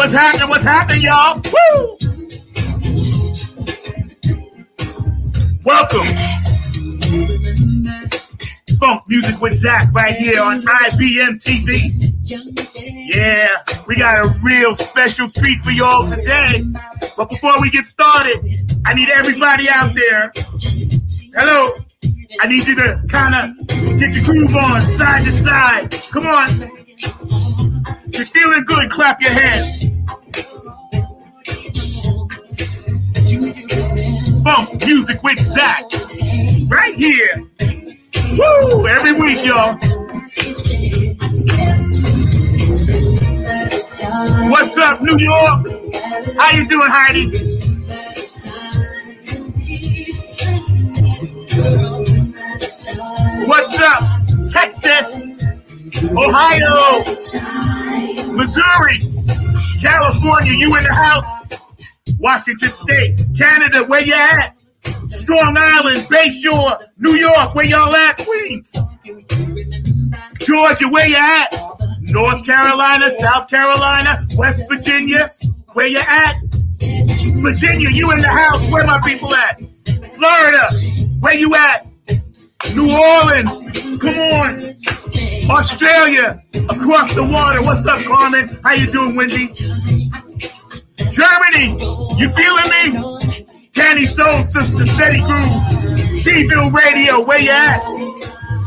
What's happening? What's happening, y'all? Woo! Welcome. Funk Music with Zack right here on IBM TV. Yeah, we got a real special treat for y'all today. But before we get started, I need everybody out there. Hello. I need you to kind of get your groove on, side to side. Come on. If you're feeling good, clap your hands. Funk Music with Zack. Right here. Woo! Every week, y'all. What's up, New York? How you doing, Heidi? What's up, Texas, Ohio, Missouri, California, you in the house, Washington State, Canada, where you at? Strong Island, Bayshore, New York, where y'all at? Queens, Georgia, where you at? North Carolina, South Carolina, West Virginia, where you at? Virginia, you in the house, where my people at? Florida, where you at? New Orleans, come on. Australia, across the water. What's up, Carmen? How you doing, Wendy? Germany, you feeling me? Candy Soul Sister, Steady Groove. T-Ville Radio, where you at?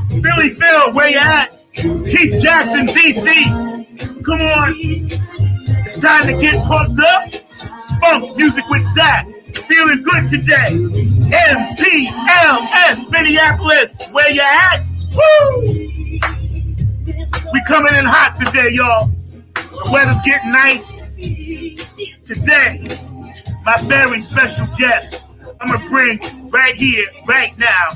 Philly Phil, where you at? Keith Jackson, DC. Come on. It's time to get pumped up. Funk Music with Zack. Feeling good today. MPLS, Minneapolis, where you at? Woo! We coming in hot today, y'all. The weather's getting nice. Today, my very special guest, I'm going to bring right here, right now,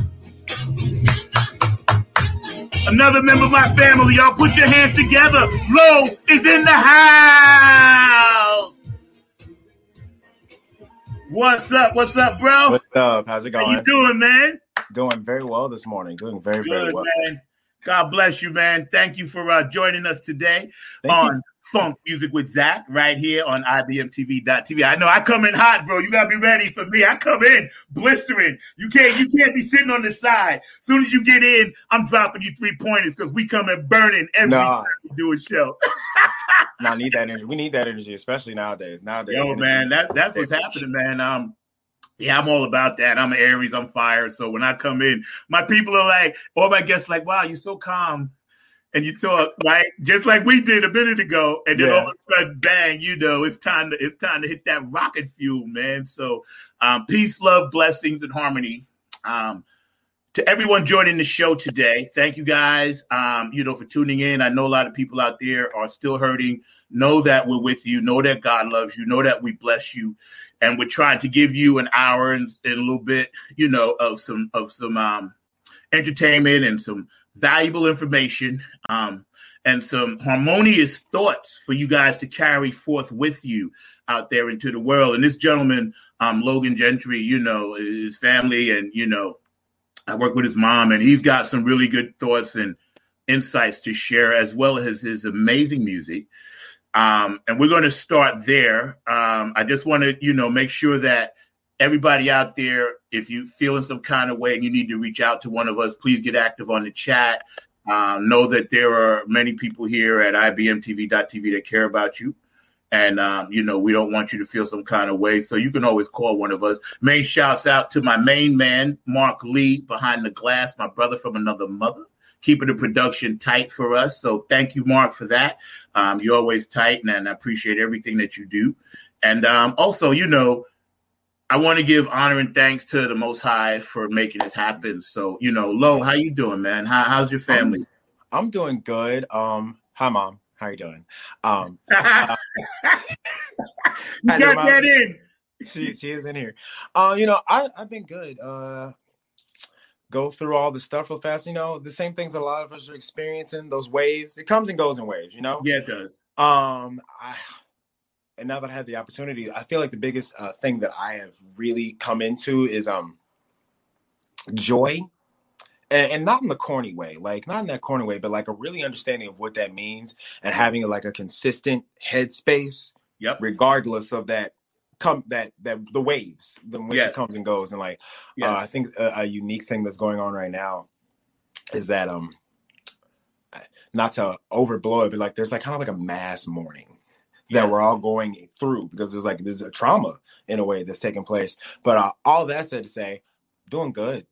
another member of my family. Y'all put your hands together. Lo is in the house. What's up? What's up, bro? What's up? How's it going? How you doing, man? Doing very well this morning. Doing very, good, very well. Man. God bless you, man. Thank you for joining us today on Funk Music with Zack right here on IBMTV.tv. I know I come in hot, bro. You gotta be ready for me. I come in blistering. You can't be sitting on the side. As soon as you get in, I'm dropping you 3-pointers because we come in burning every time we do a show. No, I need that energy. We need that energy, especially nowadays. Yo, man, that's what's happening, man. Yeah, I'm all about that. I'm an Aries, I'm fire. So when I come in, my people are like, all my guests like, wow, you're so calm. And you talk, right? Just like we did a minute ago. And then all of a sudden, bang, it's time to hit that rocket fuel, man. So peace, love, blessings, and harmony. To everyone joining the show today, thank you guys, for tuning in. I know a lot of people out there are still hurting. Know that we're with you. Know that God loves you. Know that we bless you. And we're trying to give you an hour and a little bit, of some entertainment and some valuable information and some harmonious thoughts for you guys to carry forth with you out there into the world. And this gentleman, Logan Gentry, his family and, I work with his mom, and he's got some really good thoughts and insights to share, as well as his amazing music. And we're going to start there. I just want to, make sure that everybody out there, if you feel in some kind of way and you need to reach out to one of us, please get active on the chat. Know that there are many people here at IBMTV.tv that care about you. And, we don't want you to feel some kind of way. So you can always call one of us. Main shouts out to my main man, Mark Lee, behind the glass, my brother from another mother, keeping the production tight for us. So thank you, Mark, for that. You're always tight, and I appreciate everything that you do. And also, I want to give honor and thanks to the Most High for making this happen. So, Lo, how you doing, man? How's your family? I'm doing good. Hi, Mom. How you doing? You got that in. She is in here. I've been good. Go through all the stuff real fast. The same things a lot of us are experiencing. Those waves. It comes and goes in waves. Yeah, it does. And now that I have the opportunity, I feel like the biggest thing that I have really come into is joy. And not in the corny way, not in that corny way, but a really understanding of what that means and having a consistent headspace Yep. regardless of that the waves in which it comes and goes. And like, I think a unique thing that's going on right now is that not to overblow it, but like there's like kind of like a mass mourning that we're all going through, because there's a trauma in a way that's taking place. But all that said to say, doing good.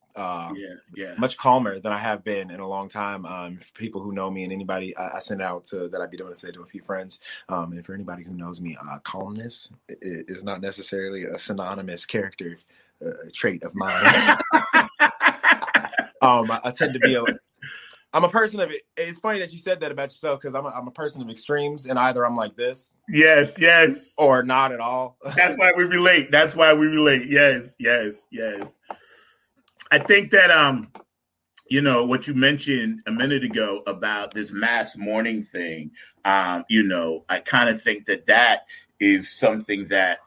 Much calmer than I have been in a long time. For people who know me and anybody I send out to that I'd be doing to say to a few friends, and for anybody who knows me, calmness is not necessarily a synonymous character trait of mine. I tend to be I'm a person of it. It's funny that you said that about yourself, because I'm a person of extremes, and either I'm like this, yes, or not at all. That's why we relate. Yes. I think that what you mentioned a minute ago about this mass mourning thing, I kind of think that is something that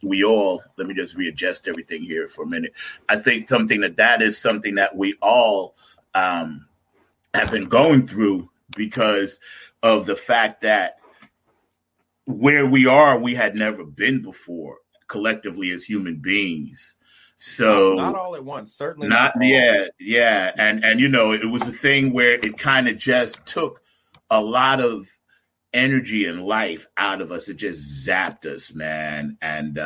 we all, let me just readjust everything here for a minute. I think that is something that we all have been going through, because of the fact that where we are, we had never been before collectively as human beings. So not all at once, certainly not yeah. And it was a thing where it kind of just took a lot of energy and life out of us. It just zapped us, man. And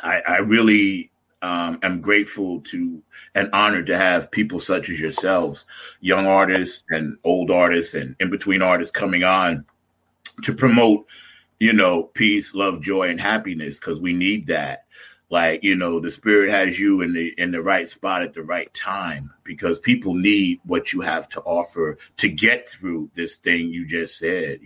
I really am grateful to and honored to have people such as yourselves, young artists and old artists and in between artists, coming on to promote, peace, love, joy, and happiness, because we need that. Like, the spirit has you in the right spot at the right time, because people need what you have to offer to get through this thing you just said,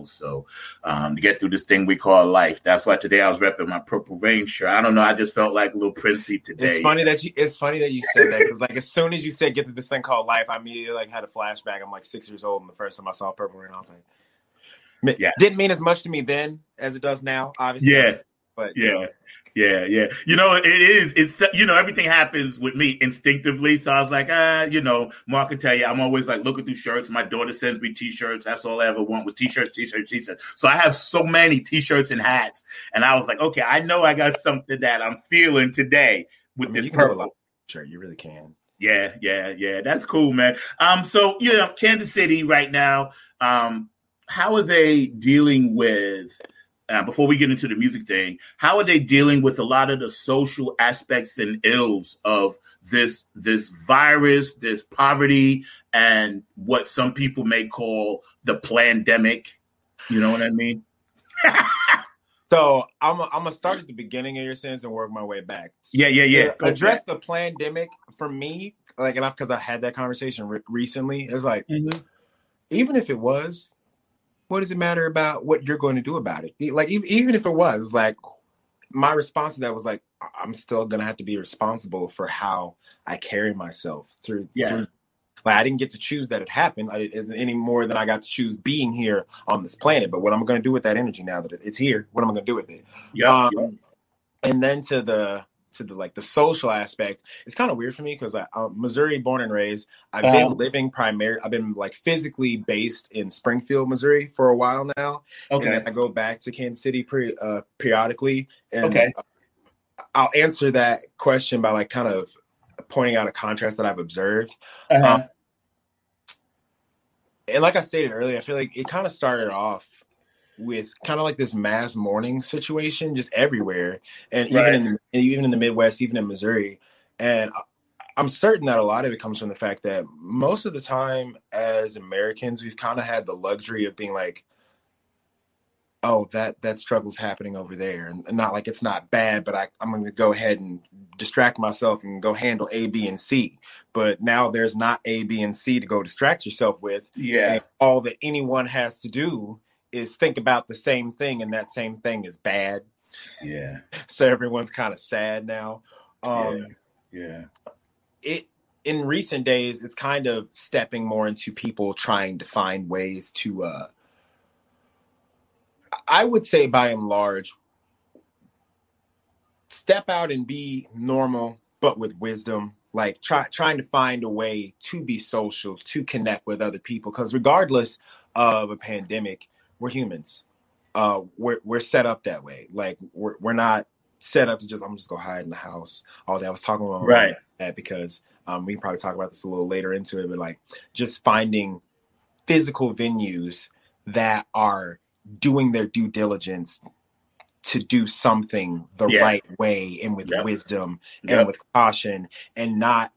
So to get through this thing we call life. That's why today I was repping my Purple Rain shirt. I don't know. I just felt like a little Princey today. It's funny that you said that, because like as soon as you said get through this thing called life, I immediately like had a flashback. I'm like 6 years old, and the first time I saw Purple Rain, I was like, didn't mean as much to me then as it does now, obviously. Yeah. But Yeah. It's everything happens with me instinctively. So I was like, Mark can tell you, I'm always like looking through shirts. My daughter sends me t-shirts. That's all I ever want was t-shirts. So I have so many t-shirts and hats. And I was like, okay, I know I got something that I'm feeling today with this purple. Sure, you really can. Yeah. That's cool, man. So, Kansas City right now, how are they dealing with, before we get into the music thing, how are they dealing with a lot of the social aspects and ills of this virus, this poverty, and what some people may call the plandemic? You know what I mean? So I'm gonna start at the beginning of your sentence and work my way back. Yeah. Address the plandemic for me, like, enough, because I had that conversation recently. It's like, even if it was, what does it matter about what you're going to do about it? Like, even if it was, like, my response to that was like, I'm still going to have to be responsible for how I carry myself through. Like, I didn't get to choose that it happened. Any more than I got to choose being here on this planet. But what am I going to do with that energy now that it's here? What am I going to do with it? And then to the like the social aspect, it's kind of weird for me, because I'm Missouri born and raised. I've been like physically based in Springfield, Missouri for a while now. Okay. And then I go back to Kansas City periodically. And I'll answer that question by like kind of pointing out a contrast that I've observed. And like I stated earlier, I feel like it kind of started off with kind of like this mass mourning situation just everywhere, and even in the Midwest, even in Missouri. And I'm certain that a lot of it comes from the fact that most of the time as Americans, we've kind of had the luxury of being like, oh, that struggle's happening over there, and not like it's not bad, but I'm going to go ahead and distract myself and go handle A, B, and C. But now there's not A, B, and C to go distract yourself with. And all that anyone has to do is think about the same thing, and that same thing is bad. Yeah. So everyone's kind of sad now. It in recent days, it's kind of stepping more into people trying to find ways to, I would say by and large, step out and be normal, but with wisdom. Like trying to find a way to be social, to connect with other people. Because regardless of a pandemic, we're humans. we're set up that way. Like we're not set up to I'm just go hide in the house all day. I was talking about my mom that because we can probably talk about this a little later into it, but like just finding physical venues that are doing their due diligence to do something the right way and with wisdom and with caution, and not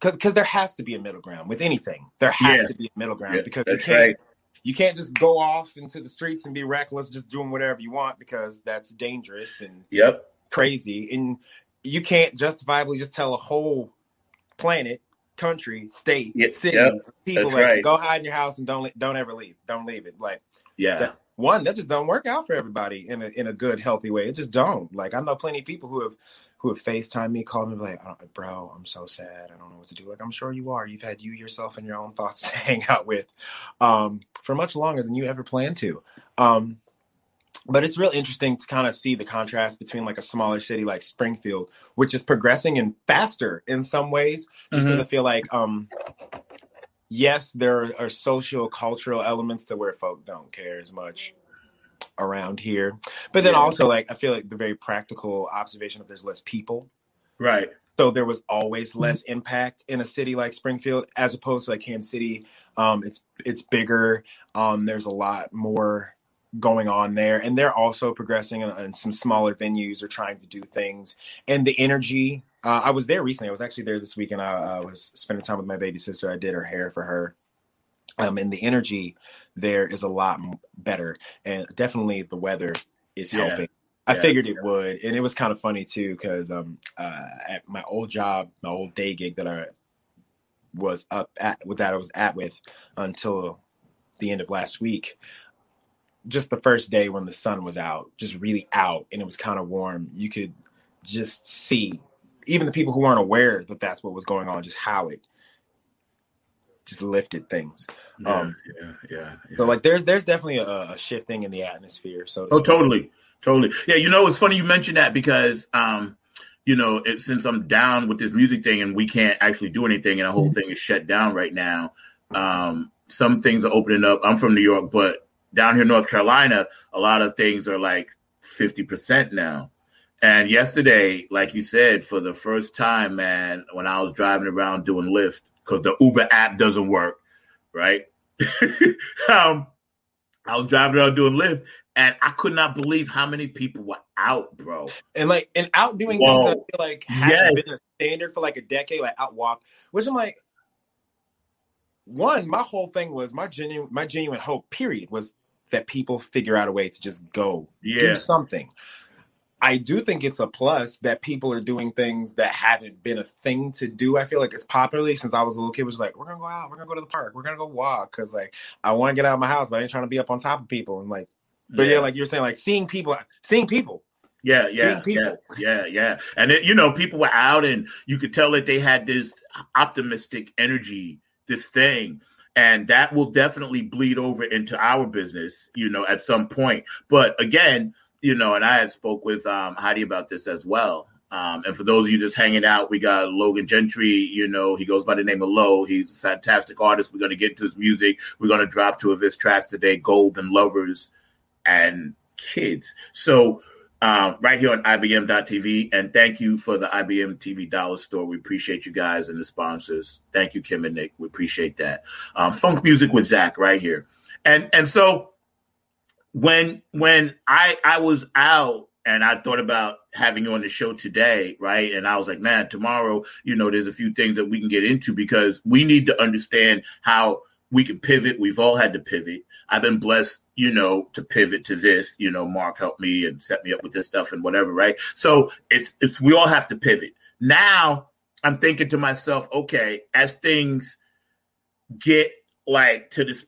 because there has to be a middle ground with anything. There has to be a middle ground because you can't just go off into the streets and be reckless, just doing whatever you want, because that's dangerous and crazy. And you can't justifiably just tell a whole planet, country, state, city, people go hide in your house and don't ever leave. Don't leave it. Like that just don't work out for everybody in a good, healthy way. It just don't. Like I know plenty of people who have FaceTime me, called me like, oh, bro, I'm so sad. I don't know what to do. Like, I'm sure you are. You've had you yourself and your own thoughts to hang out with for much longer than you ever planned to. But it's real interesting to kind of see the contrast between like a smaller city like Springfield, which is progressing and faster in some ways, just because I feel like, yes, there are socio-cultural elements to where folk don't care as much around here, but then also like I feel like the very practical observation of there's less people, right? So there was always less impact in a city like Springfield as opposed to like Kansas City. It's bigger. There's a lot more going on there, and they're also progressing, and some smaller venues are trying to do things. And the energy, I was there recently. I was actually there this weekend. I was spending time with my baby sister. I did her hair for her. And the energy there is a lot better, and definitely the weather is helping. I figured it would, and it was kind of funny too because at my old job, my old day gig that I was with until the end of last week, just the first day when the sun was out, just really out, and it was kind of warm, you could just see, even the people who weren't aware that that's what was going on, just how it just lifted things. So like there's definitely a shifting in the atmosphere. So totally. Yeah, it's funny you mentioned that because since I'm down with this music thing and we can't actually do anything and the whole thing is shut down right now, some things are opening up. I'm from New York, but down here in North Carolina, a lot of things are like 50% now. And yesterday, like you said, for the first time, man, when I was driving around doing Lyft, because the Uber app doesn't work, right? I was driving around doing Lyft, and I could not believe how many people were out, bro. And out doing things that I feel like haven't been a standard for like a decade, like out walk, which I'm like, my whole thing was my genuine hope, period, was that people figure out a way to just go do something. I do think it's a plus that people are doing things that haven't been a thing to do. I feel like it's popularly since I was a little kid, was like, we're going to go out. We're going to go to the park. We're going to go walk. Cause like, I want to get out of my house, but I ain't trying to be up on top of people. And like, but like you're saying, like seeing people. Yeah. And it, people were out and you could tell that they had this optimistic energy, this thing. And that will definitely bleed over into our business, at some point. But again, and I had spoke with Heidi about this as well. And for those of you just hanging out, we got Logan Gentry. He goes by the name of Lo. He's a fantastic artist. We're going to get into his music. We're going to drop two of his tracks today, Golden Lovers and Kids. So right here on IBM.TV. And thank you for the IBM TV Dollar Store. We appreciate you guys and the sponsors. Thank you, Kim and Nick. We appreciate that. Funk Music with Zack right here. And so when I was out and I thought about having you on the show today, right? And I was like, man, tomorrow, there's a few things that we can get into because we need to understand how we can pivot. We've all had to pivot. I've been blessed, to pivot to this. Mark helped me and set me up with this stuff and whatever, right? So it's we all have to pivot. Now I'm thinking to myself, okay, as things get like to this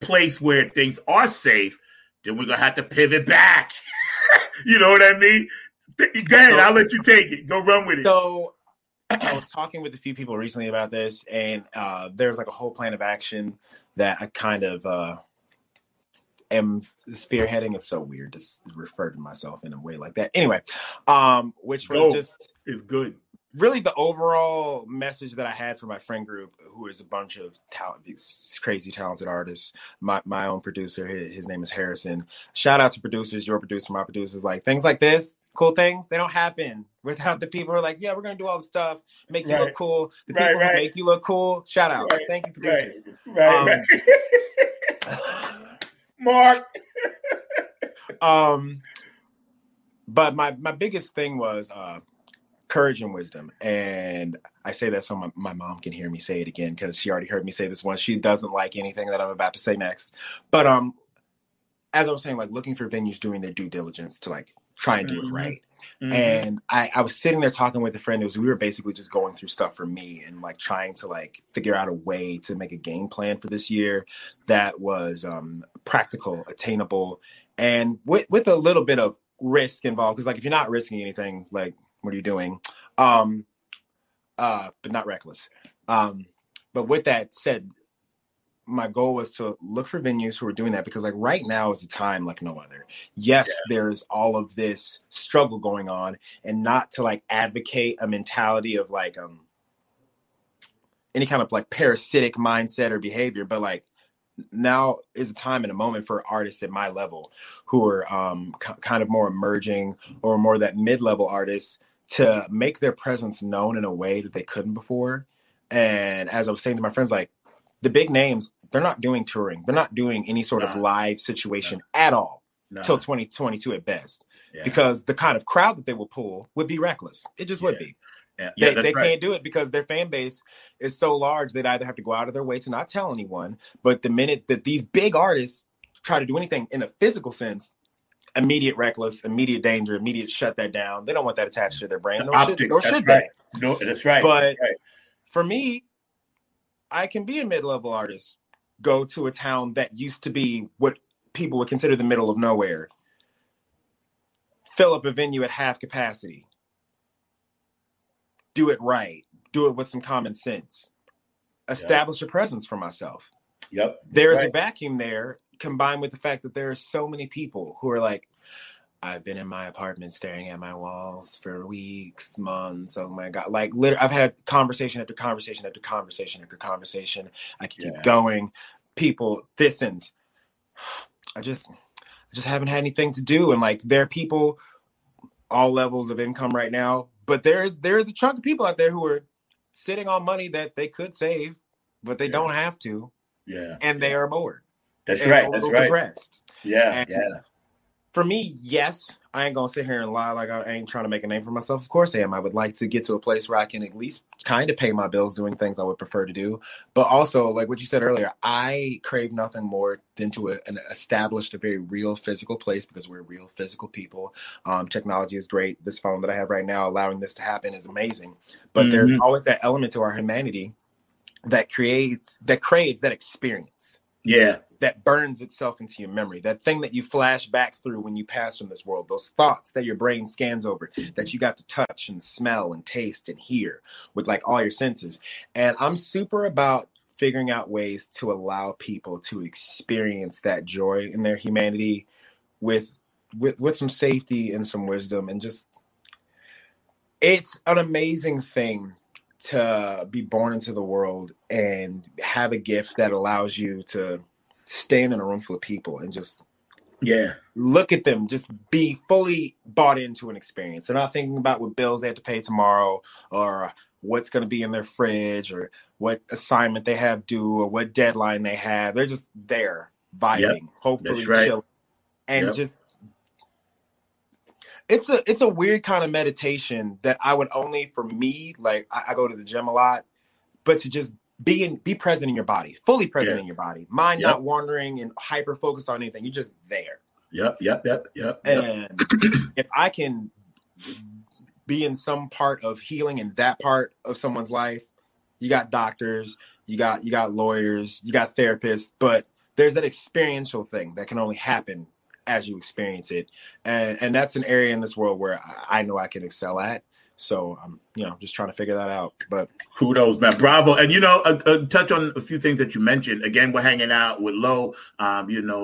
place where things are safe, then we're going to have to pivot back. You know what I mean? Go ahead. I'll let you take it. Go run with it. So I was talking with a few people recently about this, and there's like a whole plan of action that I kind of am spearheading. It's so weird to refer to myself in a way like that. Anyway, which was it's good. really the overall message that I had for my friend group, who is a bunch of crazy talented artists, my own producer, his name is Harrison. Shout out to producers, your producer, my producers. Like things like this, cool things, they don't happen without the people who are like, yeah, we're gonna do all the stuff, make you look cool. The people who make you look cool, shout out. Thank you, producers. Mark. But my biggest thing was courage and wisdom. And I say that so my mom can hear me say it again, because she already heard me say this once. She doesn't like anything that I'm about to say next. But as I was saying, like looking for venues doing their due diligence to like try and do it right. And I was sitting there talking with a friend. We were basically just going through stuff for me and like trying to like figure out a way to make a game plan for this year that was practical, attainable, and with a little bit of risk involved. Because like if you're not risking anything, like what are you doing? But not reckless. But with that said, my goal was to look for venues who are doing that, because like right now is a time like no other. Yes, there's all of this struggle going on, and not to like advocate a mentality of like any kind of like parasitic mindset or behavior, but like now is a time and a moment for artists at my level who are kind of more emerging or more that mid-level artists to make their presence known in a way that they couldn't before. And as I was saying to my friends, like the big names, they're not doing touring. They're not doing any sort of live situation at all till 2022 at best, because the kind of crowd that they will pull would be reckless. It just would be. They can't do it because their fan base is so large. They'd either have to go out of their way to not tell anyone. But the minute that these big artists try to do anything in a physical sense, immediate reckless, immediate danger, immediate shut that down. They don't want that attached to their brain. Nor should they. No, that's right. But for me, I can be a mid-level artist, go to a town that used to be what people would consider the middle of nowhere, fill up a venue at half capacity, do it right, do it with some common sense, establish a presence for myself. There's a vacuum there, combined with the fact that there are so many people who are like, I've been in my apartment staring at my walls for weeks, months. Oh my God. Like literally, I've had conversation after conversation after conversation after conversation. I can keep going. People, and I just haven't had anything to do. And like, there are people all levels of income right now, but there's a chunk of people out there who are sitting on money that they could save, but they don't have to. And they are bored. That's right. That's right. Depressed. Yeah. For me, yes, I ain't gonna sit here and lie like I ain't trying to make a name for myself. Of course I am. I would like to get to a place where I can at least kind of pay my bills doing things I would prefer to do. But also, like what you said earlier, I crave nothing more than to an established, a very real physical place, because we're real physical people. Technology is great. This phone that I have right now, allowing this to happen, is amazing. But there's always that element to our humanity that craves that experience. That burns itself into your memory, that thing that you flash back through when you pass from this world, those thoughts that your brain scans over, that you got to touch and smell and taste and hear with like all your senses. And I'm super about figuring out ways to allow people to experience that joy in their humanity with some safety and some wisdom. And just, it's an amazing thing to be born into the world and have a gift that allows you to stand in a room full of people and just look at them, just be fully bought into an experience. They're not thinking about what bills they have to pay tomorrow, or what's going to be in their fridge, or what assignment they have due, or what deadline they have. They're just there vibing, hopefully chilling, and just it's a weird kind of meditation that I would only, for me, like I go to the gym a lot, but to just be present in your body, fully present in your body, mind not wandering and hyper focused on anything. You're just there. And if I can be in some part of healing in that part of someone's life, you got doctors, you got lawyers, you got therapists, but there's that experiential thing that can only happen as you experience it. And that's an area in this world where I know I can excel at. So I'm, just trying to figure that out. But kudos, man. Bravo. And, touch on a few things that you mentioned. Again, we're hanging out with Lo.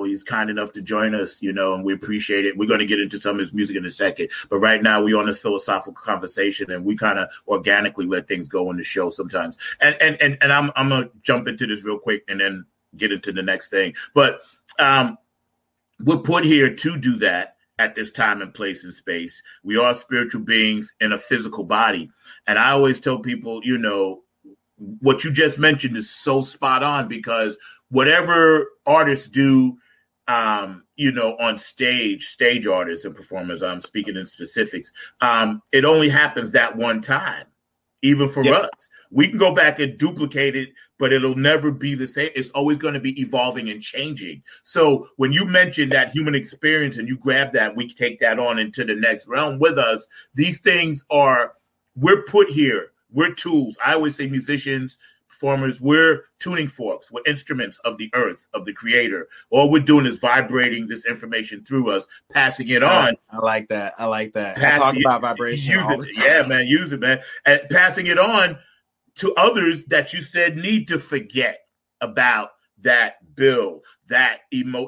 He's kind enough to join us, and we appreciate it. We're going to get into some of his music in a second. But right now we're on this philosophical conversation, and we kind of organically let things go on the show sometimes. And I'm going to jump into this real quick and then get into the next thing. But we're put here to do that. At this time and place and space, we are spiritual beings in a physical body. And I always tell people, what you just mentioned is so spot on, because whatever artists do, on stage artists and performers, I'm speaking in specifics, it only happens that one time, even for us. We can go back and duplicate it, but it'll never be the same. It's always going to be evolving and changing. So when you mention that human experience and you grab that, we take that on into the next realm with us. These things we're put here. We're tools. I always say musicians, performers, we're tuning forks. We're instruments of the earth, of the creator. All we're doing is vibrating this information through us, passing it on. I like that. I talk about vibration all the time. Yeah, man. Use it, man. And passing it on to others that you said need to forget about that bill, that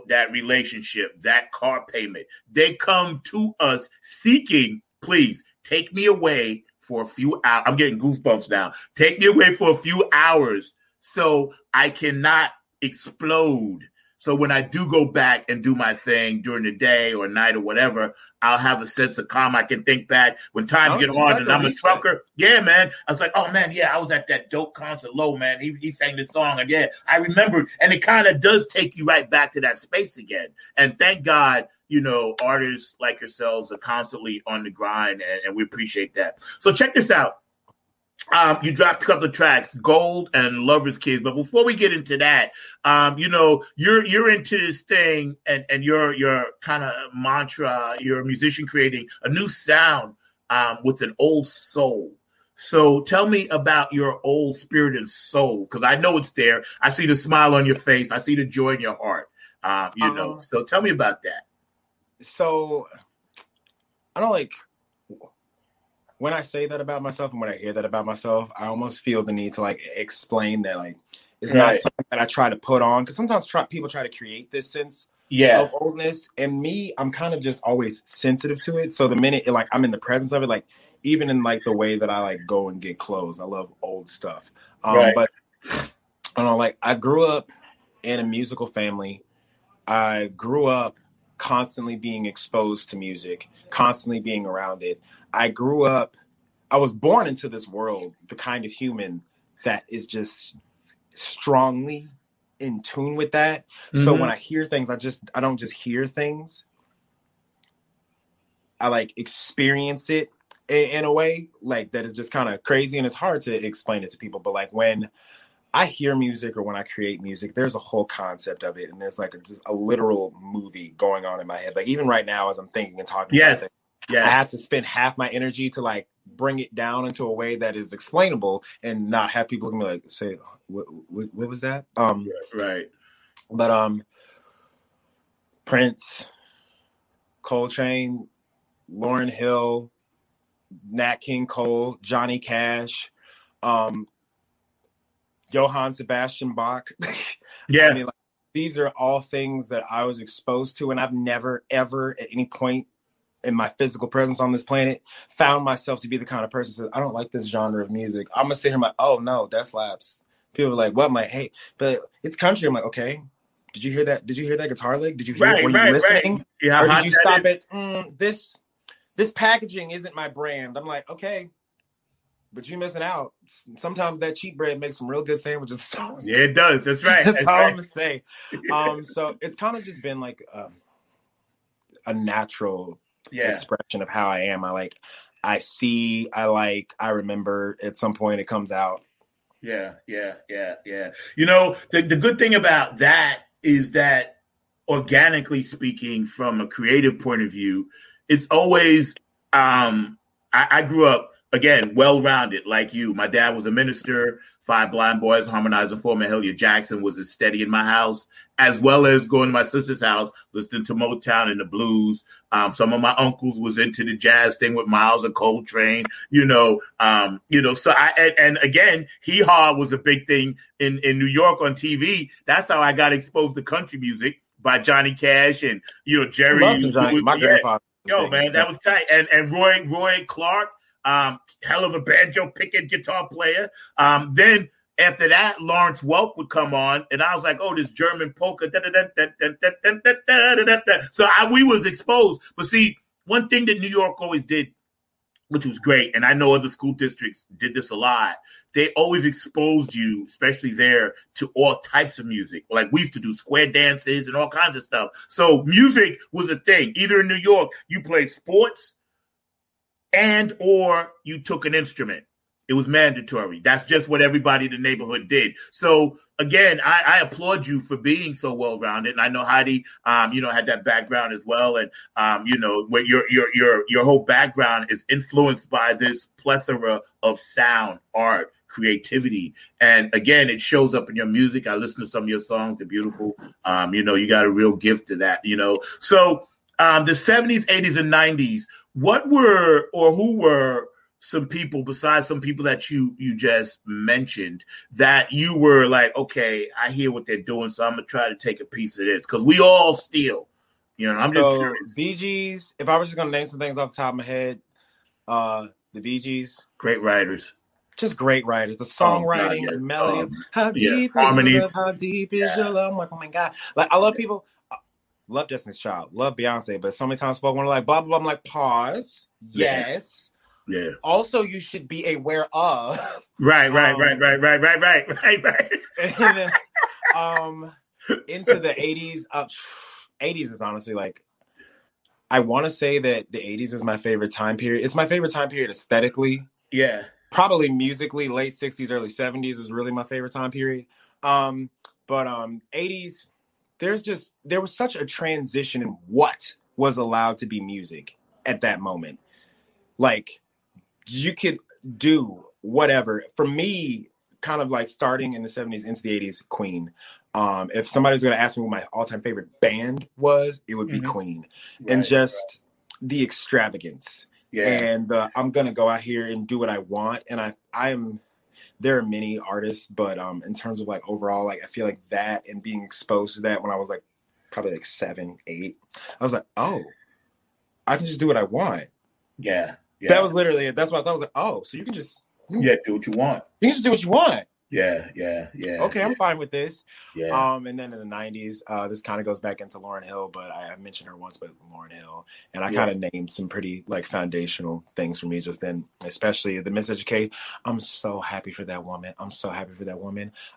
that relationship, that car payment. They come to us seeking, please take me away for a few hours. I'm getting goosebumps now. Take me away for a few hours so I cannot explode. So when I do go back and do my thing during the day or night or whatever, I'll have a sense of calm. I can think back when times get hard and I'm a trucker. Yeah, man. I was like, oh, man, yeah, I was at that dope concert, Low, man. He sang this song. And, yeah, I remember. And it kind of does take you right back to that space again. And thank God, artists like yourselves are constantly on the grind, and we appreciate that. So check this out. You dropped a couple of tracks, Gold and Lover's Kiss. But before we get into that, you're into this thing and your kind of mantra, you're a musician creating a new sound with an old soul. So tell me about your old spirit and soul, because I know it's there. I see the smile on your face. I see the joy in your heart, So tell me about that. So I don't when I say that about myself and when I hear that about myself, I almost feel the need to explain that it's not something that I try to put on, because sometimes people try to create this sense of oldness, and me, I'm kind of just always sensitive to it. So the minute I'm in the presence of it, even in the way that I go and get clothes, I love old stuff. But I don't know, I grew up in a musical family. I grew up constantly being exposed to music, constantly being around it. I was born into this world, the kind of human that is just strongly in tune with that. Mm-hmm. So when I hear things, I don't just hear things. I experience it in a way that is just kind of crazy, and it's hard to explain it to people. But when I hear music or when I create music, there's a whole concept of it, and there's just a literal movie going on in my head. Even right now, as I'm thinking and talking about it, I have to spend half my energy to bring it down into a way that is explainable and not have people look at me say, what was that? Right. But Prince, Coltrane, Lauryn Hill, Nat King Cole, Johnny Cash, Johann Sebastian Bach. Yeah. These are all things that I was exposed to, and I've never, ever at any point in my physical presence on this planet found myself to be the kind of person that says, I don't like this genre of music. I'm going to sit here oh, no, that slaps. People are like, what? I'm like, hey, but it's country. I'm like, okay. Did you hear that? Did you hear that guitar lick? Did you hear it? Were you listening? Right. Yeah, or did you stop it? This packaging isn't my brand. I'm like, okay. But you're missing out. Sometimes that cheap bread makes some real good sandwiches. Yeah, it does. That's right. That's all I'm gonna say. So it's kind of just been a natural expression of how I am. I see, I remember at some point it comes out. Yeah. The good thing about that is that organically speaking, from a creative point of view, it's always, I grew up again, well-rounded like you. My dad was a minister, Five Blind Boys, harmonizer for Mahalia Jackson was as steady in my house, as well as going to my sister's house, listening to Motown and the blues. Some of my uncles was into the jazz thing with Miles and Coltrane, so and again, Hee Haw was a big thing in New York on TV. That's how I got exposed to country music by Johnny Cash and, Jerry. My grandfather. Man, that was tight. And Roy Clark, hell of a banjo picking guitar player. Then after that, Lawrence Welk would come on, and I was like, "Oh, this German polka." So we was exposed. But see, one thing that New York always did, which was great, and I know other school districts did this a lot. They always exposed you, especially there, to all types of music. Like we used to do square dances and all kinds of stuff. So music was a thing. Either in New York, you played sports and or you took an instrument. It was mandatory. That's just what everybody in the neighborhood did. So again, I applaud you for being so well-rounded. And I know Heidi, had that background as well. And, where your whole background is influenced by this plethora of sound, art, creativity. And again, it shows up in your music. I listen to some of your songs. They're beautiful. You got a real gift to that, So the 70s, 80s, and 90s, who were some people besides some people that you just mentioned that you were like, okay, I hear what they're doing, so I'm gonna try to take a piece of this because we all steal. I'm just curious. Bee Gees. If I was just gonna name some things off the top of my head, the Bee Gees, great writers, just great writers. The songwriting, the melody, how deep harmonies, how deep is your love? I'm like, oh my god, like I love people. Love Destiny's Child, love Beyonce, but so many times folk want to like blah blah blah. I'm like, pause. Yes. Yeah. Also, you should be aware of. Right. And then, into the 80s. 80s is honestly like, I want to say that the 80s is my favorite time period. It's my favorite time period aesthetically. Yeah. Probably musically, late 60s, early 70s is really my favorite time period. But 80s, there was such a transition in what was allowed to be music at that moment. Like, you could do whatever. For me, kind of like starting in the 70s into the 80s, Queen. If somebody was going to ask me what my all-time favorite band was, it would be Queen. Right, and just the extravagance. Yeah. And I'm going to go out here and do what I want. And there are many artists, but in terms of like overall, like I feel like that and being exposed to that when I was like probably like 7, 8, I was like, oh, I can just do what I want. Yeah. That was literally it. That's what I thought. I was like, oh, so you can just do what you want. You can just do what you want. Yeah. Okay, I'm fine with this. Yeah. And then in the 90s, this kind of goes back into Lauryn Hill, but I mentioned her once, but Lauryn Hill. And I kind of named some pretty like foundational things for me just then, especially the Miseducation. I'm so happy for that woman.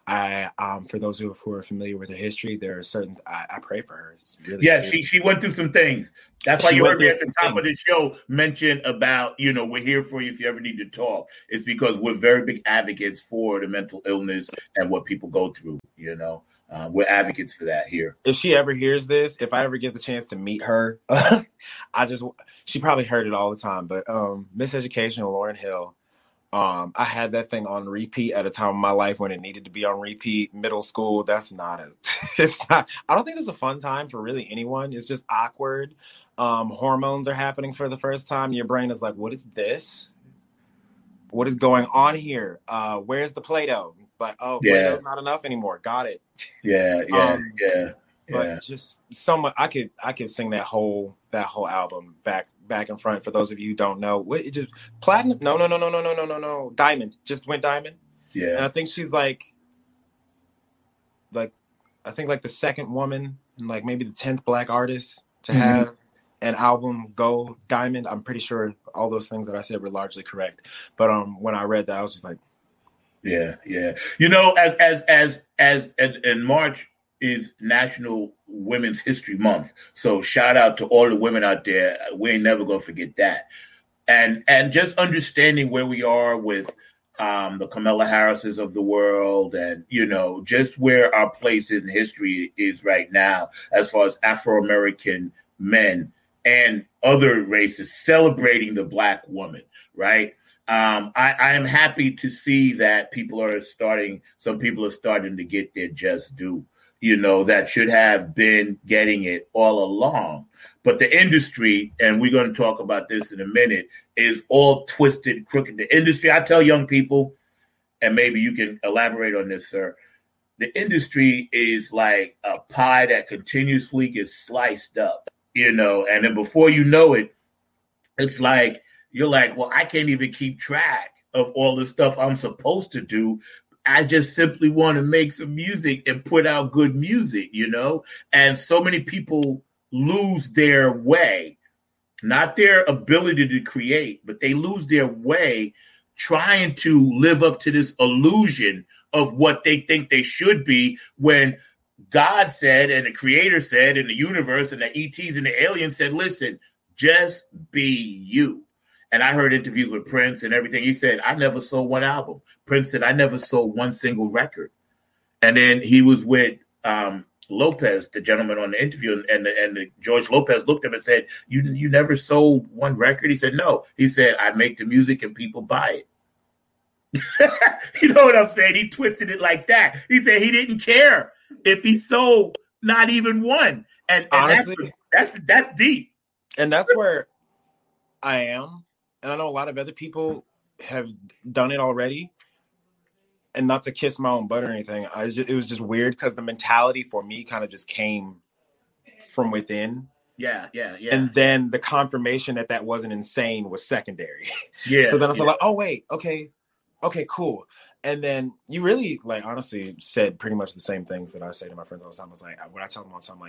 I for those who are familiar with her history, there are certain I pray for her. It's really she went through some things. That's why you heard me at the top of the show mention about, we're here for you if you ever need to talk. It's because we're very big advocates for the mental illness and what people go through, we're advocates for that here. If she ever hears this, if I ever get the chance to meet her, she probably heard it all the time, but Miseducation of Lauryn Hill, I had that thing on repeat at a time in my life when it needed to be on repeat. Middle school, it's not, I don't think it's a fun time for really anyone. It's just awkward. Hormones are happening for the first time. Your brain is like, what is this? What is going on here? Where's the Play-Doh? Like, Play-Doh's not enough anymore. Got it. Yeah. But just so much. I could sing that whole album back and front. For those of you who don't know, what it just platinum? No. Diamond. Just went diamond. Yeah. And I think she's like I think like the second woman and like maybe the 10th Black artist to have an album go diamond. I'm pretty sure all those things that I said were largely correct. But when I read that, I was just like, yeah. As in March is National Women's History Month. So shout out to all the women out there. We ain't never gonna forget that. And just understanding where we are with the Kamala Harrises of the world and, just where our place in history is right now, as far as Afro-American men and other races celebrating the Black woman, right? I am happy to see that some people are starting to get their just due, that should have been getting it all along. But the industry, and we're going to talk about this in a minute, is all twisted, crooked. The industry, I tell young people, and maybe you can elaborate on this, sir, the industry is like a pie that continuously gets sliced up, and then before you know it, it's like, you're like, well, I can't even keep track of all the stuff I'm supposed to do. I just simply want to make some music and put out good music, And so many people lose their way, not their ability to create, but they lose their way trying to live up to this illusion of what they think they should be, when God said, and the creator said, and the universe and the ETs and the aliens said, listen, just be you. And I heard interviews with Prince and everything. He said, I never sold one album. Prince said, I never sold one single record. And then he was with Lopez, the gentleman on the interview, and the George Lopez looked at him and said, you never sold one record? He said, no. He said, I make the music and people buy it. You know what I'm saying? He twisted it like that. He said he didn't care if he sold not even one. And honestly, that's deep. And that's where I am. And I know a lot of other people have done it already. And not to kiss my own butt or anything, it was just weird because the mentality for me kind of just came from within. Yeah. And then the confirmation that wasn't insane was secondary. Yeah. So then I was like, oh, wait, okay, cool. And then you really, honestly said pretty much the same things that I say to my friends all the time. I was like, when I tell them all the time,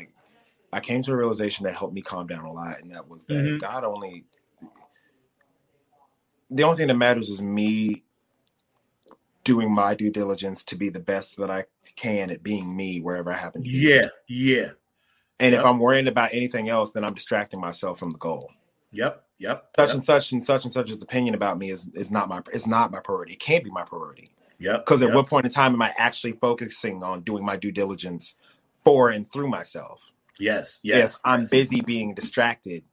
I came to a realization that helped me calm down a lot. And that was that the only thing that matters is me doing my due diligence to be the best that I can at being me wherever I happen to be. Yeah. And if I'm worrying about anything else, then I'm distracting myself from the goal. Yep. Such and such's opinion about me is not my priority. It can't be my priority. Yep. Because at what point in time am I actually focusing on doing my due diligence for and through myself? Yes. If I'm busy being distracted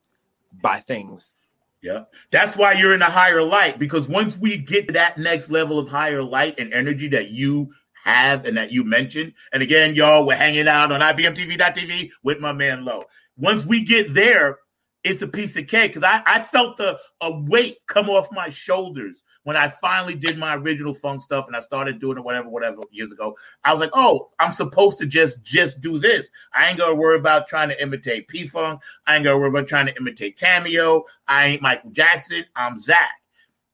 by things. Yeah. That's why you're in a higher light, because once we get to that next level of higher light and energy that you have and that you mentioned, and again, y'all, we're hanging out on IBMTV.tv with my man Lo. Once we get there, it's a piece of cake, because I felt a weight come off my shoulders when I finally did my original funk stuff and I started doing it whatever years ago. I was like, oh, I'm supposed to just do this. I ain't gonna worry about trying to imitate P-Funk. I ain't gonna worry about trying to imitate Cameo. I ain't Michael Jackson. I'm Zack.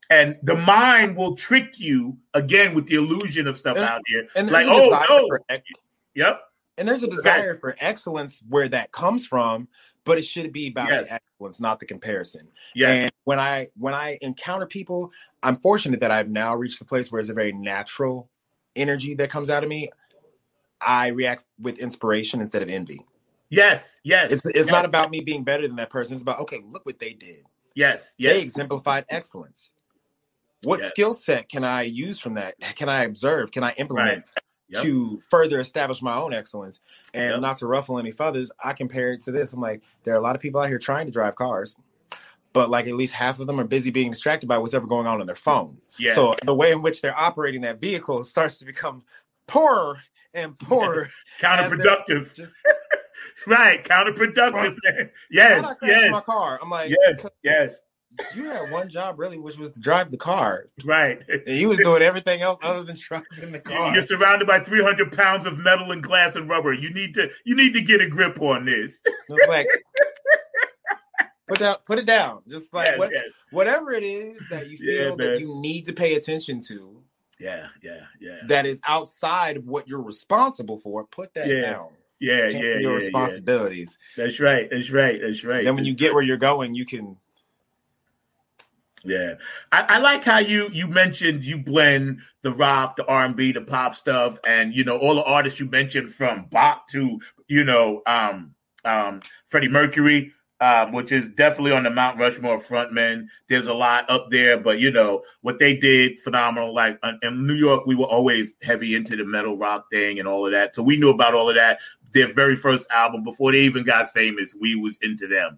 And the mind will trick you again with the illusion of stuff out here. And like, oh no. Yep. And there's a desire for excellence where that comes from. But it should be about the excellence, not the comparison. Yeah. And when I encounter people, I'm fortunate that I've now reached the place where it's a very natural energy that comes out of me. I react with inspiration instead of envy. Yes. It's not about me being better than that person. It's about, okay, look what they did. Yes. They exemplified excellence. What skill set can I use from that? Can I observe? Can I implement? To further establish my own excellence and not to ruffle any feathers, I compare it to this. I'm like, there are a lot of people out here trying to drive cars, but at least half of them are busy being distracted by what's ever going on their phone. Yeah. So the way in which they're operating that vehicle starts to become poorer and poorer. Counterproductive. Right. Counterproductive. Yes. My car. I'm like, yes. You had one job really, which was to drive the car. Right. And he was doing everything else other than driving the car. You're surrounded by 300 pounds of metal and glass and rubber. You need to get a grip on this. It's like, put it down. Just like whatever it is that you feel that you need to pay attention to. Yeah. That is outside of what you're responsible for. Put that down. Your responsibilities. That's right. Then when you get where you're going, you can. Yeah, I like how you mentioned you blend the rock, the R&B, the pop stuff, and all the artists you mentioned from Bach to Freddie Mercury, which is definitely on the Mount Rushmore frontmen. There's a lot up there, but what they did, phenomenal. Like in New York, we were always heavy into the metal rock thing and all of that, so we knew about all of that. their very first album, before they even got famous, we was into them,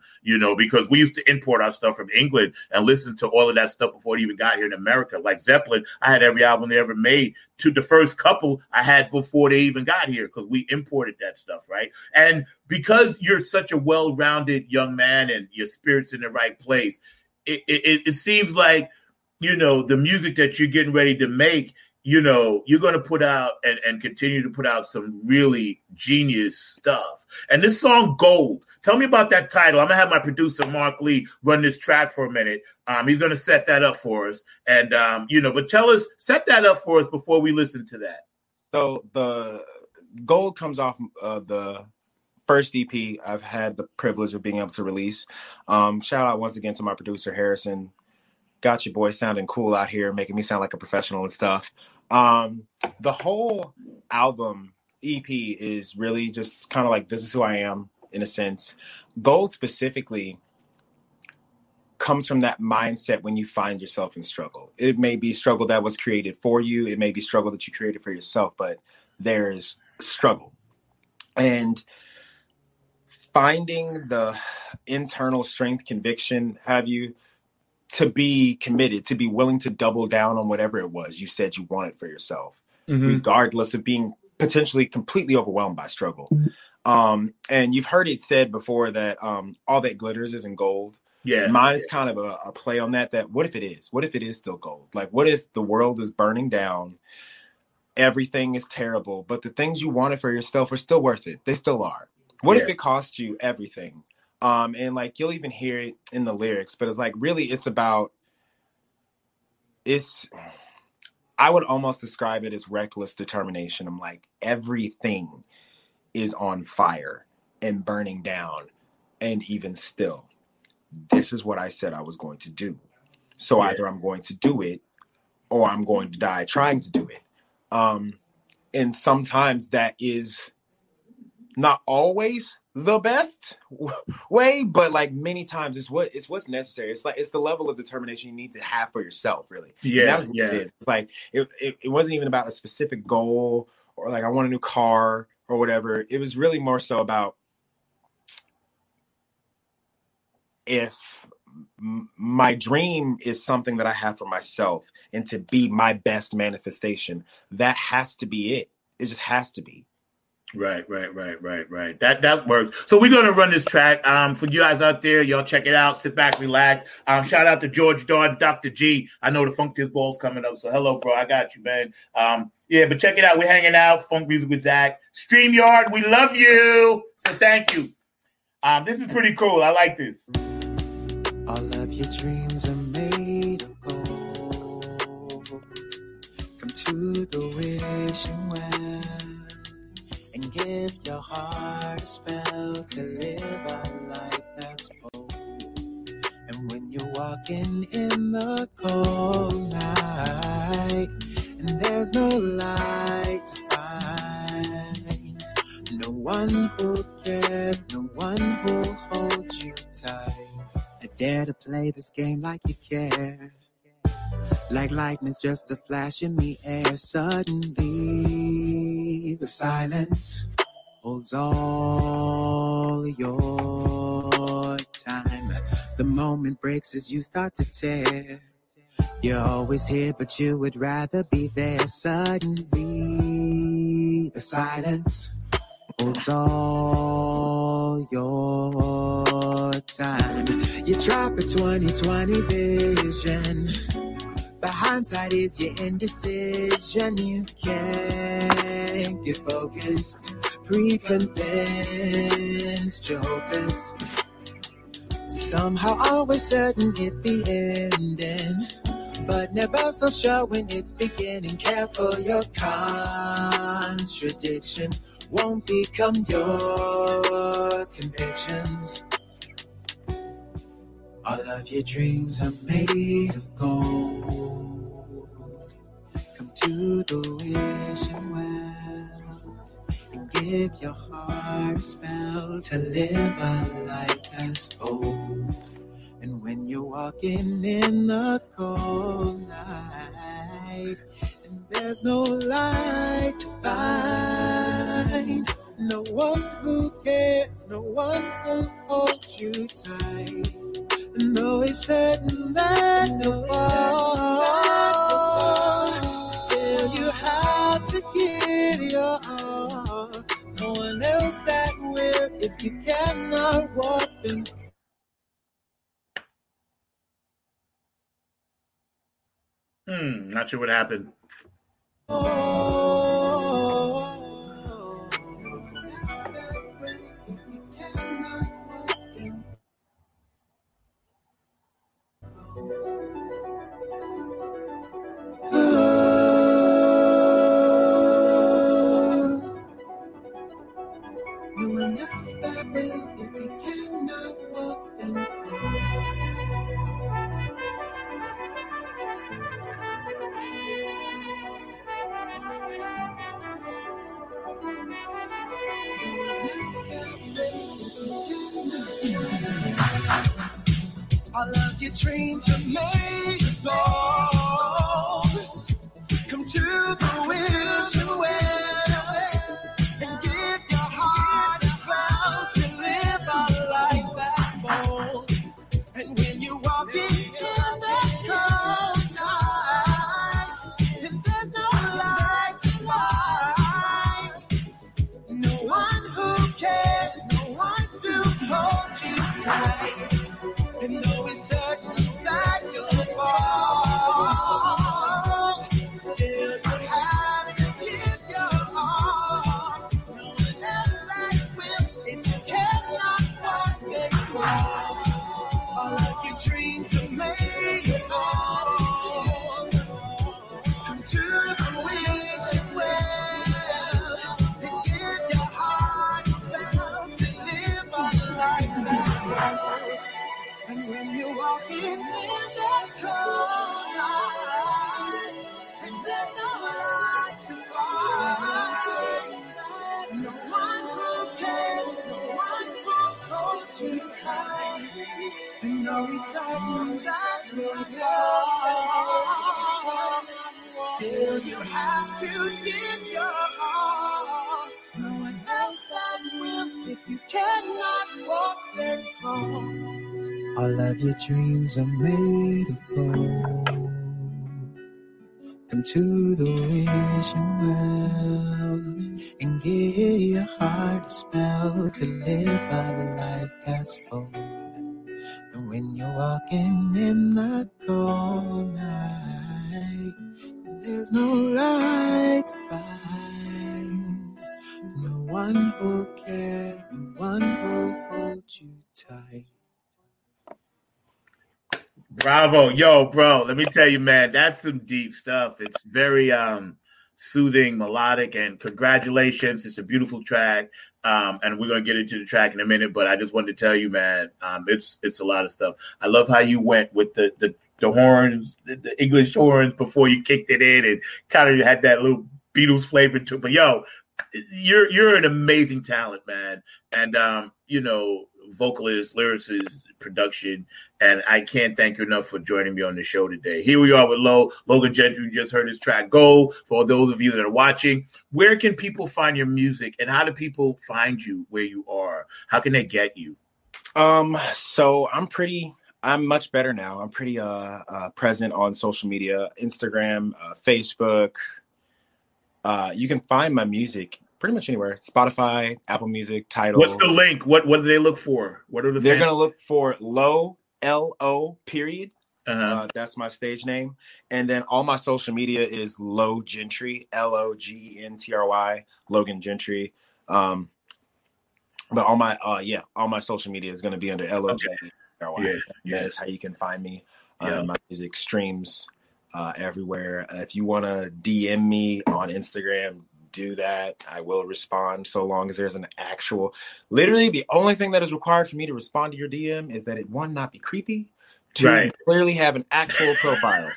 because we used to import our stuff from England and listen to all of that stuff before it even got here in America. Like Zeppelin, I had every album they ever made. To the first couple I had before they even got here, because we imported that stuff, right? And because you're such a well-rounded young man and your spirit's in the right place, it seems like, the music that you're getting ready to make, you're going to put out and continue to put out some really genius stuff. And this song, Gold, tell me about that title. I'm going to have my producer, Mark Lee, run this track for a minute. He's going to set that up for us. And, but set that up for us before we listen to that. So the Gold comes off the first EP I've had the privilege of being able to release. Shout out once again to my producer, Harrison. Got your boy sounding cool out here, making me sound like a professional and stuff. The whole album EP is really just kind of like, this is who I am, in a sense. Gold specifically comes from that mindset when you find yourself in struggle. It may be struggle that was created for you. It may be struggle that you created for yourself, but there's struggle. And finding the internal strength, conviction, to be committed, to be willing to double down on whatever it was you said you wanted for yourself, regardless of being potentially completely overwhelmed by struggle. And you've heard it said before that all that glitters isn't gold. Yeah. Mine is kind of a play on that what if it is? What if it is still gold? Like, what if the world is burning down? Everything is terrible, but the things you wanted for yourself are still worth it. They still are. What if it cost you everything? And like, you'll even hear it in the lyrics, but it's like, really, I would almost describe it as reckless determination. I'm like, everything is on fire and burning down. And even still, this is what I said I was going to do. So either I'm going to do it or I'm going to die trying to do it. And sometimes that is not always the best way, but like many times it's what's necessary. It's like, it's the level of determination you need to have for yourself, really. Yeah. That's what it is. It's like, it wasn't even about a specific goal or like, I want a new car or whatever. It was really more so about, if my dream is something that I have for myself and to be my best manifestation, that has to be it. It just has to be. Right. That works. So we're going to run this track. For you guys out there, y'all check it out. Sit back, relax. Shout out to George Dawn, Dr. G. I know the Funk Tiz Ball's coming up. So hello, bro. I got you, man. But check it out. We're hanging out. Funk Music with Zack. StreamYard, we love you. So thank you. This is pretty cool. I like this. All of your dreams are made of gold. Come to the wishing well and give your heart a spell to live a life that's bold. And when you're walking in the cold night and there's no light to find, no one who'll care, no one who'll hold you tight. I dare to play this game like you care. Like lightning's just a flash in the air. Suddenly, the silence holds all your time. The moment breaks as you start to tear. You're always here, but you would rather be there. Suddenly, the silence holds all your time. You try for 20/20 vision. The hindsight is your indecision. You can't get focused, pre-convinced, you're hopeless. Somehow always certain it's the ending, but never so sure when it's beginning. Careful, your contradictions won't become your convictions. All of your dreams are made of gold. Come to the wishing well and give your heart a spell to live a life that's old. And when you're walking in the cold night and there's no light to find, No one who cares, no one who holds you tight. And though it's certain that you'll fall, still you have to give your all. No one else that will if you cannot walk them. Not sure what happened. No one else that will if you cannot walk them. All of your dreams are made of gold. Come to the wishing well and give your heart a spell to live a life that's bold. And when you walk in that cold night, if there's no light to light, no one who cares, no one to hold you tight. And though it's certain that you'll fall, still you have to give your all. No one else like will if you cannot walk and crawl. All of your dreams are made of gold. Come to the wishing well and give your heart a spell to live a life that's bold. And when you're walking in that cold night, and there's no light to find, no one who cares, no one to hold you tight, and no certain that will go. Still you have to give your all. No one else that will if you cannot walk and crawl. All of your dreams are made of gold. Come to the wishing well and give your heart a spell to live a life that's bold. And when you're walking in the cold night, and there's no light to find, no one who'll care, no one who'll hold you tight. Bravo. Yo, bro, let me tell you, man, that's some deep stuff. It's very soothing, melodic, and congratulations. It's a beautiful track. And we're going to get into the track in a minute, but I just wanted to tell you, man, it's a lot of stuff. I love how you went with the horns, the English horns before you kicked it in and kind of had that little Beatles flavor to it. But yo, you're an amazing talent, man. And, vocalist, lyricist, production, and I can't thank you enough for joining me on the show today. Here we are with Logan Gentry. You just heard his track Gold. For those of you that are watching, where can people find your music, and how do people find you where you are? How can they get you? So I'm much better now. I'm pretty present on social media, Instagram, Facebook. You can find my music pretty much anywhere. Spotify, Apple Music, Tidal. What's the link? What do they look for? What are They're going to look for Lo, L-O, period. That's my stage name. And then all my social media is Lo Gentry, Logentry, Logan Gentry. But all my social media is going to be under Logentry. That is how you can find me. My music streams everywhere. If you want to DM me on Instagram, do that. I will respond so long as there's an actual, literally the only thing that is required for me to respond to your DM is that it, one, not be creepy, two, clearly have an actual profile.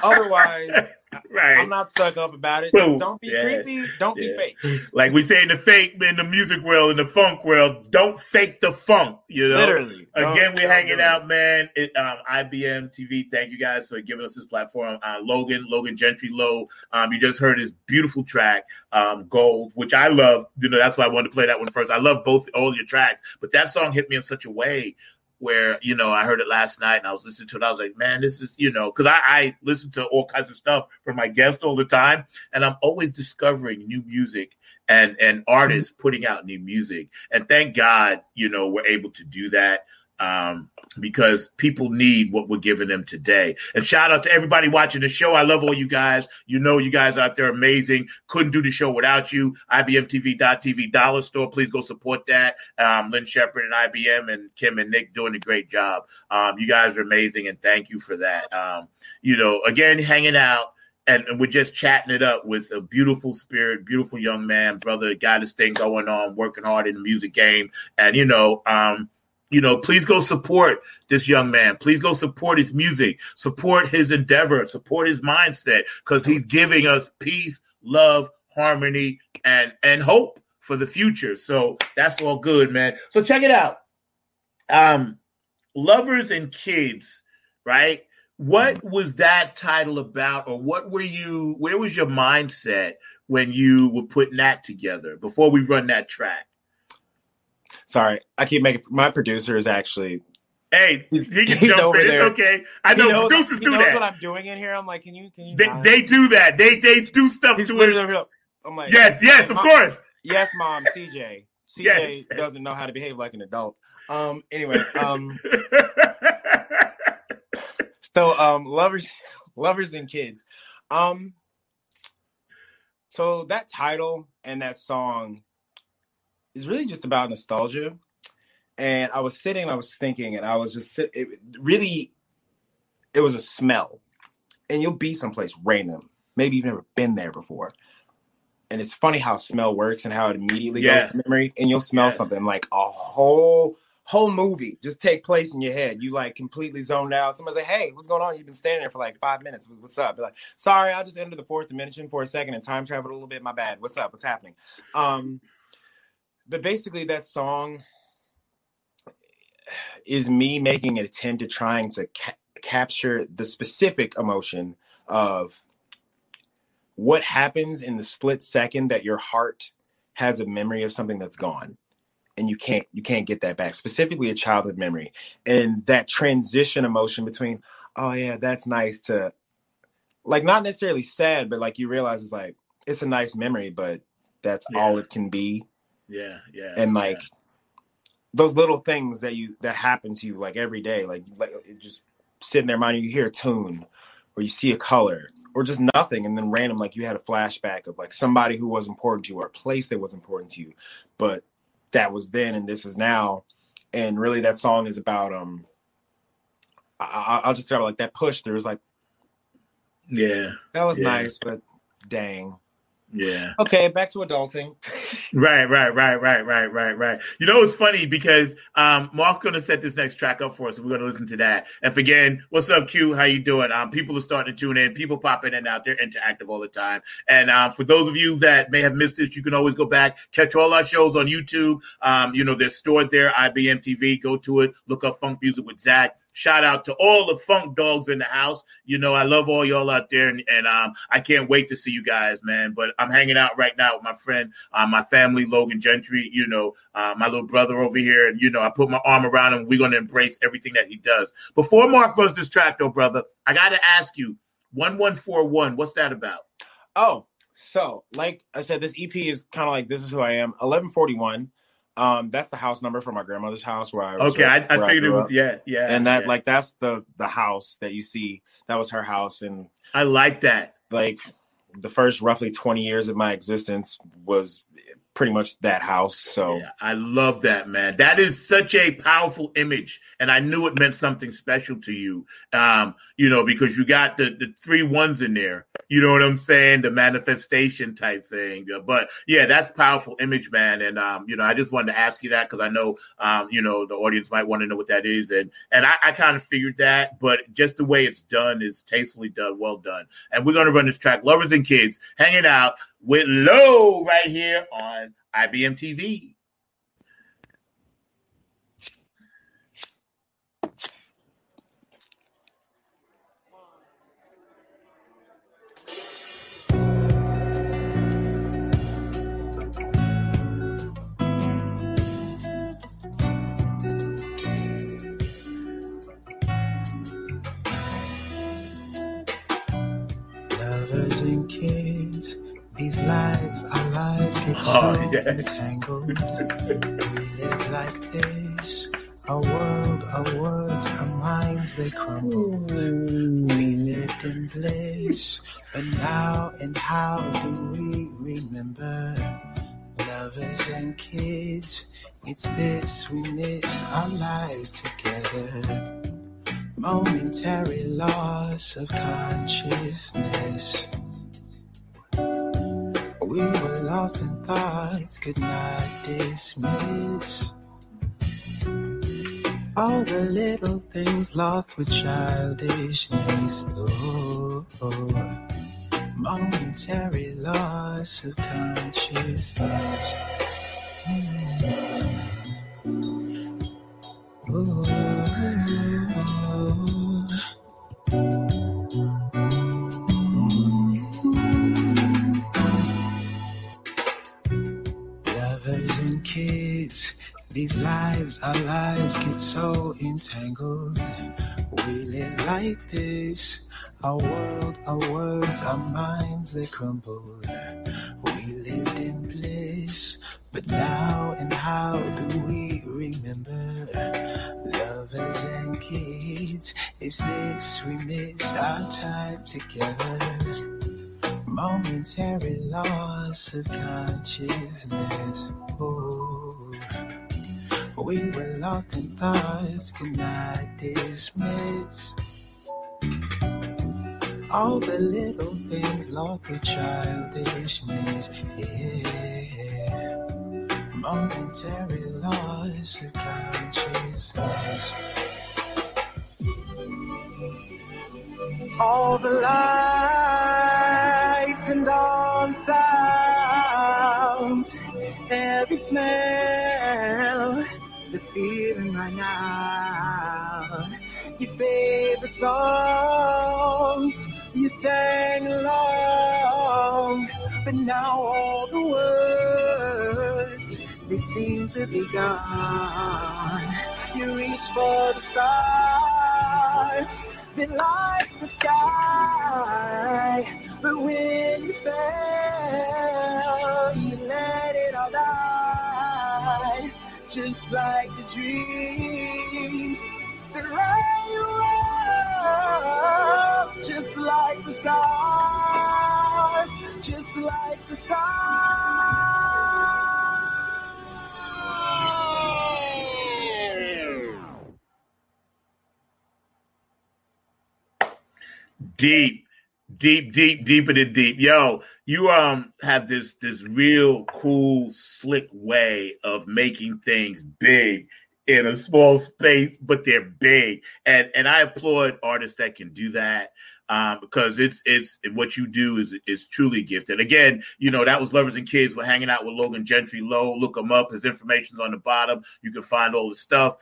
Otherwise, Right. I'm not stuck up about it. Boom. Don't be creepy. Don't be fake. Like we say in the music world, in the funk world, don't fake the funk, you know? Literally. Again, we're hanging out, man. IBM TV, thank you guys for giving us this platform. Logan Gentry Low, you just heard his beautiful track, Gold, which I love. You know, that's why I wanted to play that one first. I love all your tracks, but that song hit me in such a way where, you know, I heard it last night and I was listening to it. I was like, man, this is, you know, because I listen to all kinds of stuff from my guests all the time. And I'm always discovering new music and artists putting out new music. And thank God, you know, we're able to do that because people need what we're giving them today. And shout out to everybody watching the show. I love all you guys. You know, you guys out there are amazing. Couldn't do the show without you. IBMTV.TV dollar store. Please go support that. Lynn Shepard and IBM and Kim and Nick doing a great job. You guys are amazing, and thank you for that. You know, again, hanging out. And we're just chatting it up with a beautiful spirit, beautiful young man, brother, got his thing going on, working hard in the music game. And, you know, please go support this young man. Please go support his music, support his endeavor, support his mindset, because he's giving us peace, love, harmony, and hope for the future. So that's all good, man. So check it out. Lovers and Kids, right? What was that title about, or where was your mindset when you were putting that together before we run that track? Sorry, I keep making my producer is actually. Hey, he can jump in. It's okay. I know producers do that. He knows what I'm doing in here. I'm like, can you? They do that. They do stuff to it. I'm like, yes, of course. Yes, Mom. CJ doesn't know how to behave like an adult. Anyway. So, lovers and kids. So that title and that song is really just about nostalgia. And I was thinking, and I was just it was a smell. And you'll be someplace random. Maybe you've never been there before. And it's funny how smell works and how it immediately goes to memory. And you'll smell something like a whole movie just take place in your head. You like completely zoned out. Somebody say, hey, what's going on? You've been standing there for like 5 minutes. What's up? Be like, sorry, I just entered the fourth dimension for a second and time traveled a little bit. My bad. What's up? What's happening? But basically that song is me making an attempt at trying to capture the specific emotion of what happens in the split second that your heart has a memory of something that's gone. And you can't get that back, specifically a childhood memory. And that transition emotion between, oh yeah, that's nice, to like not necessarily sad, but like you realize it's like it's a nice memory, but that's all it can be. Yeah. And like those little things that happen to you like every day, like it just sitting there minding you hear a tune or you see a color or just nothing, and then random, like you had a flashback of like somebody who was important to you or a place that was important to you, but that was then and this is now. And really that song is about I'll just tell you, like that push there was like that was nice, but dang. Okay, back to adulting. Right. You know, it's funny because Mark's going to set this next track up for us, and we're going to listen to that. And again, what's up, Q? How you doing? People are starting to tune in. People pop in and out. They're interactive all the time. And for those of you that may have missed this, you can always go back, catch all our shows on YouTube. You know, they're stored there, IBM TV. Go to it. Look up Funk Music with Zack. Shout out to all the funk dogs in the house. You know, I love all y'all out there, and I can't wait to see you guys, man. But I'm hanging out right now with my friend, my family, Logan Gentry, you know, my little brother over here. And, you know, I put my arm around him. We're going to embrace everything that he does. Before Mark runs this track, though, brother, I got to ask you, 1141, what's that about? Oh, so like I said, this EP is kind of like, this is who I am. 1141. That's the house number for my grandmother's house where I was. Okay, I figured it was yeah. And that like that's the house that you see. That was her house, and I like that. Like the first roughly 20 years of my existence was pretty much that house. So I love that, man. That is such a powerful image, and I knew it meant something special to you. You know, because you got the 3 1s in there. You know what I'm saying? The manifestation type thing. But yeah, that's powerful image, man. And, I just wanted to ask you that because I know, the audience might want to know what that is. And I kind of figured that, but just the way it's done is tastefully done, well done. And we're going to run this track, Lovers and Kids, hanging out with Lo right here on IBM TV. Lovers and kids, these lives, our lives get so entangled. We live like this, our world, our words, our minds, they crumble. We lived in bliss, but now and how do we remember? Lovers and kids, it's this, we miss our lives together. Momentary loss of consciousness. We were lost in thoughts, could not dismiss. All the little things lost with childishness. Oh, momentary loss of consciousness. Lovers and kids, these lives, our lives get so entangled. We live like this, our world, our words, our minds, they crumble. We lived in bliss, but now and how do we remember? Lovers and kids, is this we miss our time together? Momentary loss of consciousness. Oh, we were lost in thoughts, could not dismiss. All the little things lost with childishness. Yeah, momentary loss of consciousness. All the lights and all the sounds, every smell, the feeling right now. Your favorite songs, you sang along, but now all the words, they seem to be gone. You reach for the stars, they light the sky, but when you fell, you let it all die, just like the dreams that rise you up, just like the stars, just like the stars. Deeper than deep. Yo, you have this real cool, slick way of making things big in a small space, but they're big. And I applaud artists that can do that. Because it's what you do is truly gifted. Again, that was Lovers and Kids. We're hanging out with Logan Gentry. Look him up. His information's on the bottom. You can find all the stuff.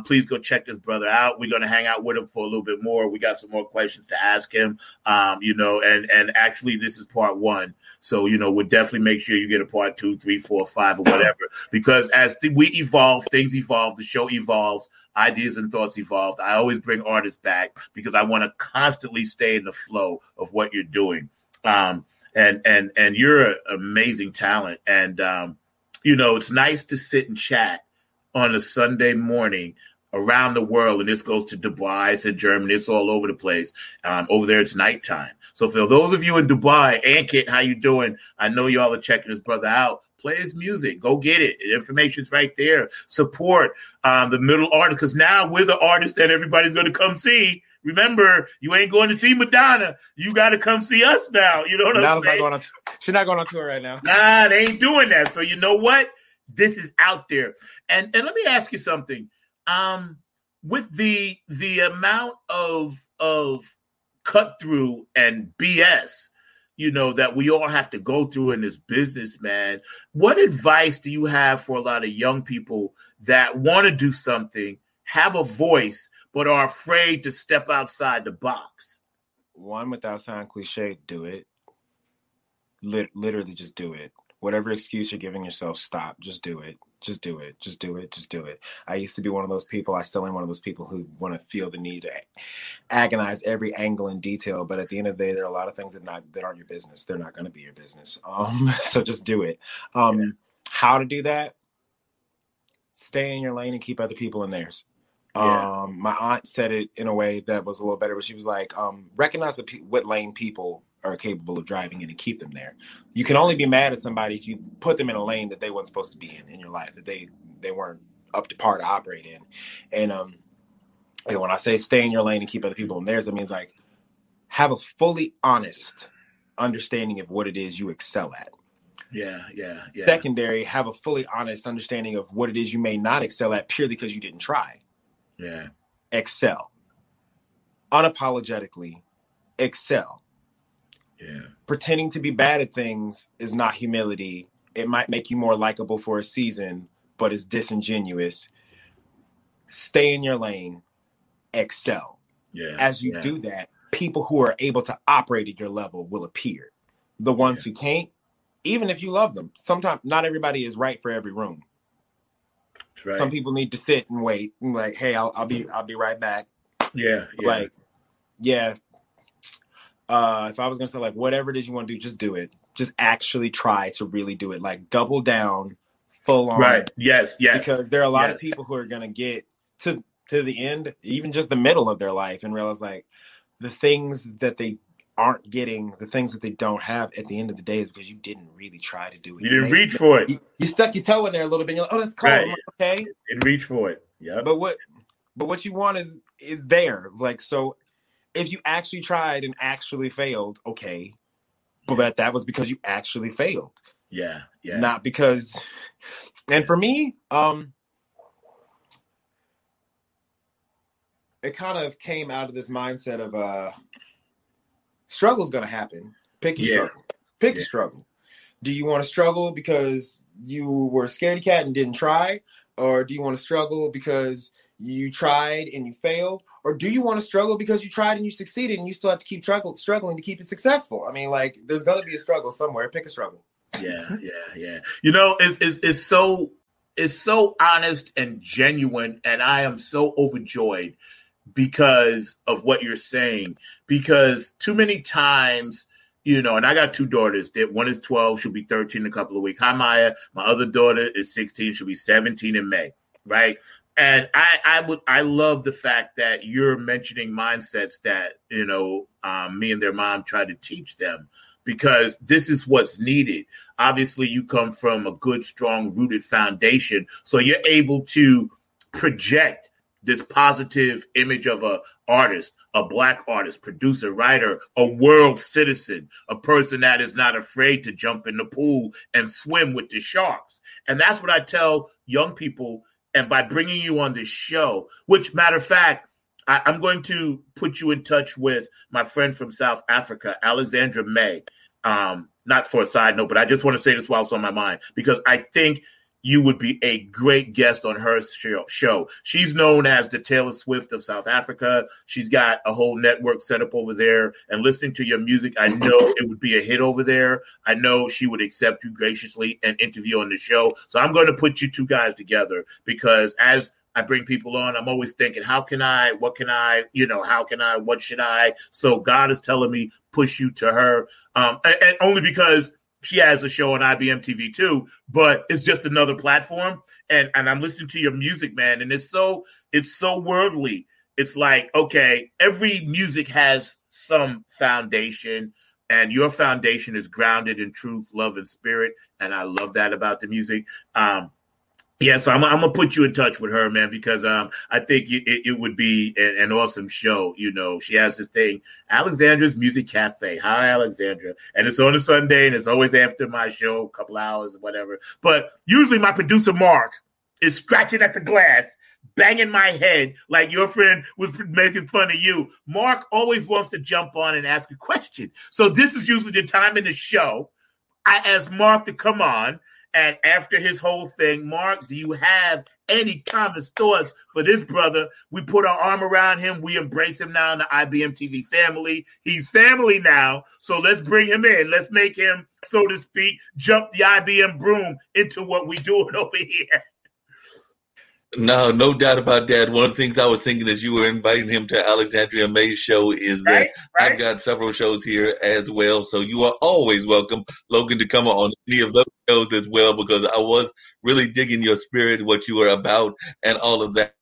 Please go check this brother out. We're going to hang out with him for a little bit more. We got some more questions to ask him. And actually this is part 1. So, we'll definitely make sure you get a part 2, 3, 4, 5, or whatever. Because as we evolve, things evolve, the show evolves, ideas and thoughts evolve. I always bring artists back because I want to constantly stay in the flow of what you're doing. And you're an amazing talent. And, it's nice to sit and chat on a Sunday morning around the world. And this goes to Dubai, it's in Germany, it's all over the place. Over there, it's nighttime. So for those of you in Dubai, Ankit, how you doing? I know y'all are checking this brother out. Play his music. Go get it. The information's right there. Support the middle artist, because now we're the artists that everybody's going to come see Remember, you ain't going to see Madonna. You got to come see us now. You know what I'm saying? She's not going on tour right now. Nah, they ain't doing that. So you know what? This is out there. And let me ask you something. With the amount of cut through and BS, that we all have to go through in this business, man, what advice do you have for a lot of young people that want to do something, have a voice, but are afraid to step outside the box? One, without sounding cliche, do it. Literally just do it. Whatever excuse you're giving yourself, stop. Just do it. Just do it. Just do it. Just do it. I used to be one of those people. I still am one of those people who want to feel the need to agonize every angle and detail. But at the end of the day, there are a lot of things that aren't your business. They're not going to be your business. So just do it. How to do that? Stay in your lane and keep other people in theirs. Yeah. My aunt said it in a way that was a little better, but she was like, recognize what lane people are capable of driving in and keep them there. You can only be mad at somebody if you put them in a lane that they weren't supposed to be in your life, that they weren't up to par to operate in. And when I say stay in your lane and keep other people in theirs, that means like have a fully honest understanding of what it is you excel at. Yeah. Secondary, have a fully honest understanding of what it is you may not excel at purely because you didn't try. Yeah. Excel. Unapologetically excel. Yeah. Pretending to be bad at things is not humility. It might make you more likable for a season, but it's disingenuous. Stay in your lane. Excel. Yeah. As you do that, people who are able to operate at your level will appear. The ones who can't, even if you love them, sometimes not everybody is right for every room. That's right. Some people need to sit and wait and like, hey, I'll be right back. Yeah. Like, yeah. If I was gonna say like whatever it is you want to do, just do it. Just actually try to really do it. Like double down, full on. Right. Yes. Because there are a lot of people who are gonna get to the end, even just the middle of their life, and realize like the things that they aren't getting, the things that they don't have at the end of the day is because you didn't really try to do it. You didn't reach for it. You stuck your toe in there a little bit. And you're like, oh, that's cold. Right. Okay. Didn't reach for it. Yeah. But what you want is there. Like, so if you actually tried and actually failed, okay. But that was because you actually failed. Yeah. Not because, and for me, it kind of came out of this mindset of struggle's going to happen. Pick your struggle. Pick your struggle. Do you want to struggle because you were a scaredy cat and didn't try? Or do you want to struggle because you tried and you failed? Or do you want to struggle because you tried and you succeeded and you still have to keep struggling to keep it successful? I mean, like, there's going to be a struggle somewhere. Pick a struggle. Yeah. It's so honest and genuine, and I am so overjoyed because of what you're saying. Because too many times, and I got two daughters. One is 12, she'll be 13 in a couple of weeks. Hi, Maya. My other daughter is 16, she'll be 17 in May, right? And I love the fact that you're mentioning mindsets that, me and their mom try to teach them, because this is what's needed. Obviously, you come from a good, strong, rooted foundation, so you're able to project this positive image of a artist, a Black artist, producer, writer, a world citizen, a person that is not afraid to jump in the pool and swim with the sharks. And that's what I tell young people. And by bringing you on this show, which, matter of fact, I'm going to put you in touch with my friend from South Africa, Alexandra May. Not for a side note, but I just want to say this while it's on my mind, because I think you would be a great guest on her show. She's known as the Taylor Swift of South Africa. She's got a whole network set up over there. And listening to your music, I know it would be a hit over there. I know she would accept you graciously and interview on the show. So I'm going to put you two guys together, because as I bring people on, I'm always thinking, what should I? So God is telling me, push you to her. And only because she has a show on IBM TV too, but it's just another platform. And I'm listening to your music, man. And it's so worldly. It's like, okay, every music has some foundation, and your foundation is grounded in truth, love, and spirit. And I love that about the music. Yeah, so I'm gonna put you in touch with her, man, because I think it would be an awesome show. You know, she has this thing, Alexandra's Music Cafe. Hi, Alexandra, and it's on a Sunday, and it's always after my show, a couple hours or whatever. But usually, my producer Mark is scratching at the glass, banging my head like your friend was making fun of you. Mark always wants to jump on and ask a question, so this is usually the time in the show I ask Mark to come on. And after his whole thing, Mark, do you have any comments, thoughts for this brother? We put our arm around him. We embrace him now in the IBM TV family. He's family now. So let's bring him in. Let's make him, so to speak, jump the IBM broom into what we're doing over here. No doubt about that. One of the things I was thinking as you were inviting him to Alexandria May's show is that right. I've got several shows here as well. So you are always welcome, Logan, to come on any of those shows as well, because I was really digging your spirit, what you were about, and all of that.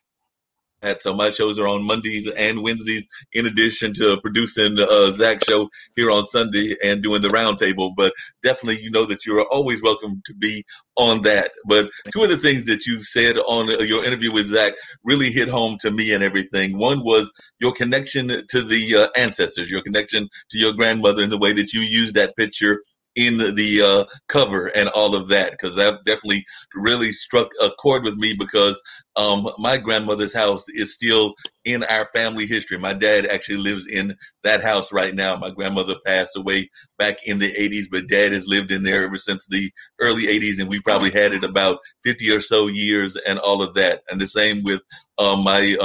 So my shows are on Mondays and Wednesdays, in addition to producing Zack show here on Sunday and doing the roundtable. But definitely, you know that you are always welcome to be on that. But two of the things that you said on your interview with Zack really hit home to me and everything. One was your connection to the ancestors, your connection to your grandmother, and the way that you used that picture in the cover and all of that, because that definitely really struck a chord with me, because my grandmother's house is still in our family history. My dad actually lives in that house right now. My grandmother passed away back in the 80s, but dad has lived in there ever since the early 80s, and we probably had it about 50 or so years and all of that. And the same with my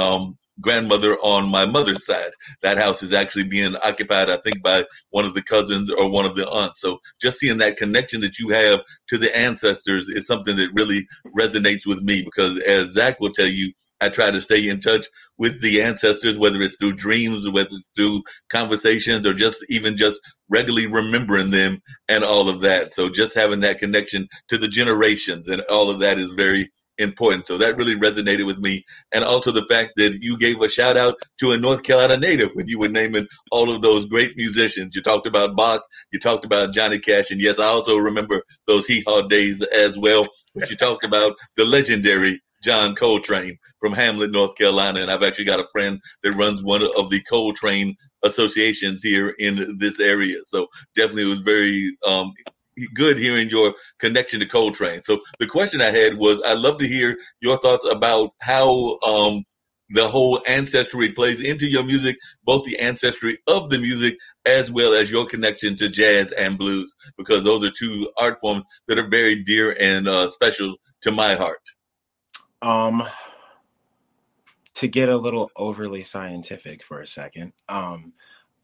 grandmother on my mother's side. That house is actually being occupied, I think, by one of the cousins or one of the aunts. So just seeing that connection that you have to the ancestors is something that really resonates with me, because as Zack will tell you, I try to stay in touch with the ancestors, whether it's through dreams, whether it's through conversations, or just even just regularly remembering them and all of that. So just having that connection to the generations and all of that is very important. So that really resonated with me. And also the fact that you gave a shout out to a North Carolina native when you were naming all of those great musicians. You talked about Bach, you talked about Johnny Cash, and yes, I also remember those hee-haw days as well. But you talked about the legendary John Coltrane from Hamlet, North Carolina. And I've actually got a friend that runs one of the Coltrane associations here in this area. So definitely it was very good hearing your connection to Coltrane. So the question I had was, I'd love to hear your thoughts about how the whole ancestry plays into your music, both the ancestry of the music as well as your connection to jazz and blues, because those are two art forms that are very dear and special to my heart. To get a little overly scientific for a second,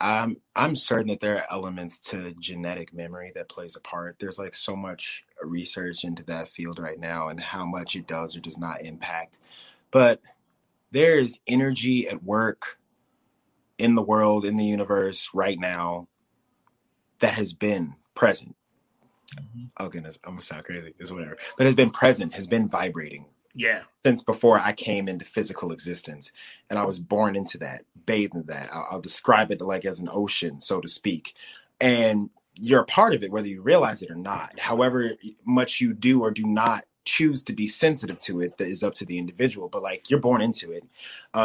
I'm certain that there are elements to genetic memory that plays a part. There's like so much research into that field right now and how much it does or does not impact. But there is energy at work in the world, in the universe right now that has been present. Mm-hmm. Oh goodness, I'm gonna sound crazy. It's whatever. But has been present, has been vibrating. Yeah. Since before I came into physical existence, and I was born into that, bathed in that. I'll describe it like as an ocean, so to speak. And you're a part of it, whether you realize it or not. However much you do or do not choose to be sensitive to it, that is up to the individual. But like, you're born into it.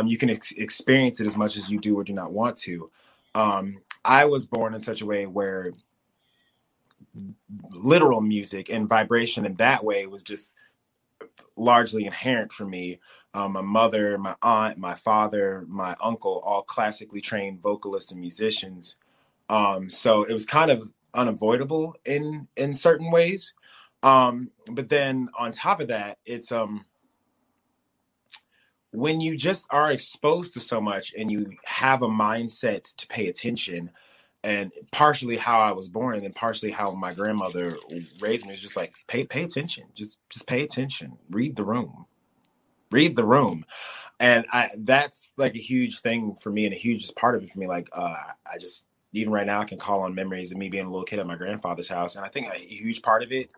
You can experience it as much as you do or do not want to. I was born in such a way where literal music and vibration in that way was just largely inherent for me. My mother, my aunt, my father, my uncle, all classically trained vocalists and musicians. So it was kind of unavoidable in certain ways. But then on top of that, it's when you just are exposed to so much and you have a mindset to pay attention, and partially how I was born and partially how my grandmother raised me was just like, pay attention, just pay attention, read the room. And that's like a huge thing for me and a huge part of it for me. Like, I just, even right now I can call on memories of me being a little kid at my grandfather's house. And I think a huge part of it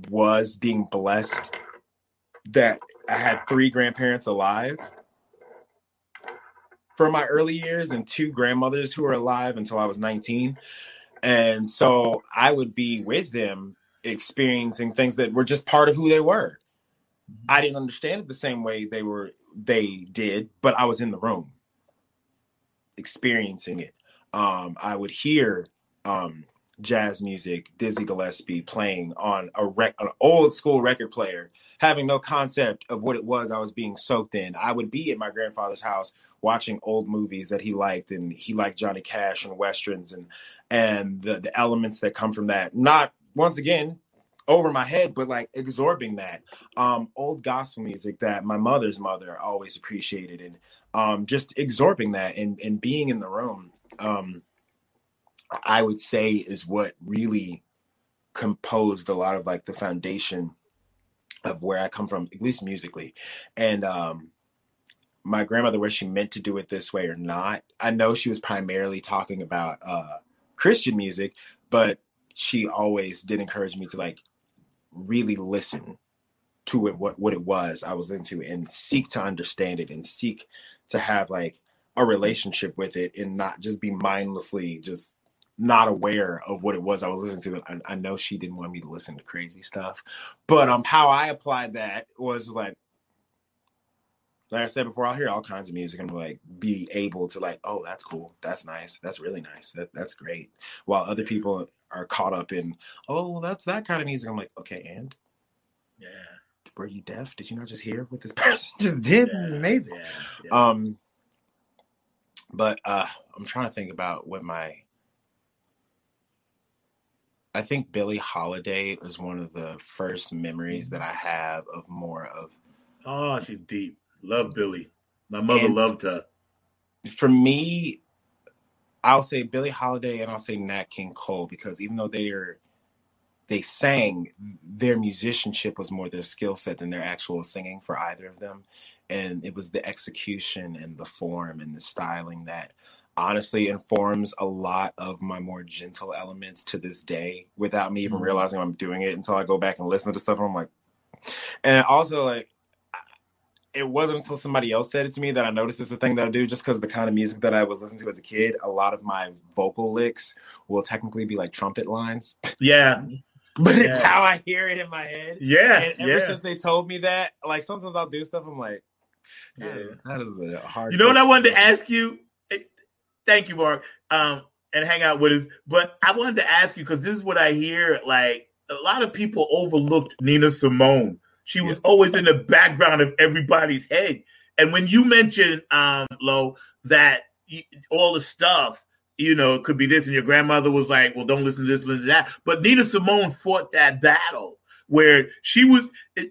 was being blessed that I had 3 grandparents alive for my early years and 2 grandmothers who were alive until I was 19. And so I would be with them experiencing things that were just part of who they were. I didn't understand it the same way they did, but I was in the room experiencing it. I would hear jazz music, Dizzy Gillespie playing on an old school record player, having no concept of what it was I was being soaked in. I would be at my grandfather's house watching old movies that he liked, and he liked Johnny Cash and Westerns and the elements that come from that. Not, once again, over my head, but like absorbing that. Old gospel music that my mother's mother always appreciated, and just absorbing that and being in the room, I would say is what really composed a lot of like the foundation of where I come from, at least musically. And my grandmother, whether she meant to do it this way or not, I know she was primarily talking about Christian music, but she always did encourage me to like really listen to it, what it was I was into, and seek to understand it and seek to have like a relationship with it, and not just be mindlessly just not aware of what it was I was listening to. I know she didn't want me to listen to crazy stuff, but how I applied that was like I said before, I'll hear all kinds of music and like be able to like, oh, that's cool, that's nice, that's really nice, that's great, while other people are caught up in, oh, that's that kind of music. I'm like, okay, and yeah, were you deaf? Did you not just hear what this person just did? Yeah. This is amazing. Yeah. But I'm trying to think about what I think Billie Holiday is one of the first memories that I have of more of. Oh, she's deep. Love Billie. My mother loved her. For me, I'll say Billie Holiday and I'll say Nat King Cole, because even though they sang, their musicianship was more their skill set than their actual singing for either of them. And it was the execution and the form and the styling that honestly informs a lot of my more gentle elements to this day, without me even realizing I'm doing it until I go back and listen to stuff. And I'm like, and also like, it wasn't until somebody else said it to me that I noticed it's a thing that I do, just because the kind of music that I was listening to as a kid, a lot of my vocal licks will technically be like trumpet lines. Yeah. But it's how I hear it in my head. Yeah. And ever since they told me that, like sometimes I'll do stuff, I'm like, that is a hard. You know what I wanted to ask you? Thank you, Mark. And hang out with us. But I wanted to ask you, because this is what I hear, like a lot of people overlooked Nina Simone. She was always in the background of everybody's head. And when you mentioned, Lo, that all the stuff, you know, it could be this, and your grandmother was like, well, don't listen to this, listen to that. But Nina Simone fought that battle where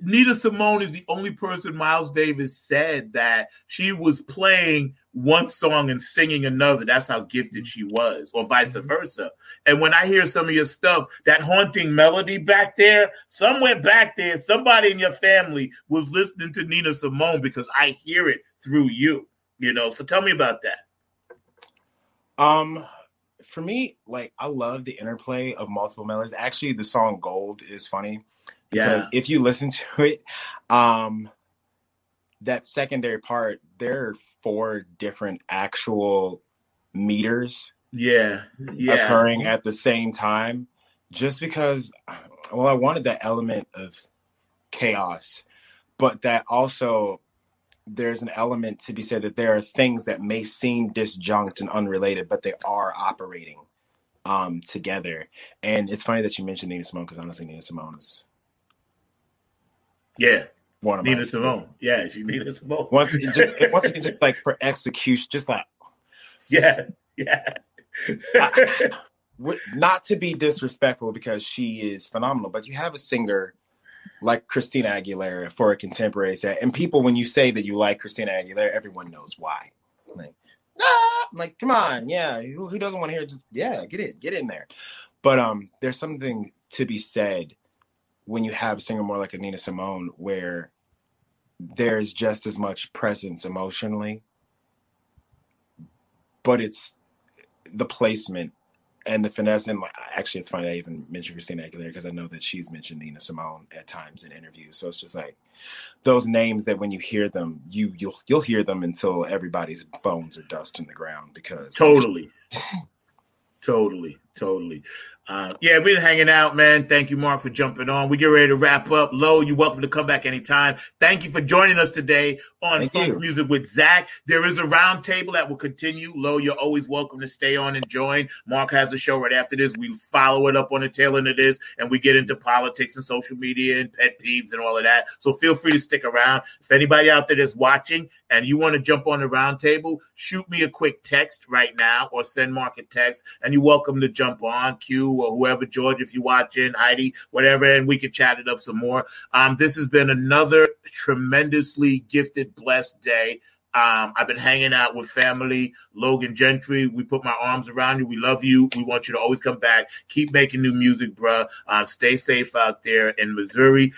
Nina Simone is the only person Miles Davis said that she was playing one song and singing another. That's how gifted she was, or vice versa. And when I hear some of your stuff, that haunting melody back there, somewhere back there, somebody in your family was listening to Nina Simone, because I hear it through you, you know? So tell me about that. For me, like, I love the interplay of multiple melodies. Actually, the song Gold is funny because if you listen to it, that secondary part, there are 4 different actual meters occurring at the same time, just because, well, I wanted that element of chaos, but that also there's an element to be said that there are things that may seem disjunct and unrelated, but they are operating together. And it's funny that you mentioned Nina Simone, because honestly, Nina Simone is one of Nina Simone. Yeah, she's Nina Simone. Once again, just like for execution, just like not to be disrespectful, because she is phenomenal, but you have a singer like Christina Aguilera for a contemporary set, and people, when you say that you like Christina Aguilera, everyone knows why. Like, come on, who doesn't want to hear? Just get in there. But there's something to be said when you have a singer more like a Nina Simone, where there's just as much presence emotionally, but it's the placement and the finesse. And actually, it's funny I even mentioned Christina Aguilera, because I know that she's mentioned Nina Simone at times in interviews. So it's just like those names that when you hear them, you'll hear them until everybody's bones are dust in the ground, because totally. Yeah, we've been hanging out, man. Thank you, Mark, for jumping on. We get ready to wrap up. Lo, you're welcome to come back anytime. Thank you for joining us today on Funk Music with Zack. There is a round table that will continue. Lo, you're always welcome to stay on and join. Mark has a show right after this. We follow it up on the tail end of this, and we get into politics and social media and pet peeves and all of that. So feel free to stick around. If anybody out there that's watching and you want to jump on the round table, shoot me a quick text right now or send Mark a text, and you're welcome to jump on, Q, or whoever, George, if you're watching, Heidi, whatever, and we can chat it up some more. This has been another tremendously gifted, blessed day. I've been hanging out with family, Logan Gentry. We put my arms around you. We love you. We want you to always come back. Keep making new music, bruh. Stay safe out there in Missouri.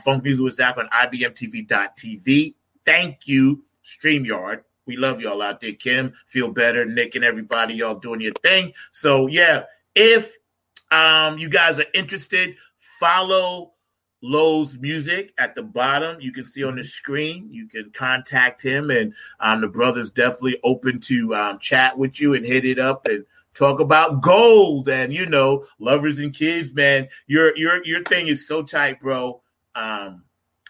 Funk Music with Zack on IBMTV.tv. Thank you, StreamYard. We love y'all out there. Kim, Feel Better, Nick, and everybody, y'all doing your thing. So, yeah, if you guys are interested, follow Lowe's music at the bottom. You can see on the screen. You can contact him, and the brother's definitely open to chat with you and hit it up and talk about gold and, you know, lovers and kids, man. Your thing is so tight, bro.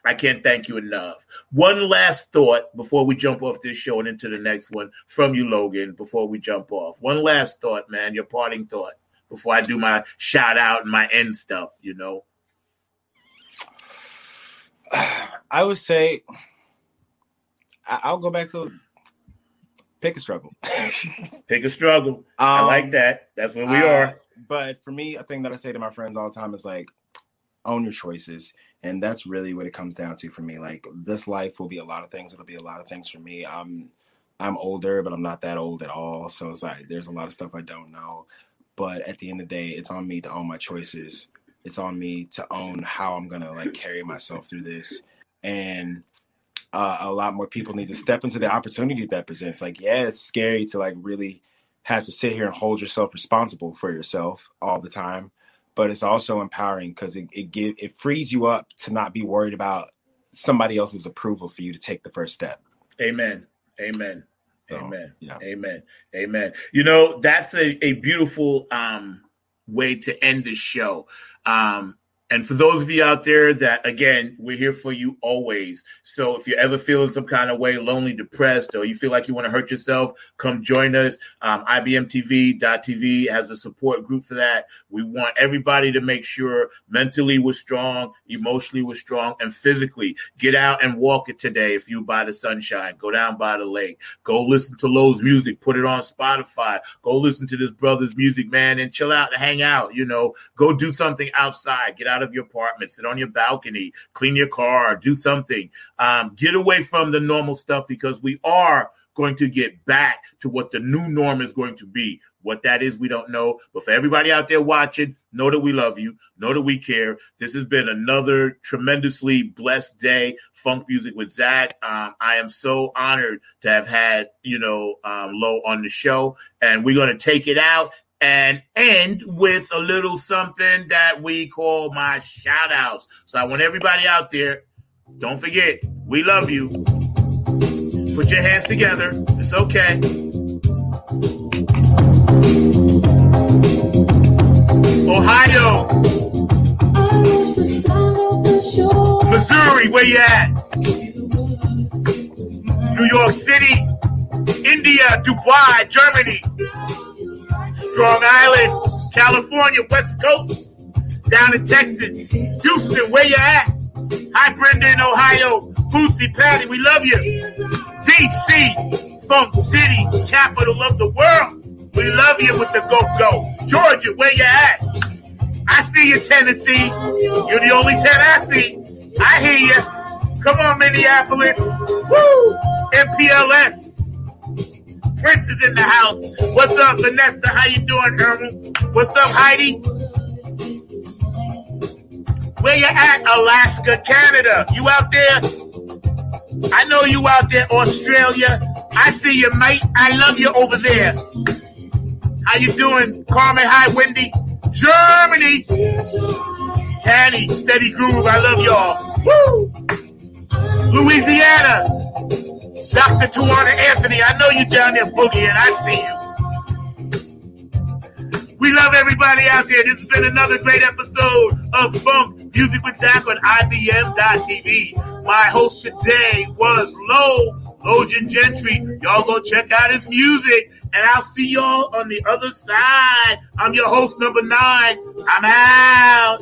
I can't thank you enough. One last thought before we jump off this show and into the next one from you, Logan, before we jump off. One last thought, man, your parting thought before I do my shout out and my end stuff, you know. I would say I'll go back to pick a struggle. Pick a struggle. I like that. That's where we are. But for me, a thing that I say to my friends all the time is like, own your choices. And that's really what it comes down to for me. Like, this life will be a lot of things. It'll be a lot of things for me. I'm older, but I'm not that old at all. So it's like, there's a lot of stuff I don't know. But at the end of the day, it's on me to own my choices. It's on me to own how I'm going to like carry myself through this. And a lot more people need to step into the opportunity that presents. Like, yeah, it's scary to like really have to sit here and hold yourself responsible for yourself all the time. But it's also empowering because it frees you up to not be worried about somebody else's approval for you to take the first step. Amen. Amen. So, amen. Yeah. Amen. Amen. You know, that's a beautiful way to end the show. And for those of you out there that, again, we're here for you always. So if you're ever feeling some kind of way, lonely, depressed, or you feel like you want to hurt yourself, come join us. IBMTV.tv has a support group for that. We want everybody to make sure mentally we're strong, emotionally we're strong, and physically. Get out and walk it today if you're by the sunshine. Go down by the lake. Go listen to Lowe's music. Put it on Spotify. Go listen to this brother's music, man, and chill out and hang out. You know, go do something outside. Get out of your apartment, sit on your balcony, clean your car, do something. Get away from the normal stuff because we are going to get back to what the new norm is going to be. What that is, we don't know. But for everybody out there watching, know that we love you. Know that we care. This has been another tremendously blessed day. Funk Music with Zack. I am so honored to have had, Lo on the show. And we're going to take it out and end with a little something that we call my shout outs. So I want everybody out there, don't forget, we love you. Put your hands together. It's okay. Ohio. Missouri, where you at? New York City. India, Dubai, Germany. Strong Island, California, West Coast, down in Texas, Houston, where you at? Hi, Brenda in Ohio, Bootsy, Patty, we love you. DC, Funk City, capital of the world, we love you with the go-go. Georgia, where you at? I see you, Tennessee. You're the only 10 I see. I hear you. Come on, Minneapolis. Woo! MPLS. Prince is in the house. What's up, Vanessa? How you doing, Herman? What's up, Heidi? Where you at? Alaska, Canada. You out there? I know you out there, Australia. I see you, mate. I love you over there. How you doing, Carmen? Hi, Wendy. Germany. Tanny, Steady Groove. I love y'all. Woo! Louisiana. Dr. Tawana Anthony, I know you down there boogieing. I see you. We love everybody out there. This has been another great episode of Funk Music with Zack on IBM.TV. My host today was Logan Gentry. Y'all go check out his music, and I'll see y'all on the other side. I'm your host, number 9. I'm out.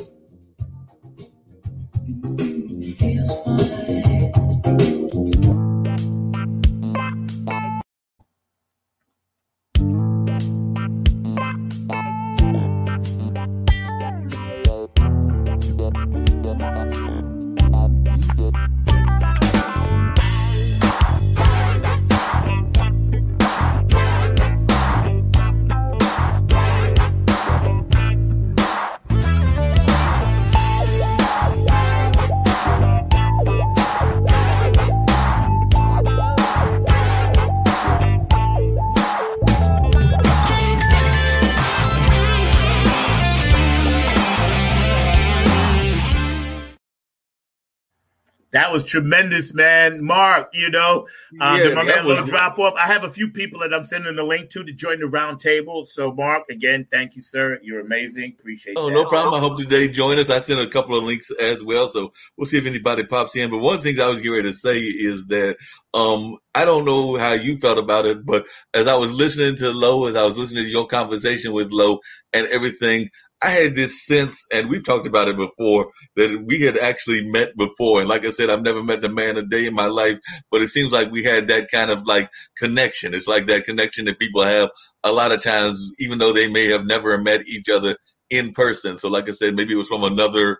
That was tremendous, man. Mark, did my man little drop off? I have a few people that I'm sending the link to join the round table. So, Mark, again, thank you, sir. You're amazing. Appreciate that. No problem. I hope today join us. I sent a couple of links as well, so we'll see if anybody pops in. But one thing I was getting ready to say is that I don't know how you felt about it, but as I was listening to Lo, as I was listening to your conversation with Lo and everything, I had this sense, and we've talked about it before, that we had actually met before. And like I said, I've never met a man a day in my life, but it seems like we had that kind of like connection. It's like that connection that people have a lot of times, even though they may have never met each other in person. So like I said, maybe it was from another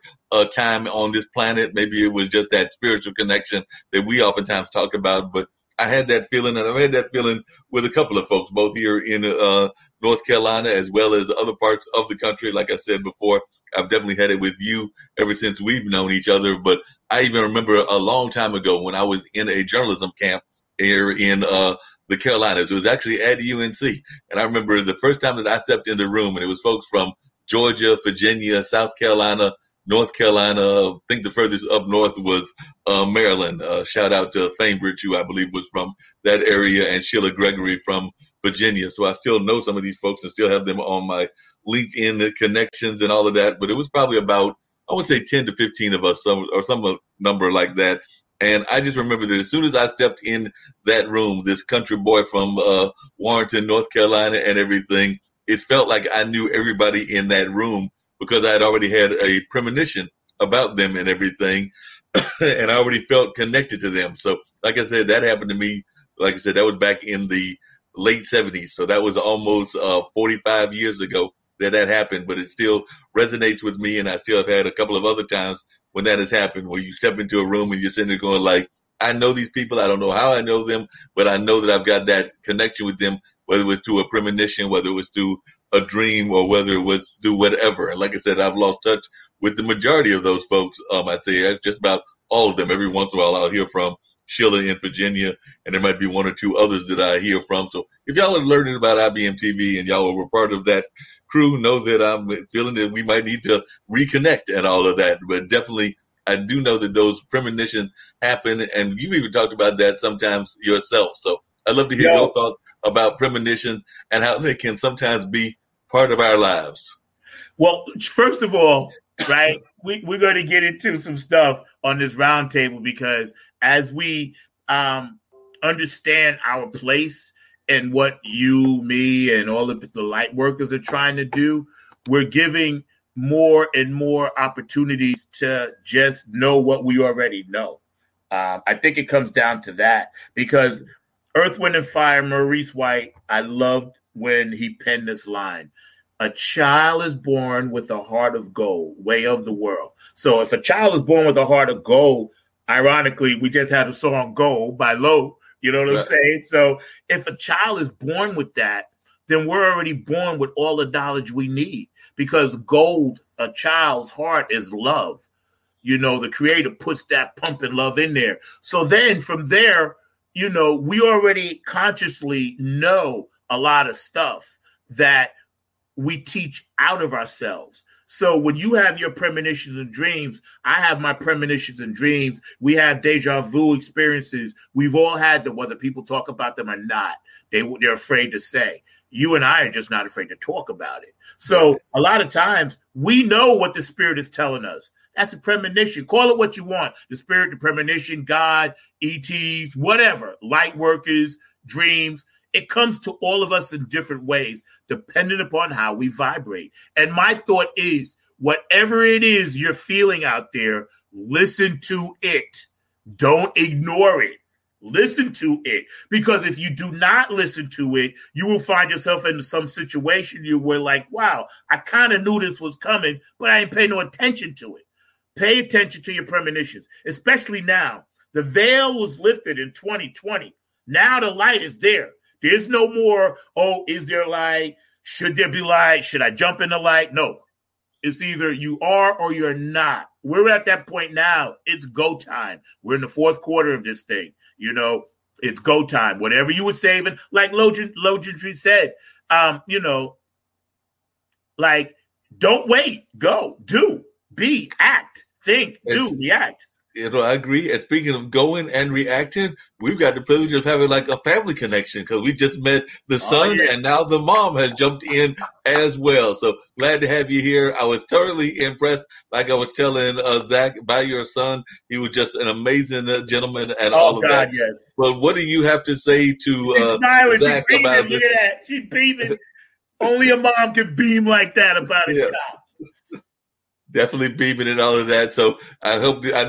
time on this planet. Maybe it was just that spiritual connection that we oftentimes talk about. But I had that feeling, and I've had that feeling with a couple of folks, both here in North Carolina as well as other parts of the country. Like I said before, I've definitely had it with you ever since we've known each other. But I even remember a long time ago when I was in a journalism camp here in the Carolinas. It was actually at UNC. And I remember the first time that I stepped in the room, and it was folks from Georgia, Virginia, South Carolina, North Carolina. I think the furthest up north was Maryland. Shout out to Fambridge, who I believe was from that area, and Sheila Gregory from Virginia. So I still know some of these folks and still have them on my LinkedIn connections and all of that. But it was probably about, I would say 10 to 15 of us, some number like that. And I just remember that as soon as I stepped in that room, this country boy from Warrenton, North Carolina and everything, it felt like I knew everybody in that room, because I had already had a premonition about them and everything, and I already felt connected to them. So, like I said, that happened to me. Like I said, that was back in the late 70s. So that was almost 45 years ago that happened, but it still resonates with me. And I still have had a couple of other times when that has happened, where you step into a room and you're sitting there going like, I know these people. I don't know how I know them, but I know that I've got that connection with them, whether it was through a premonition, whether it was through a dream, or whether it was through whatever. And like I said, I've lost touch with the majority of those folks. I'd say just about all of them. Every once in a while I'll hear from Sheila in Virginia, and there might be one or two others that I hear from. So if y'all are learning about IBM TV and y'all were part of that crew, know that I'm feeling that we might need to reconnect and all of that. But definitely, I do know that those premonitions happen, and you've even talked about that sometimes yourself. So I'd love to hear your thoughts about premonitions and how they can sometimes be part of our lives. Well, first of all, right, we're going to get into some stuff on this roundtable, because as we understand our place and what you, me, and all of the light workers are trying to do, we're giving more and more opportunities to just know what we already know. I think it comes down to that, because Earth, Wind, and Fire, Maurice White, I loved when he penned this line: a child is born with a heart of gold, way of the world. So if a child is born with a heart of gold, ironically, we just had a song Gold by Lo, you know what I'm saying? So if a child is born with that, then we're already born with all the knowledge we need, because gold, a child's heart, is love. You know, the Creator puts that pumping love in there. So then from there, you know, we already consciously know a lot of stuff that we teach out of ourselves. So when you have your premonitions and dreams, I have my premonitions and dreams. We have deja vu experiences. We've all had them, whether people talk about them or not. They're afraid to say. You and I are just not afraid to talk about it. So a lot of times we know what the Spirit is telling us. That's a premonition. Call it what you want. The Spirit, the premonition, God, ETs, whatever, light workers, dreams. It comes to all of us in different ways, depending upon how we vibrate. And my thought is, whatever it is you're feeling out there, listen to it. Don't ignore it. Listen to it. Because if you do not listen to it, you will find yourself in some situation you were like, wow, I kind of knew this was coming, but I didn't pay no attention to it. Pay attention to your premonitions, especially now. The veil was lifted in 2020. Now the light is there. There's no more, oh, is there light? Should there be light? Should I jump in the light? No. It's either you are or you're not. We're at that point now. It's go time. We're in the fourth quarter of this thing. You know, it's go time. Whatever you were saving, like Logentry said, you know, like, don't wait. Go, do, be, act, think, do, react. You know, I agree. And speaking of going and reacting, we've got the privilege of having like a family connection because we just met the son and now the mom has jumped in as well. So glad to have you here. I was totally impressed. Like I was telling Zack, by your son, he was just an amazing gentleman and all of that. Yes. But what do you have to say to Zack about this? She's beaming. Only a mom can beam like that about a child. Definitely beaming and all of that. So I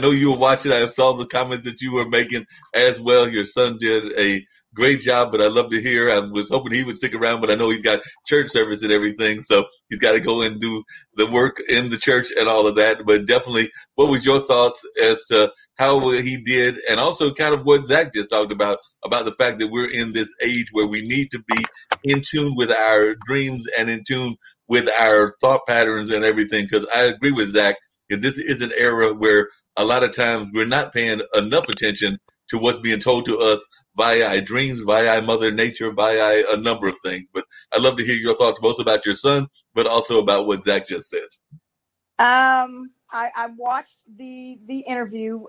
know you were watching. I saw the comments that you were making as well. Your son did a great job, but I love to hear. I was hoping he would stick around, but I know he's got church service and everything. So he's got to go and do the work in the church and all of that. But definitely, what was your thoughts as to how he did? And also kind of what Zack just talked about the fact that we're in this age where we need to be in tune with our dreams and in tune with our thought patterns and everything, because I agree with Zack that this is an era where a lot of times we're not paying enough attention to what's being told to us via our dreams, via Mother Nature, via a number of things. But I'd love to hear your thoughts both about your son, but also about what Zack just said. I watched the interview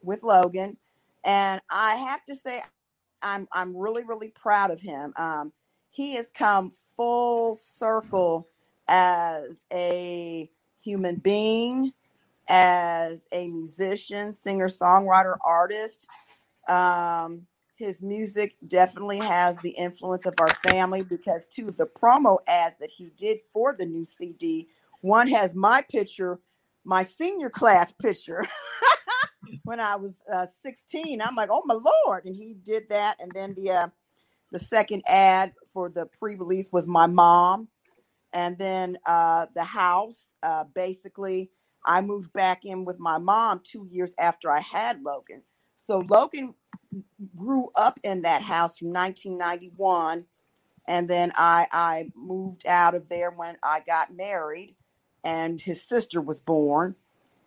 with Logan, and I have to say I'm really, really proud of him. He has come full circle as a human being, as a musician, singer, songwriter, artist. His music definitely has the influence of our family because two of the promo ads that he did for the new CD, one has my picture, my senior class picture when I was 16. I'm like, oh my Lord. And he did that. And then the second ad for the pre-release was my mom. And then the house, basically, I moved back in with my mom 2 years after I had Logan. So Logan grew up in that house from 1991. And then I moved out of there when I got married and his sister was born.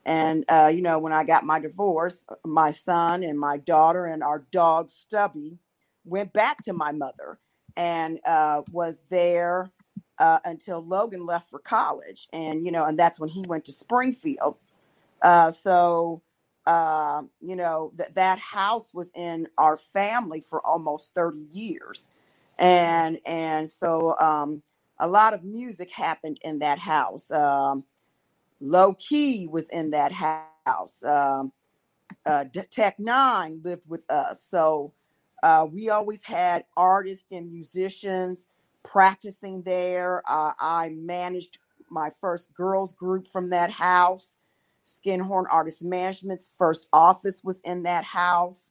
And, when I got my divorce, my son and my daughter and our dog Stubby went back to my mother and was there until Logan left for college. And, and that's when he went to Springfield. That house was in our family for almost 30 years. And so a lot of music happened in that house. Low Key was in that house. Tech Nine lived with us. So we always had artists and musicians practicing there. I managed my first girls group from that house. Skinhorn Artist Management's first office was in that house.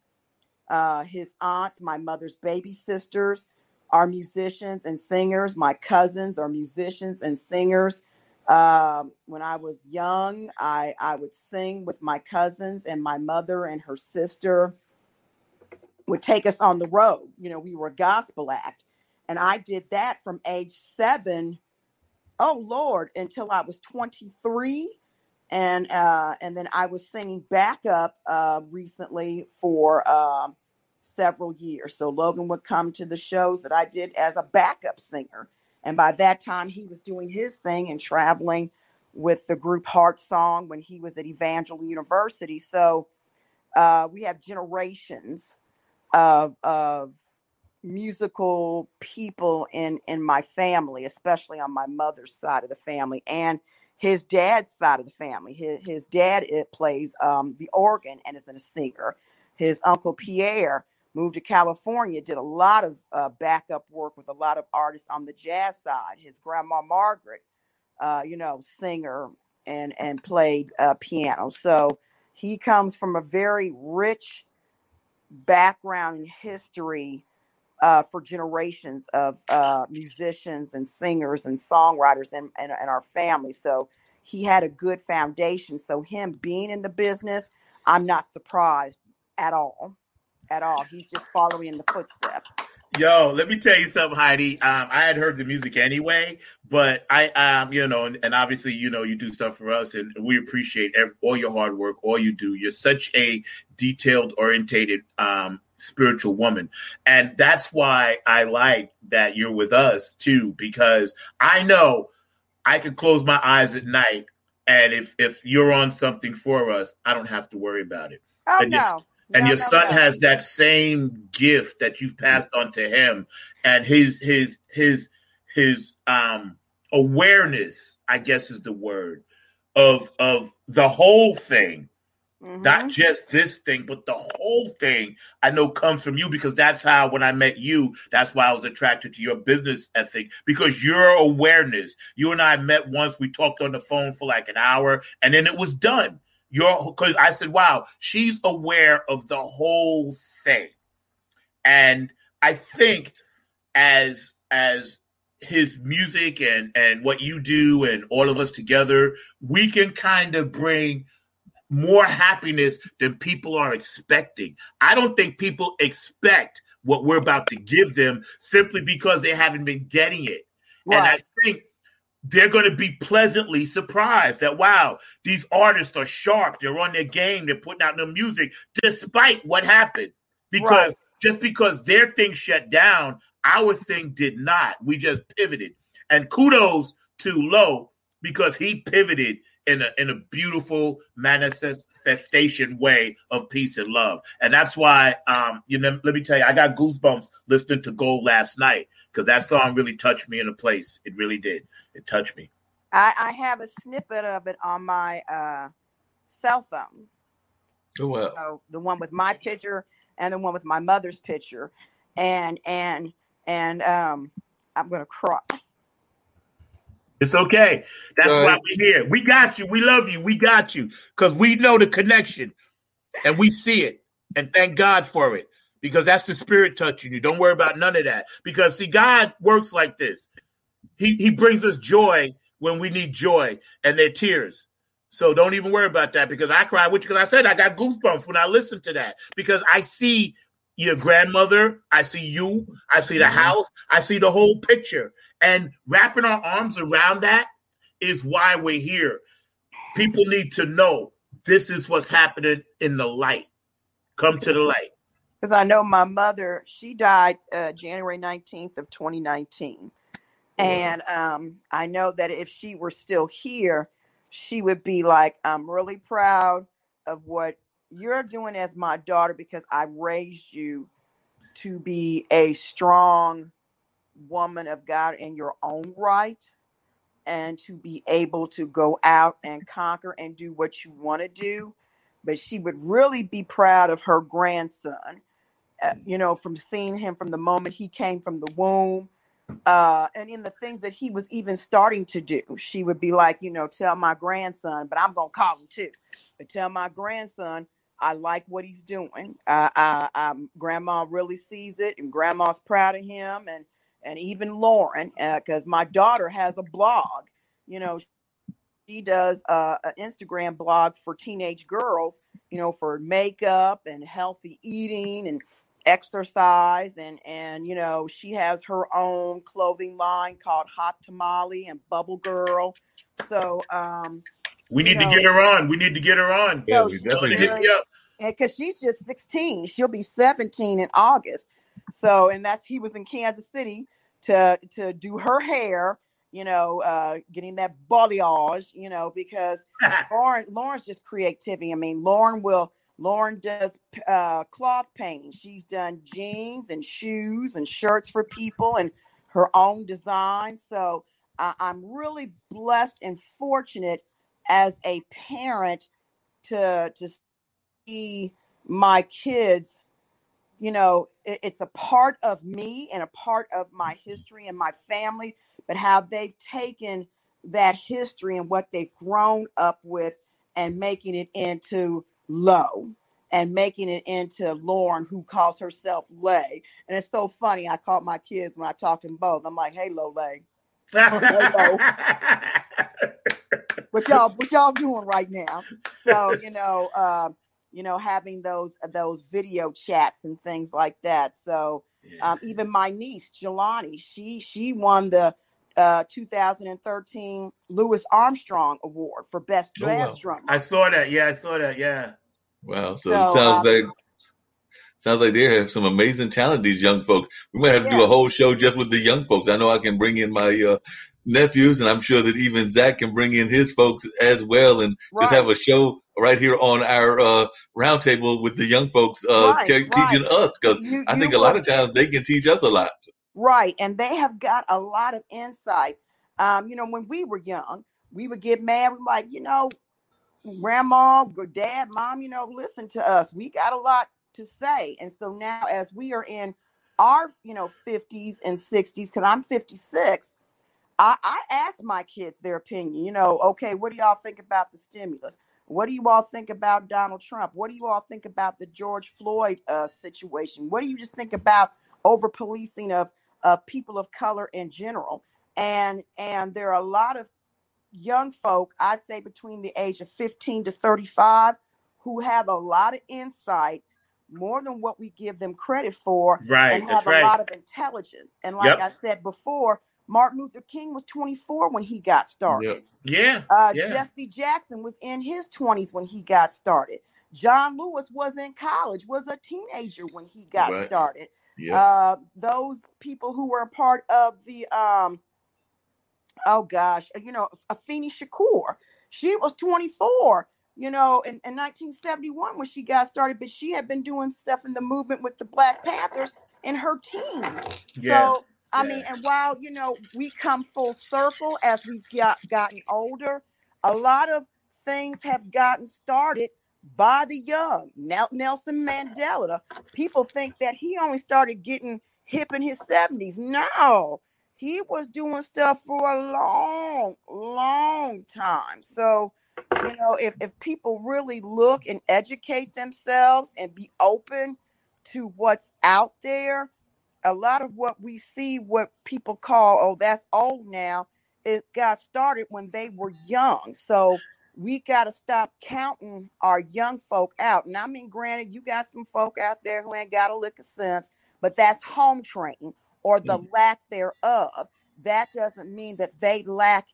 His aunts, my mother's baby sisters, are musicians and singers. My cousins are musicians and singers. When I was young, I would sing with my cousins, and my mother and her sister would take us on the road. We were a gospel act. And I did that from age 7, oh Lord, until I was 23. And then I was singing backup recently for several years. So Logan would come to the shows that I did as a backup singer. And by that time, he was doing his thing and traveling with the group Heart Song when he was at Evangel University. So we have generations of musical people in my family, especially on my mother's side of the family and his dad's side of the family. His dad plays the organ and is a singer. His uncle Pierre moved to California, did a lot of backup work with a lot of artists on the jazz side. His grandma Margaret, singer and played piano. So he comes from a very rich background and history for generations of musicians and singers and songwriters in our family. So he had a good foundation. So him being in the business, I'm not surprised at all. At all. He's just following in the footsteps. Yo, let me tell you something, Heidi. I had heard the music anyway, but I, and obviously, you do stuff for us, and we appreciate all your hard work, all you do. You're such a detailed, orientated, spiritual woman, and that's why I like that you're with us too, because I know I can close my eyes at night, and if you're on something for us, I don't have to worry about it. Oh, and no. And your son has that same gift that you've passed on to him, and his awareness, I guess, is the word of the whole thing, not just this thing, but the whole thing. I know comes from you, because that's how, when I met you, that's why I was attracted to your business ethic, because your awareness. You and I met once. We talked on the phone for like an hour, and then it was done. Because I said, wow, she's aware of the whole thing. And I think as his music and what you do and all of us together, we can kind of bring more happiness than people are expecting. I don't think people expect what we're about to give them simply because they haven't been getting it. Right. And I think they're going to be pleasantly surprised that, wow, these artists are sharp. They're on their game. They're putting out new music despite what happened. Because just because their thing shut down, our thing did not. We just pivoted. And kudos to Lo, because he pivoted in a beautiful manifestation way of peace and love. And that's why, let me tell you, I got goosebumps listening to Gold last night, because that song really touched me in a place. It really did. It touched me. I have a snippet of it on my cell phone. Oh, well. So the one with my picture and the one with my mother's picture. And I'm going to cry. It's okay. That's why we're here. We got you. We love you. We got you. Because we know the connection and we see it. And thank God for it. Because that's the spirit touching you. Don't worry about none of that. Because, see, God works like this. He brings us joy when we need joy, and they're tears. So don't even worry about that, because I cry with you. Because I said I got goosebumps when I listen to that. Because I see your grandmother. I see you. I see the house. I see the whole picture. And wrapping our arms around that is why we're here. People need to know this is what's happening in the light. Come to the light. Because I know my mother, she died January 19th of 2019. And I know that if she were still here, she would be like, I'm really proud of what you're doing as my daughter, because I raised you to be a strong woman of God in your own right, and to be able to go out and conquer and do what you want to do. But she would really be proud of her grandson, from seeing him from the moment he came from the womb. And in the things that he was even starting to do, she would be like, tell my grandson, but I'm going to call him too. But tell my grandson, I like what he's doing. Grandma really sees it, and grandma's proud of him. And even Lauren, because my daughter has a blog, she does an Instagram blog for teenage girls, for makeup and healthy eating and exercise, and she has her own clothing line called Hot Tamale and Bubble Girl. So we need to get her on. We need to get her on. Yeah, we definitely hit me up. Because she's just 16. She'll be 17 in August. So, and he was in Kansas City to do her hair, getting that balayage, because Lauren's just creativity. I mean, Lauren will Lauren does cloth painting. She's done jeans and shoes and shirts for people and her own design. So I'm really blessed and fortunate as a parent to see my kids. You know, it's a part of me and a part of my history and my family, but how they've taken that history and what they've grown up with and making it into Low and making it into Lauren, who calls herself Lay. And it's so funny. I call my kids when I talk to them both. I'm like, hey, Low Lay. Hey, Low. What y'all doing right now? So, having those video chats and things like that. So even my niece, Jelani, she won the 2013 Louis Armstrong Award for Best Jazz Drummer. I saw that. Yeah, I saw that. Yeah. Wow. So it sounds like they have some amazing talent, these young folks. We might have to do a whole show just with the young folks. I know I can bring in my nephews, and I'm sure that even Zack can bring in his folks as well, and just have a show right here on our roundtable with the young folks teaching us, because I think a lot of times they can teach us a lot. Right, and they have got a lot of insight. When we were young, we would get mad. We're like, Grandma, Dad, Mom, listen to us. We got a lot to say. And so now as we are in our, 50s and 60s, because I'm 56, I ask my kids their opinion. Okay, what do y'all think about the stimulus? What do you all think about Donald Trump? What do you all think about the George Floyd situation? What do you just think about over policing of people of color in general? And there are a lot of young folk, I say between the age of 15 to 35, who have a lot of insight, more than what we give them credit for, and have a lot of intelligence. And like I said before, Martin Luther King was 24 when he got started. Jesse Jackson was in his 20s when he got started. John Lewis was in college, was a teenager when he got started. Those people who were a part of the Afeni Shakur, she was 24, in 1971 when she got started, but she had been doing stuff in the movement with the Black Panthers in her teens. So, I mean, and while, we come full circle as we've gotten older, a lot of things have gotten started by the young. Nelson Mandela, people think that he only started getting hip in his 70s. No. He was doing stuff for a long, long time. So, if people really look and educate themselves and be open to what's out there, a lot of what we see, what people call, that's old now, it got started when they were young. So we got to stop counting our young folk out. And I mean, granted, you got some folk out there who ain't got a lick of sense, but that's home training, or the lack thereof. That doesn't mean that they lack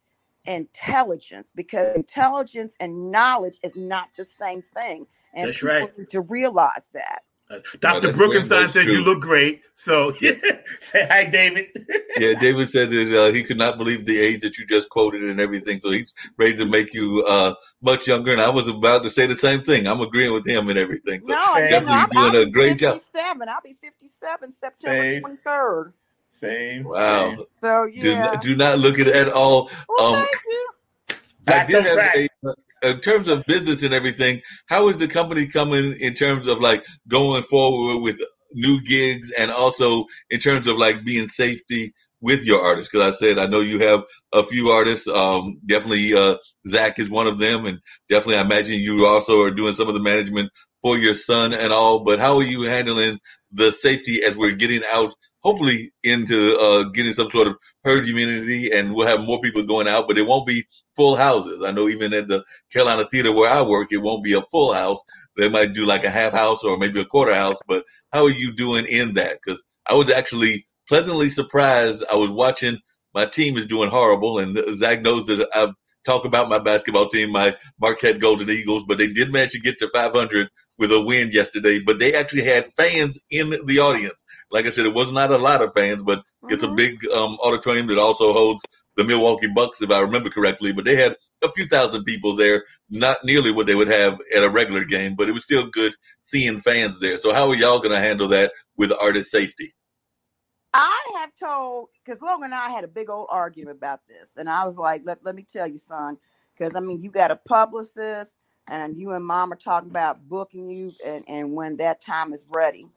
intelligence, because intelligence and knowledge is not the same thing. And people need to realize that. Dr. Brookenstein says you look great. So say hi, David. David said that he could not believe the age that you just quoted and everything. So he's ready to make you much younger. And I was about to say the same thing. I'm agreeing with him and everything. So definitely doing a great job. I'll be 57 September 23rd. Same. Wow. Same. So do not look at it at all. Thank you. I did have in terms of business and everything, how is the company coming in terms of like going forward with new gigs, and also in terms of like being safety with your artists? Because I said I know you have a few artists. Definitely Zack is one of them, and definitely I imagine you also are doing some of the management for your son and all. But how are you handling the safety as we're getting out, hopefully into getting some sort of herd immunity, and we'll have more people going out, but it won't be full houses. I know even at the Carolina Theater where I work, it won't be a full house. They might do like a half house or maybe a quarter house. But how are you doing in that? Because I was actually pleasantly surprised. I was watching, my team is doing horrible, and Zack knows that I've talked about my basketball team, my Marquette Golden Eagles, but they did manage to get to 500 with a win yesterday. But they actually had fans in the audience. Like I said, it was not a lot of fans, but it's a big auditorium that also holds the Milwaukee Bucks, if I remember correctly, but they had a few thousand people there, not nearly what they would have at a regular game, but it was still good seeing fans there. So how are y'all going to handle that with artist safety? I have told, because Logan and I had a big old argument about this, and I was like, let me tell you, son, because, I mean, you got a publicist, and you and mom are talking about booking you, and when that time is ready.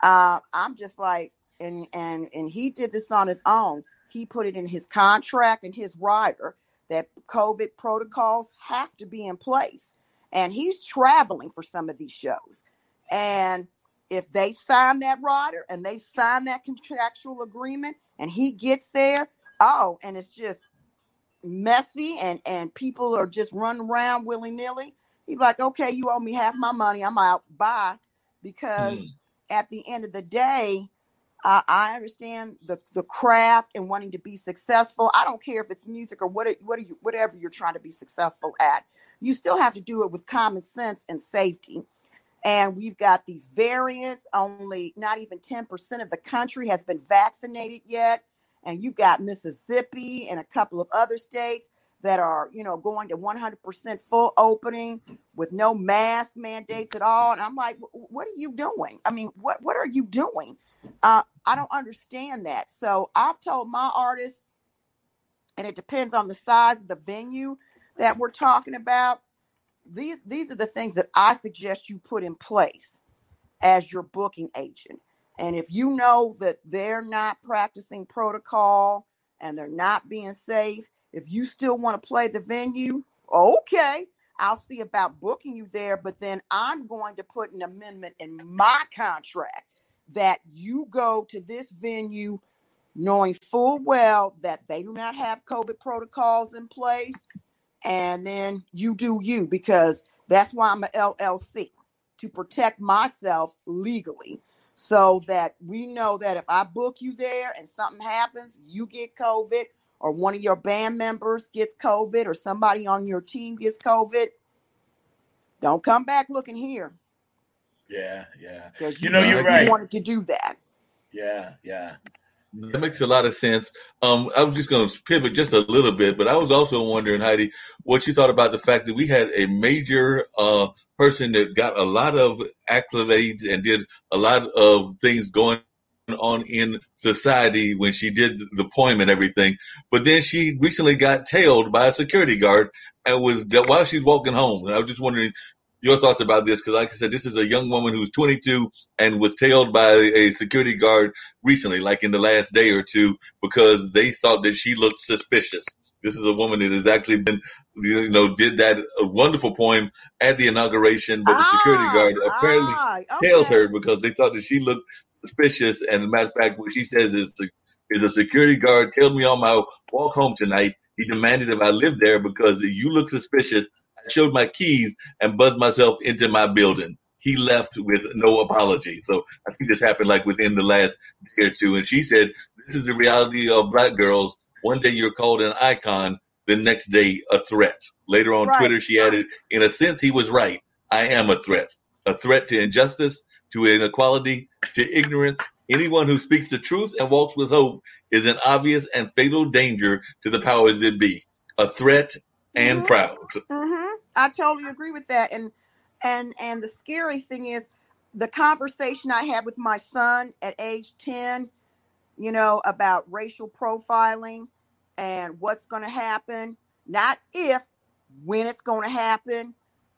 I'm just like, and he did this on his own. He put it in his contract and his rider that COVID protocols have to be in place. And he's traveling for some of these shows. And if they sign that rider and they sign that contractual agreement and he gets there, and it's just messy and people are just running around willy-nilly, he's like, okay, you owe me half my money. I'm out. Bye. Because at the end of the day, I understand the craft and wanting to be successful. I don't care if it's music or whatever you're trying to be successful at. You still have to do it with common sense and safety. And we've got these variants. Only not even 10% of the country has been vaccinated yet. And you've got Mississippi and a couple of other states that are, going to 100% full opening with no mask mandates at all. And I'm like, what are you doing? I mean, what are you doing? I don't understand that. So I've told my artists, and it depends on the size of the venue that we're talking about. These are the things that I suggest you put in place as your booking agent. And if you know that they're not practicing protocol and they're not being safe, if you still want to play the venue, okay, I'll see about booking you there. But then I'm going to put an amendment in my contract that you go to this venue knowing full well that they do not have COVID protocols in place. And then you do you, because that's why I'm an LLC, to protect myself legally, so that we know that if I book you there and something happens, you get COVID, or one of your band members gets COVID, or somebody on your team gets COVID, don't come back looking here. Yeah. Because you're right. You wanted to do that. Yeah. That makes a lot of sense. I was just going to pivot just a little bit, but I was also wondering, Heidi, what you thought about the fact that we had a major person that got a lot of accolades and did a lot of things going on in society when she did the poem and everything. But then she recently got tailed by a security guard and while she's walking home. And I was just wondering your thoughts about this, because like I said, this is a young woman who's 22 and was tailed by a security guard recently, like in the last day or two, because they thought that she looked suspicious. This is a woman that has actually been, did that wonderful poem at the inauguration, but the security guard apparently tailed her because they thought that she looked suspicious. And as a matter of fact, what she says is a security guard tailed me on my walk home tonight. He demanded if I lived there because you look suspicious. I showed my keys and buzzed myself into my building. He left with no apology. So I think this happened like within the last day or two. And she said, this is the reality of Black girls. One day you're called an icon, the next day a threat. Later on Twitter, she added, in a sense, he was right. I am a threat to injustice, to inequality, to ignorance. Anyone who speaks the truth and walks with hope is an obvious and fatal danger to the powers that be. A threat and proud. I totally agree with that. And the scary thing is the conversation I had with my son at age 10, about racial profiling and what's going to happen, not if, when it's going to happen,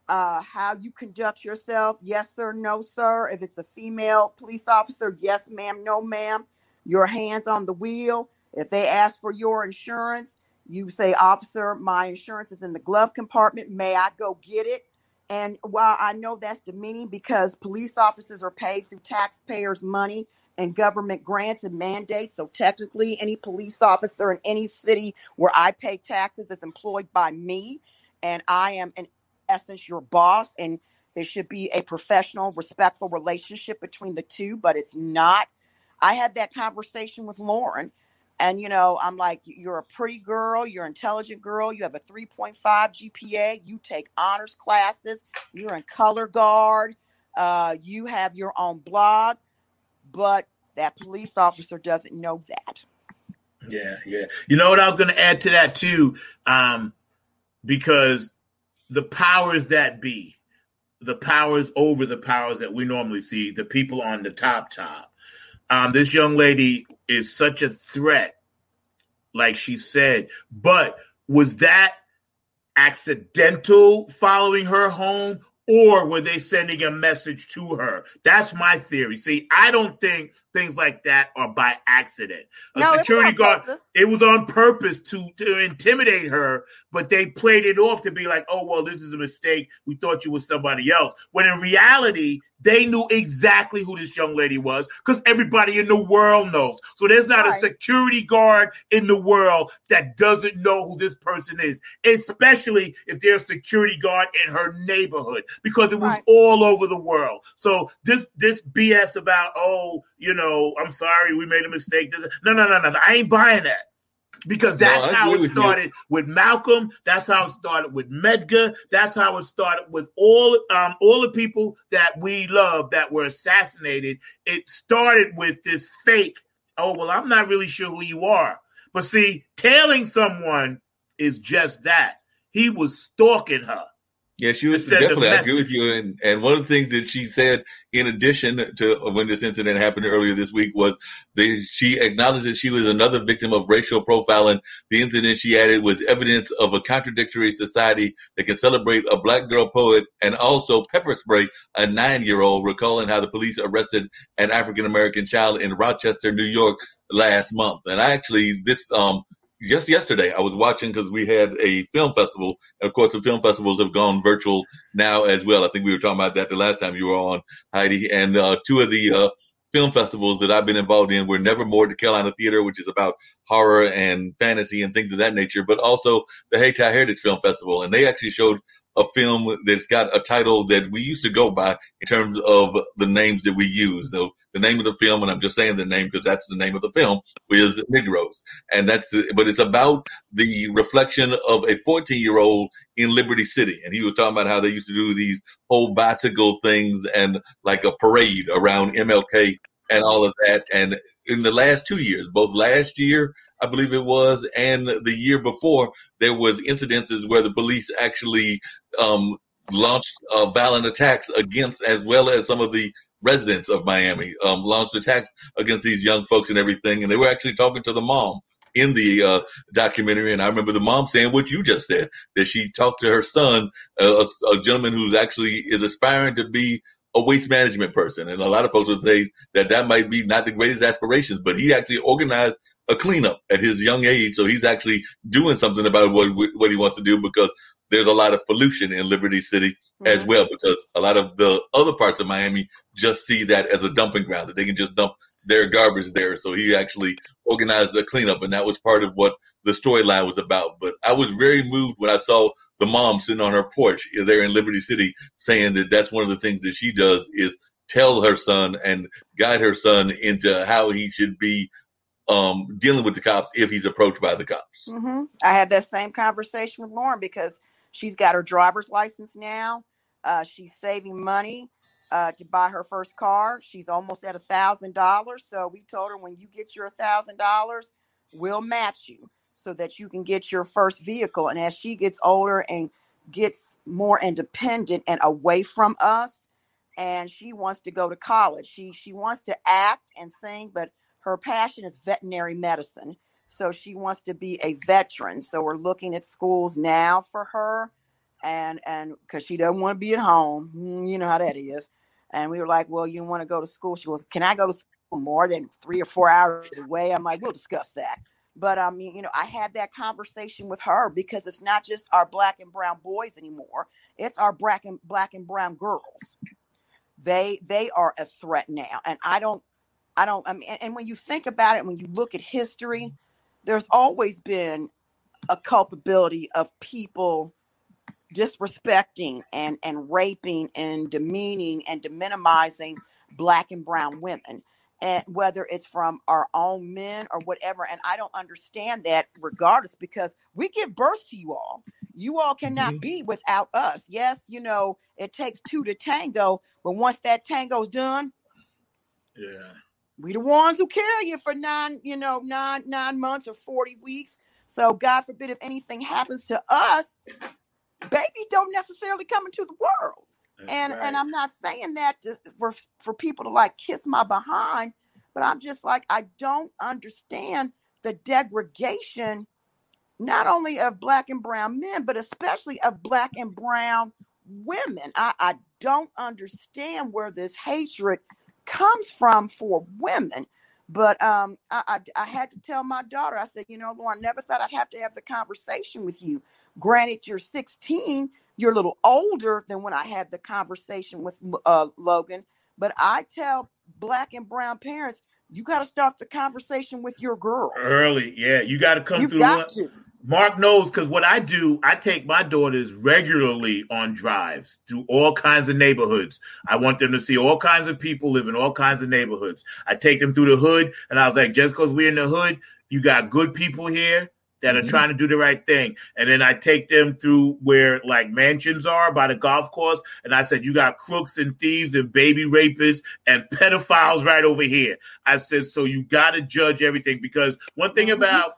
how you conduct yourself. Yes, sir. No, sir. If it's a female police officer, yes, ma'am. No, ma'am. Your hands on the wheel. If they ask for your insurance, you say, officer, my insurance is in the glove compartment. May I go get it? And while I know that's demeaning because police officers are paid through taxpayers' money and government grants and mandates, so technically any police officer in any city where I pay taxes is employed by me, and I am in essence your boss, and there should be a professional, respectful relationship between the two, but it's not. I had that conversation with Lauren. And, I'm like, you're a pretty girl. You're an intelligent girl. You have a 3.5 GPA. You take honors classes. You're in color guard. You have your own blog. But that police officer doesn't know that. Yeah. You know what I was going to add to that too, because the powers that be, the powers over the powers that we normally see, the people on the top. This young lady is such a threat, like she said. But was that accidental following her home, or were they sending a message to her? That's my theory. See, I don't think things like that are by accident. Security guard, it was on purpose to intimidate her, but they played it off to be like, oh, well, this is a mistake. We thought you were somebody else. When in reality, they knew exactly who this young lady was because everybody in the world knows. So there's not a security guard in the world that doesn't know who this person is, especially if there's a security guard in her neighborhood, because it was all over the world. So this BS about, oh, you know, I'm sorry, we made a mistake. No. I ain't buying that. Because that's how it started with Malcolm. That's how it started with Medgar. That's how it started with all the people that we love that were assassinated. It started with this fake, oh, well, I'm not really sure who you are. But see, tailing someone is just that. He was stalking her. Yeah, she was definitely, I agree with you. And one of the things that she said, in addition to when this incident happened earlier this week, was she acknowledged that she was another victim of racial profiling. The incident, she added, was evidence of a contradictory society that can celebrate a black girl poet and also pepper spray a 9-year-old, recalling how the police arrested an African-American child in Rochester, New York last month. And actually, just yesterday, I was watching because we had a film festival. And of course, the film festivals have gone virtual now as well. I think we were talking about that the last time you were on, Heidi. And two of the film festivals that I've been involved in were Nevermore at the Carolina Theater, which is about horror and fantasy and things of that nature, but also the Hayti Heritage Film Festival. And they actually showed a film that's got a title that we used to go by in terms of the names that we use. So the name of the film, and I'm just saying the name because that's the name of the film, is Negroes. And but it's about the reflection of a 14-year-old in Liberty City. And he was talking about how they used to do these whole bicycle things and like a parade around MLK and all of that. And in the last 2 years, both last year, I believe it was, and the year before, there was incidences where the police actually launched violent attacks against, as well as some of the residents of Miami, launched attacks against these young folks and everything. And they were actually talking to the mom in the documentary. And I remember the mom saying what you just said, that she talked to her son, a gentleman who's actually is aspiring to be a waste management person. And a lot of folks would say that might be not the greatest aspirations, but he actually organized a cleanup at his young age. So he's actually doing something about what he wants to do, because there's a lot of pollution in Liberty City as well, because a lot of the other parts of Miami just see that as a dumping ground, that they can just dump their garbage there. So he actually organized a cleanup, and that was part of what the storyline was about. But I was very moved when I saw the mom sitting on her porch there in Liberty City saying that that's one of the things that she does is tell her son and guide her son into how he should be dealing with the cops if he's approached by the cops. I had that same conversation with Lauren because she's got her driver's license now. She's saving money to buy her first car. She's almost at $1,000. So we told her, when you get your $1,000, we'll match you so that you can get your first vehicle. And as she gets older and gets more independent and away from us, and she wants to go to college, she wants to act and sing, but her passion is veterinary medicine. So she wants to be a veteran. So we're looking at schools now for her, and because she doesn't want to be at home. You know how that is. And we were like, well, you want to go to school? She goes, can I go to school more than 3 or 4 hours away? I'm like, we'll discuss that. But I mean, I had that conversation with her because it's not just our black and brown boys anymore. It's our black and brown girls. They are a threat now. And I mean, and when you think about it, when you look at history, there's always been a culpability of people disrespecting and raping and demeaning and deminimizing black and brown women, and whether it's from our own men or whatever. And I don't understand that regardless, because we give birth to you all. You all cannot be without us. Yes, it takes two to tango, but once that tango's done, We the ones who carry you for 9 months or 40 weeks. So God forbid if anything happens to us, babies don't necessarily come into the world. And I'm not saying that just for people to like kiss my behind, but I'm just like, I don't understand the degradation, not only of Black and brown men, but especially of Black and brown women. I don't understand where this hatred comes from for women. But I had to tell my daughter, I said, Lauren, I never thought I'd have to have the conversation with you. Granted, you're 16, you're a little older than when I had the conversation with Logan. But I tell Black and brown parents, you got to start the conversation with your girls. Early, yeah. You got to come You've through. Got to. Mark knows, because what I do, I take my daughters regularly on drives through all kinds of neighborhoods. I want them to see all kinds of people live in all kinds of neighborhoods. I take them through the hood, and I was like, just because we're in the hood, you got good people here that are trying to do the right thing. And then I take them through where like mansions are by the golf course. And I said, you got crooks and thieves and baby rapists and pedophiles right over here. I said, so you got to judge everything, because one thing about,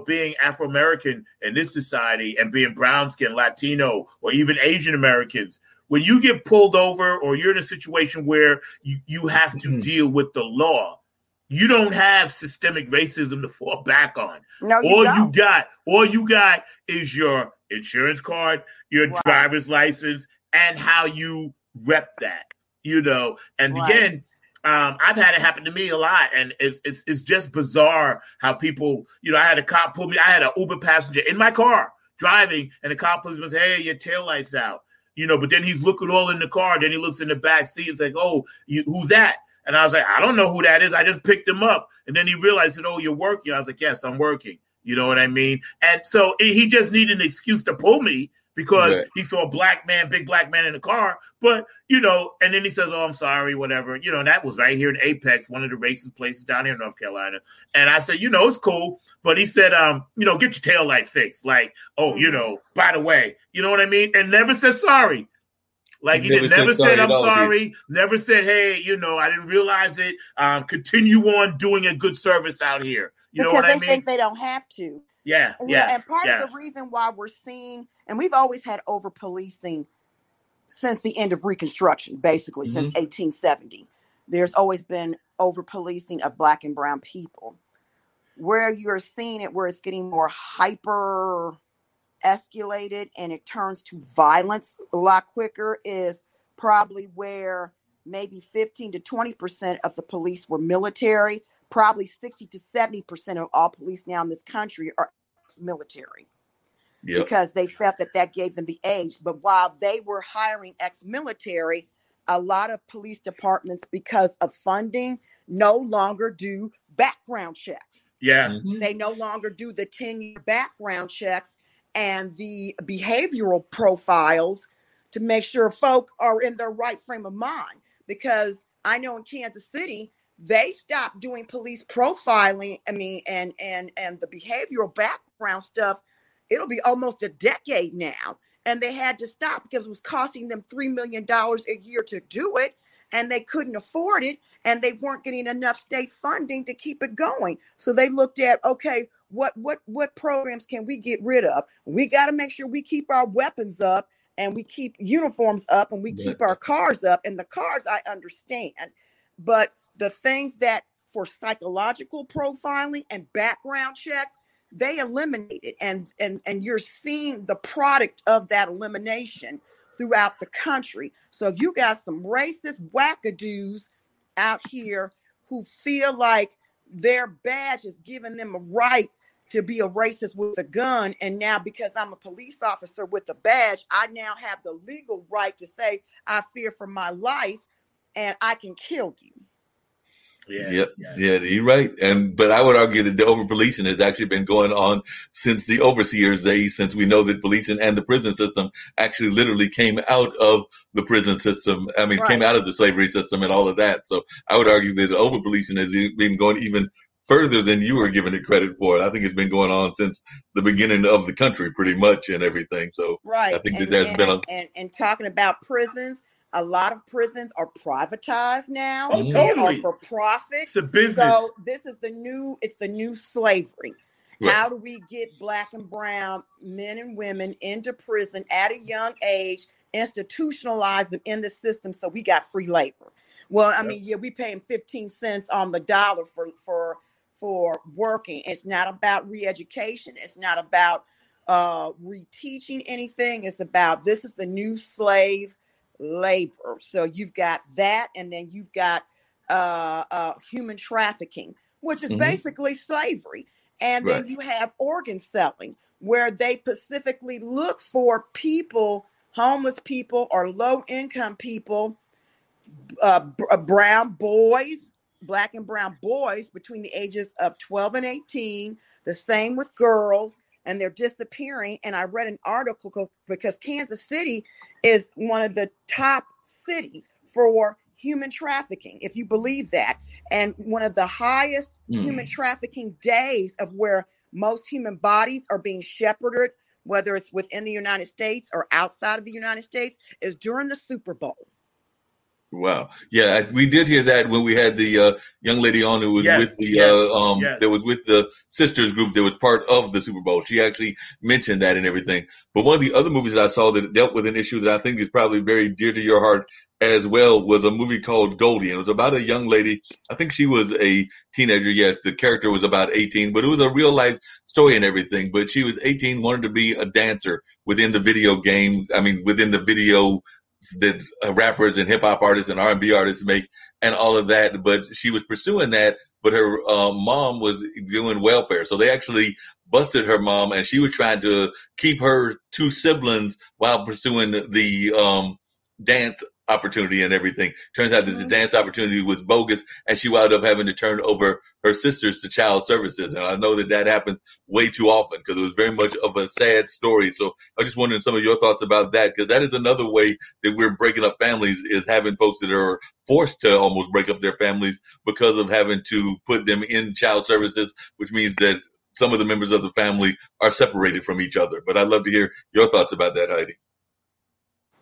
being Afro-American in this society and being brown skin, Latino, or even Asian Americans, when you get pulled over or you're in a situation where you have to deal with the law, you don't have systemic racism to fall back on. No, all you got is your insurance card, your driver's license, and how you rep that, And again, I've had it happen to me a lot, and it's just bizarre how people, I had a cop pull me. I had an Uber passenger in my car driving, and the cop pulls me and says, "Hey, your taillight's out," But then he's looking all in the car. Then he looks in the back seat and like, "Oh, who's that?" And I was like, "I don't know who that is. I just picked him up." And then he realized that, "Oh, you're working." I was like, "Yes, I'm working." You know what I mean? And so he just needed an excuse to pull me, because he saw a big black man in the car. But, and then he says, "Oh, I'm sorry," whatever. And that was right here in Apex, one of the racist places down here in North Carolina. And I said, it's cool. But he said, get your taillight fixed. Like, "Oh, by the way," you know what I mean? And never said sorry. Like he never said, "I'm sorry." Never said, "Hey, I didn't realize it. Continue on doing a good service out here." You know what I mean? Because they think they don't have to. Yeah. And part of the reason why we're seeing, and we've always had over policing since the end of Reconstruction, basically since 1870. There's always been over policing of Black and brown people. Where you're seeing it, where it's getting more hyper escalated and it turns to violence a lot quicker, is probably where maybe 15 to 20% of the police were military. Probably 60 to 70% of all police now in this country are ex-military, because they felt that gave them the edge. But while they were hiring ex-military, a lot of police departments, because of funding, no longer do background checks. Yeah. They no longer do the 10-year background checks and the behavioral profiles to make sure folk are in their right frame of mind. Because I know in Kansas City, they stopped doing police profiling. And the behavioral background stuff, it'll be almost a decade now. And they had to stop because it was costing them $3 million a year to do it. And they couldn't afford it. And they weren't getting enough state funding to keep it going. So they looked at, okay, what programs can we get rid of? We got to make sure we keep our weapons up, and we keep uniforms up, and we keep our cars up. And the cars, I understand. But the things that for psychological profiling and background checks, they eliminated. And you're seeing the product of that elimination throughout the country. So you got some racist wackadoos out here who feel like their badge is giving them a right to be a racist with a gun. And now because I'm a police officer with a badge, I now have the legal right to say, I fear for my life and I can kill you. Yeah, you're right. But I would argue that the over policing has actually been going on since the overseers' days, since we know that policing and the prison system actually literally came out of the prison system. Came out of the slavery system and all of that. So I would argue that the over policing has been going even further than you were giving it credit for. I think it's been going on since the beginning of the country, pretty much, and everything. So I think that there's been and talking about prisons. A lot of prisons are privatized now. Oh, totally. They are for profit. It's a business. So this is the new slavery. Right. How do we get Black and brown men and women into prison at a young age, institutionalize them in the system so we got free labor? Well, I mean, yeah, we pay them 15 cents on the dollar for working. It's not about re-education. It's not about reteaching anything. It's about, this is the new slave labor. So you've got that, and then you've got human trafficking, which is basically slavery. And then you have organ selling, where they specifically look for people, homeless people or low income people, brown boys, Black and brown boys between the ages of 12 and 18, the same with girls, and they're disappearing. And I read an article because Kansas City is one of the top cities for human trafficking, if you believe that. And one of the highest human trafficking days of where most human bodies are being shepherded, whether it's within the United States or outside of the United States, is during the Super Bowl. Wow. Yeah, we did hear that when we had the young lady on who was with the that was with the sisters group that was part of the Super Bowl. She actually mentioned that and everything. But one of the other movies that I saw that dealt with an issue that I think is probably very dear to your heart as well was a movie called Goldie. And it was about a young lady. I think she was a teenager. Yes, the character was about 18, but it was a real life story and everything. But she was 18, wanted to be a dancer within the video game. I mean, within the video that rappers and hip hop artists and R&B artists make and all of that. But she was pursuing that, but her mom was doing welfare. So they actually busted her mom, and she was trying to keep her two siblings while pursuing the dance opportunity and everything. Turns out that the dance opportunity was bogus, and she wound up having to turn over her sisters to child services. And I know that happens way too often because it was very much of a sad story. So I just wondering some of your thoughts about that, because that is another way that we're breaking up families, is having folks that are forced to almost break up their families because of having to put them in child services, which means that some of the members of the family are separated from each other. But I'd love to hear your thoughts about that, Heidi.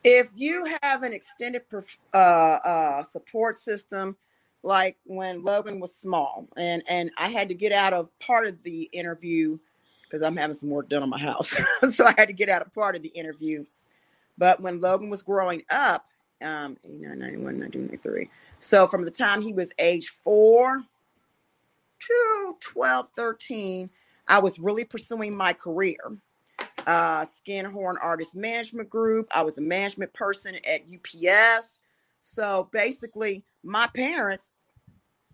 If you have an extended support system, like when Logan was small, and I had to get out of part of the interview because I'm having some work done on my house. So I had to get out of part of the interview. But when Logan was growing up, 89, 91, 1993. So from the time he was age 4 to 12, 13, I was really pursuing my career. Skinhorn Artist Management Group. I was a management person at UPS. So basically, my parents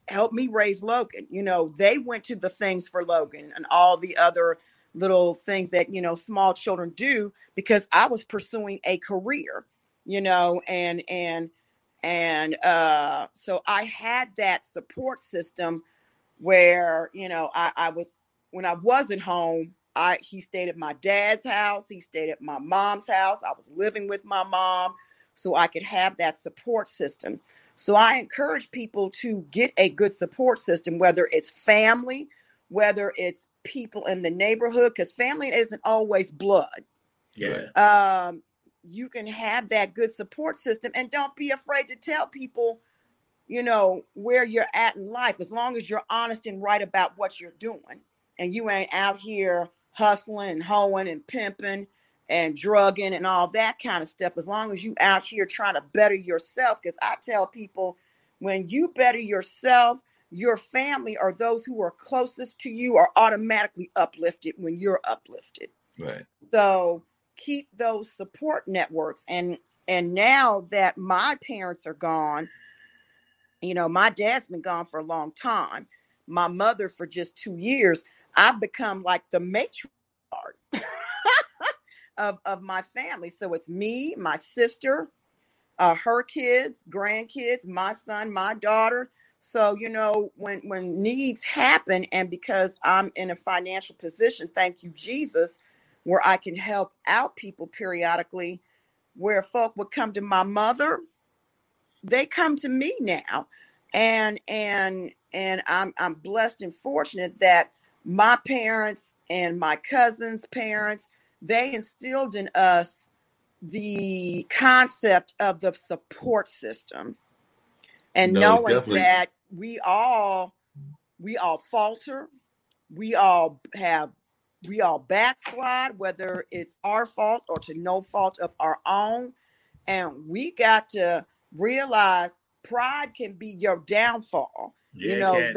helped me raise Logan. You know, they went to the things for Logan and all the other little things that, you know, small children do, because I was pursuing a career, you know, and so I had that support system where, you know, I was, when I wasn't home, he stayed at my dad's house. He stayed at my mom's house. I was living with my mom so I could have that support system. So I encourage people to get a good support system, whether it's family, whether it's people in the neighborhood, because family isn't always blood. Yeah. You can have that good support system, and don't be afraid to tell people, you know, where you're at in life, as long as you're honest and right about what you're doing. And you ain't out here hustling and hoeing and pimping and drugging and all that kind of stuff, as long as you out here trying to better yourself. Because I tell people, when you better yourself, your family or those who are closest to you are automatically uplifted when you're uplifted. Right. So keep those support networks. And now that my parents are gone, you know, my dad's been gone for a long time, my mother for just 2 years, I've become like the matriarch of my family. So it's me, my sister, her kids, grandkids, my son, my daughter. So, you know, when needs happen, and because I'm in a financial position, thank you, Jesus, where I can help out people periodically, where folk would come to my mother, they come to me now. And I'm blessed and fortunate that my parents and my cousins' parents, they instilled in us the concept of the support system, and No, knowing definitely. that we all falter, we all backslide, whether it's our fault or to no fault of our own. And we got to realize pride can be your downfall. Yeah,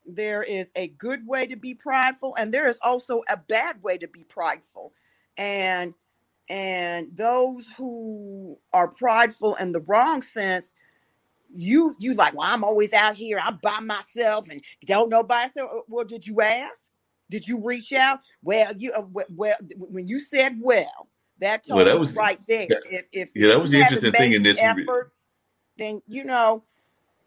There is a good way to be prideful, and there is also a bad way to be prideful. And those who are prideful in the wrong sense, you like, well, I'm always out here, I'm by myself and don't nobody say, well, did you ask? Did you reach out? Well, when you said that told that me was right there. If that was you the haven't interesting thing made in the this. effort, then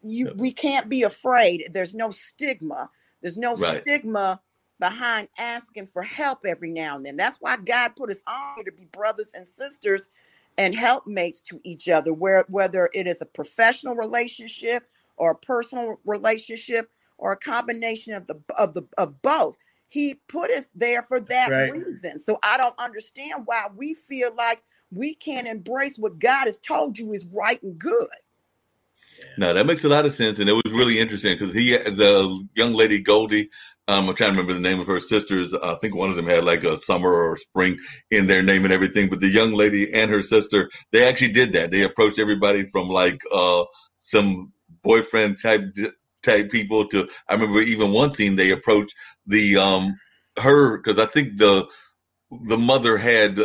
we can't be afraid. There's no stigma. There's no Right. stigma behind asking for help every now and then. That's why God put us on here to be brothers and sisters and helpmates to each other, whether it is a professional relationship or a personal relationship or a combination of both. He put us there for that reason. So I don't understand why we feel like we can't embrace what God has told you is right and good. No, that makes a lot of sense, and it was really interesting because the young lady Goldie, I'm trying to remember the name of her sisters. I think one of them had like a summer or spring in their name and everything. But the young lady and her sister, they actually did that. They approached everybody from like some boyfriend type people to. I remember even one scene they approached the her because I think the mother had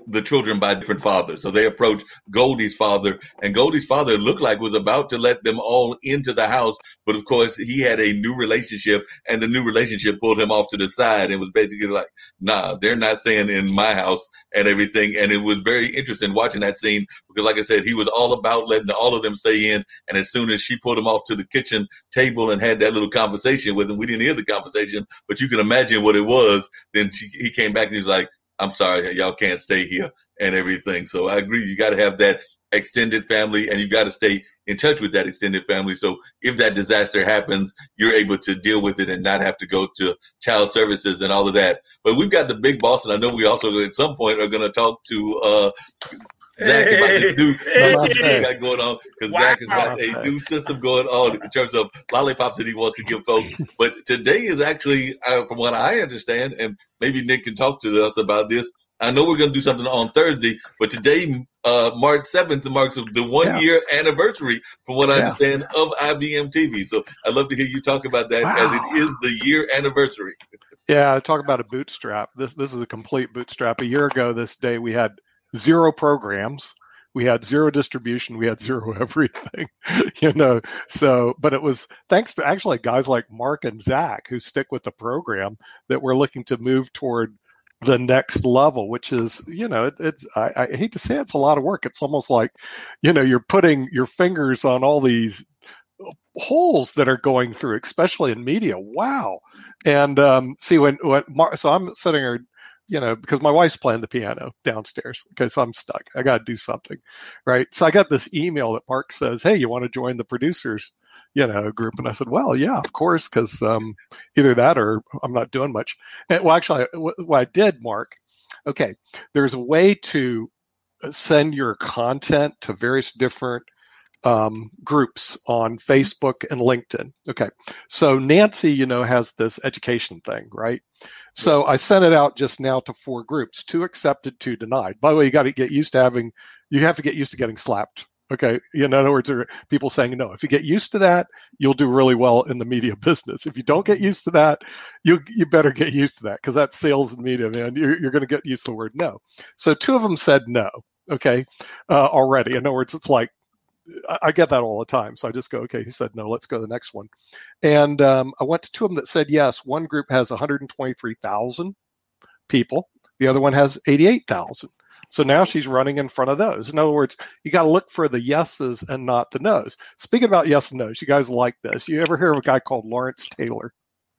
the children by different fathers. So they approached Goldie's father, and Goldie's father looked like was about to let them all into the house. But of course, he had a new relationship, and the new relationship pulled him off to the side and was basically like, nah, they're not staying in my house and everything. And it was very interesting watching that scene because, like I said, he was all about letting all of them stay in. And as soon as she pulled him off to the kitchen table and had that little conversation with him, we didn't hear the conversation, but you can imagine what it was. Then he came back and he was like, I'm sorry, y'all can't stay here and everything. So I agree. You got to have that extended family and you got to stay in touch with that extended family. So if that disaster happens, you're able to deal with it and not have to go to child services and all of that. But we've got the big boss. And I know we also at some point are going to talk to, Zack about this new system he got going on because Zack has got a new system going on in terms of lollipops that he wants to give folks. But today is actually, from what I understand, and maybe Nick can talk to us about this. I know we're going to do something on Thursday, but today, March 7th, marks the 1 year anniversary, from what I understand, of IBM TV. So I'd love to hear you talk about that as it is the year anniversary. Yeah, talk about a bootstrap. This is a complete bootstrap. A year ago this day, we had 0 programs, we had 0 distribution, we had 0 everything, so, but it was thanks to actually guys like Mark and Zack who stick with the program that we're looking to move toward the next level, which is, it's, I hate to say it's a lot of work. It's almost like, you're putting your fingers on all these holes that are going through, especially in media. Wow. And see so I'm sitting here, because my wife's playing the piano downstairs. Okay, so I'm stuck. I got to do something, right? So I got this email that Mark says, "Hey, you want to join the producers, group?" And I said, "Well, yeah, of course, because either that or I'm not doing much." And, well, actually, what I did, Mark, okay, there's a way to send your content to various different groups on Facebook and LinkedIn. Okay. So Nancy, has this education thing, right? So I sent it out just now to 4 groups, 2 accepted, 2 denied. By the way, you have to get used to getting slapped. Okay. In other words, there are people saying no. If you get used to that, you'll do really well in the media business. If you don't get used to that, you better get used to that because that's sales and media, man. You're going to get used to the word no. So 2 of them said no. Okay. Already. In other words, it's like, I get that all the time. So I just go, okay, he said no, let's go to the next one. And I went to 2 of them that said yes. One group has 123,000 people. The other one has 88,000. So now she's running in front of those. In other words, you got to look for the yeses and not the nos. Speaking about yes and nos, you guys like this. You ever hear of a guy called Lawrence Taylor,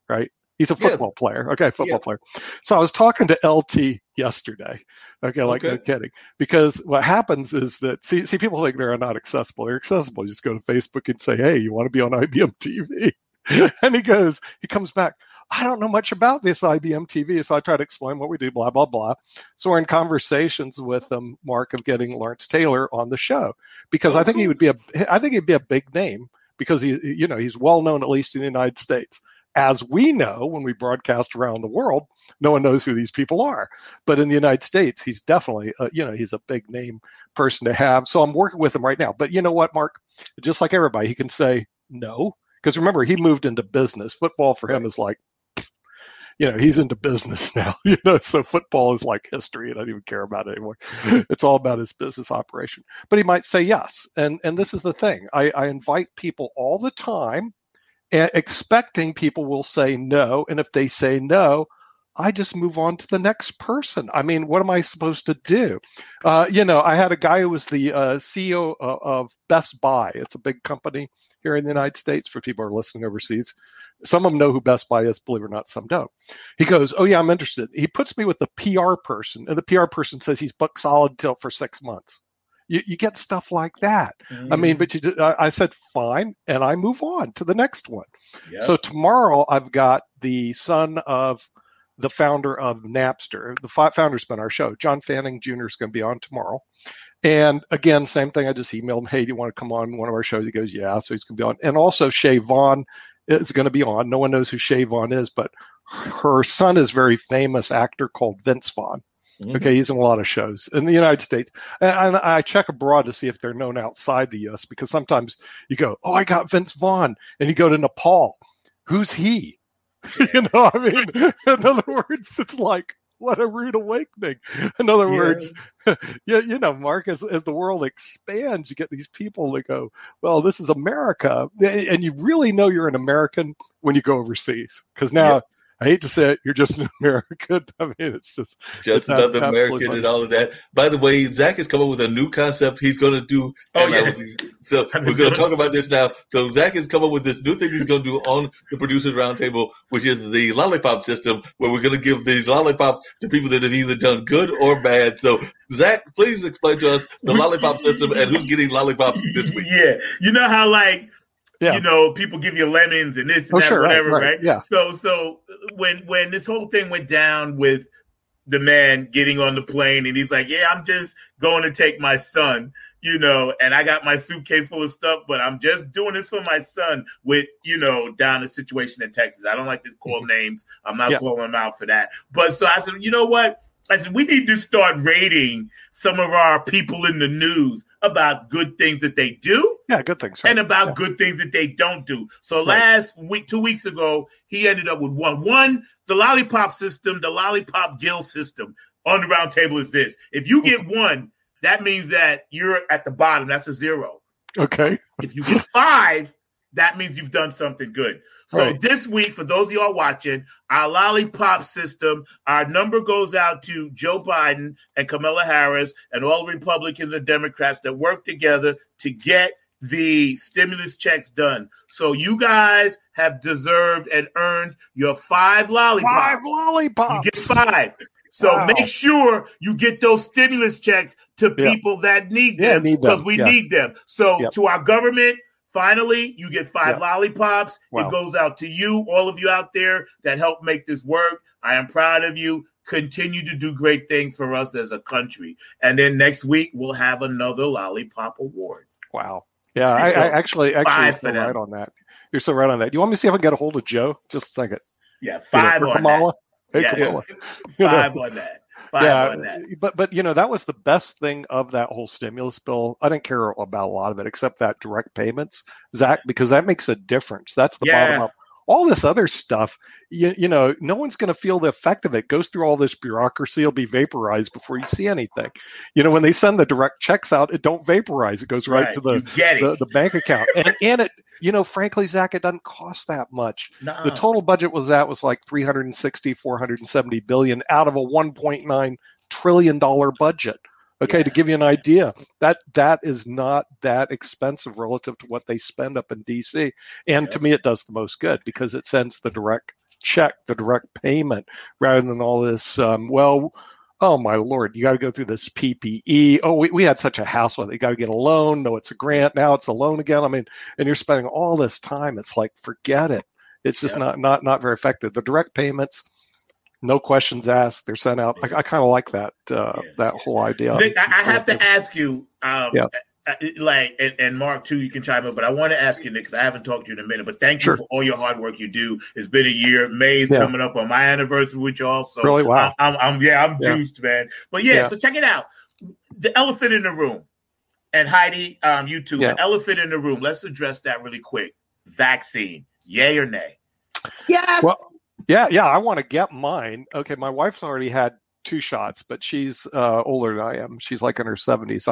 right? He's a football player. Okay, football player. So I was talking to LT yesterday. Okay, no kidding. Because what happens is that, see, people think they're not accessible. They're accessible. You just go to Facebook and say, hey, you want to be on IBM TV? And he comes back, I don't know much about this IBM TV. So I try to explain what we do, blah, blah, blah. So we're in conversations with Mark, of getting Lawrence Taylor on the show, because I think he'd be a big name, because he's well known, at least in the United States. As we know, when we broadcast around the world, no one knows who these people are. But in the United States, he's definitely, he's a big name person to have. So I'm working with him right now. But you know what, Mark? Just like everybody, he can say no. Because remember, he moved into business. Football for him is like, he's into business now. So football is like history. I don't even care about it anymore. It's all about his business operation. But he might say yes. And this is the thing. I invite people all the time, expecting people will say no. And if they say no, I just move on to the next person. I mean, what am I supposed to do? I had a guy who was the CEO of Best Buy. It's a big company here in the United States for people who are listening overseas. Some of them know who Best Buy is, believe it or not, some don't. He goes, oh, yeah, I'm interested. He puts me with the PR person, and the PR person says he's booked solid till for 6 months. You get stuff like that. Mm. I mean, but I said, fine, and I move on to the next one. Yep. So tomorrow I've got the son of the founder of Napster. The founder's been on our show. John Fanning Jr. is going to be on tomorrow. And again, same thing. I just emailed him, hey, do you want to come on one of our shows? He goes, yeah. So he's going to be on. And also Shay Vaughn is going to be on. No one knows who Shay Vaughn is, but her son is a very famous actor called Vince Vaughn. Mm-hmm. Okay, he's in a lot of shows in the United States. And I check abroad to see if they're known outside the U.S., because sometimes you go, oh, I got Vince Vaughn. And you go to Nepal. Who's he? Yeah. I mean, in other words, it's like, what a rude awakening. In other words, Mark, as the world expands, you get these people that go, well, this is America. And you really know you're an American when you go overseas. Because now, I hate to say it, you're just an American. I mean, it's just another American and all of that. By the way, Zack has come up with a new concept he's going to do. So we're going to talk about this now. So Zack has come up with this new thing he's going to do on the Producers Roundtable, which is the lollipop system, where we're going to give these lollipops to people that have either done good or bad. So Zack, please explain to us the lollipop system and who's getting lollipops this week. Yeah. You know how people give you lemons and this and that, whatever, right? Yeah. So when this whole thing went down with the man getting on the plane and he's like, yeah, I'm just going to take my son, and I got my suitcase full of stuff, but I'm just doing this for my son with, down the situation in Texas. I don't like to call names. I'm not calling them out for that. But so I said, you know what? I said, we need to start rating some of our people in the news about good things that they do. Yeah, good things. Right. And about good things that they don't do. So last week, 2 weeks ago, he ended up with one, the lollipop system, the lollipop gill system on the round table is this. If you get one, that means that you're at the bottom. That's a 0. Okay. If you get 5, that means you've done something good. So this week, for those of y'all watching, our lollipop system, our number goes out to Joe Biden and Kamala Harris and all Republicans and Democrats that work together to get the stimulus checks done. So you guys have deserved and earned your 5 lollipops. 5 lollipops. You get 5. So make sure you get those stimulus checks to people that need them, because we need them. So to our government, finally, you get 5 lollipops. Wow. It goes out to you, all of you out there that help make this work. I am proud of you. Continue to do great things for us as a country. And then next week, we'll have another lollipop award. Wow. Yeah, I actually you're so right on that. You're so right on that. Do you want me to see if I can get a hold of Joe? Just a second. Yeah, 5 on Kamala. That. Hey, Kamala. 5 on that. 5 on that. But that was the best thing of that whole stimulus bill. I didn't care about a lot of it except that direct payments, Zack, because that makes a difference. That's the bottom up. All this other stuff, no one's going to feel the effect of it. It goes through all this bureaucracy. It'll be vaporized before you see anything. When they send the direct checks out, it don't vaporize. It goes right to the bank account. And it, frankly, Zack, it doesn't cost that much. Nuh-uh. The total budget was like 470 billion out of a $1.9 trillion budget. Okay, to give you an idea, that is not that expensive relative to what they spend up in D.C. And to me, it does the most good because it sends the direct check, the direct payment, rather than all this, oh, my Lord, you got to go through this PPE. Oh, we had such a hassle with it. You got to get a loan. No, it's a grant. Now it's a loan again. I mean, and you're spending all this time. It's like, forget it. It's just not very effective. The direct payments, no questions asked, they're sent out. I kind of like that that whole idea. Nick, I have to ask you, and Mark too, you can chime in, but I want to ask you, Nick, because I haven't talked to you in a minute. But thank you for all your hard work you do. It's been a year. May's coming up on my anniversary with y'all, so really, wow. I'm juiced, man. But so check it out. The elephant in the room, and Heidi, you too. The elephant in the room. Let's address that really quick. Vaccine, yay or nay? Yes. Well, yeah. I want to get mine. Okay, my wife's already had 2 shots, but she's older than I am. She's like in her 70s.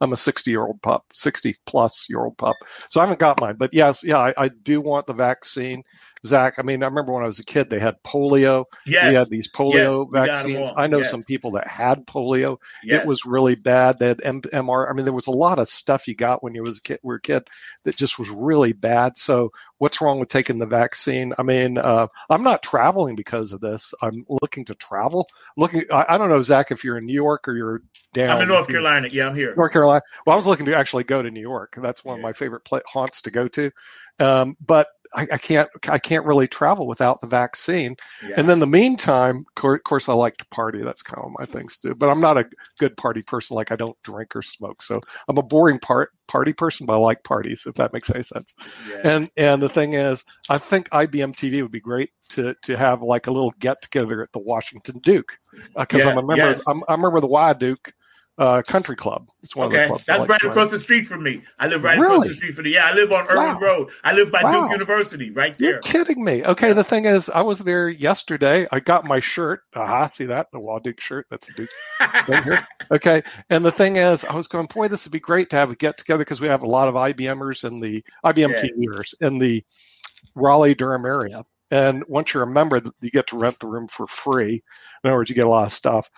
I'm a 60-year-old pup, 60-plus-year-old pup. So I haven't got mine. But I do want the vaccine. Zach, I mean, I remember when I was a kid, they had polio. Yes. We had these polio vaccines. I know some people that had polio. It was really bad. They had MR. I mean, there was a lot of stuff you got when you were a kid that just was really bad. So what's wrong with taking the vaccine? I mean, I'm not traveling because of this. I'm looking to travel. I don't know, Zach, if you're in New York or you're down. I'm in North Carolina. Yeah, I'm here. North Carolina. Well, I was looking to actually go to New York. That's one of my favorite haunts to go to. But I can't really travel without the vaccine. Yeah. And then in the meantime, of course, I like to party. That's kind of my things too. But I'm not a good party person. Like I don't drink or smoke. So I'm a boring party person, but I like parties, if that makes any sense. Yeah. And the thing is, I think IBM TV would be great to have like a little get together at the Washington Duke, because I'm a member. I'm a member of the Y Duke Country Club. It's one of the clubs. That's right across the street from me. I live right across the street from I live on Irwin Road. I live by Duke University, right there. You're kidding me. Okay, the thing is, I was there yesterday. I got my shirt. See that? The Wall Duke shirt. That's a Duke right here. Okay, and the thing is, I was going, boy, this would be great to have a get together because we have a lot of IBMers and the IBM TVers in the Raleigh-Durham area. And once you're a member, you get to rent the room for free. In other words, you get a lot of stuff.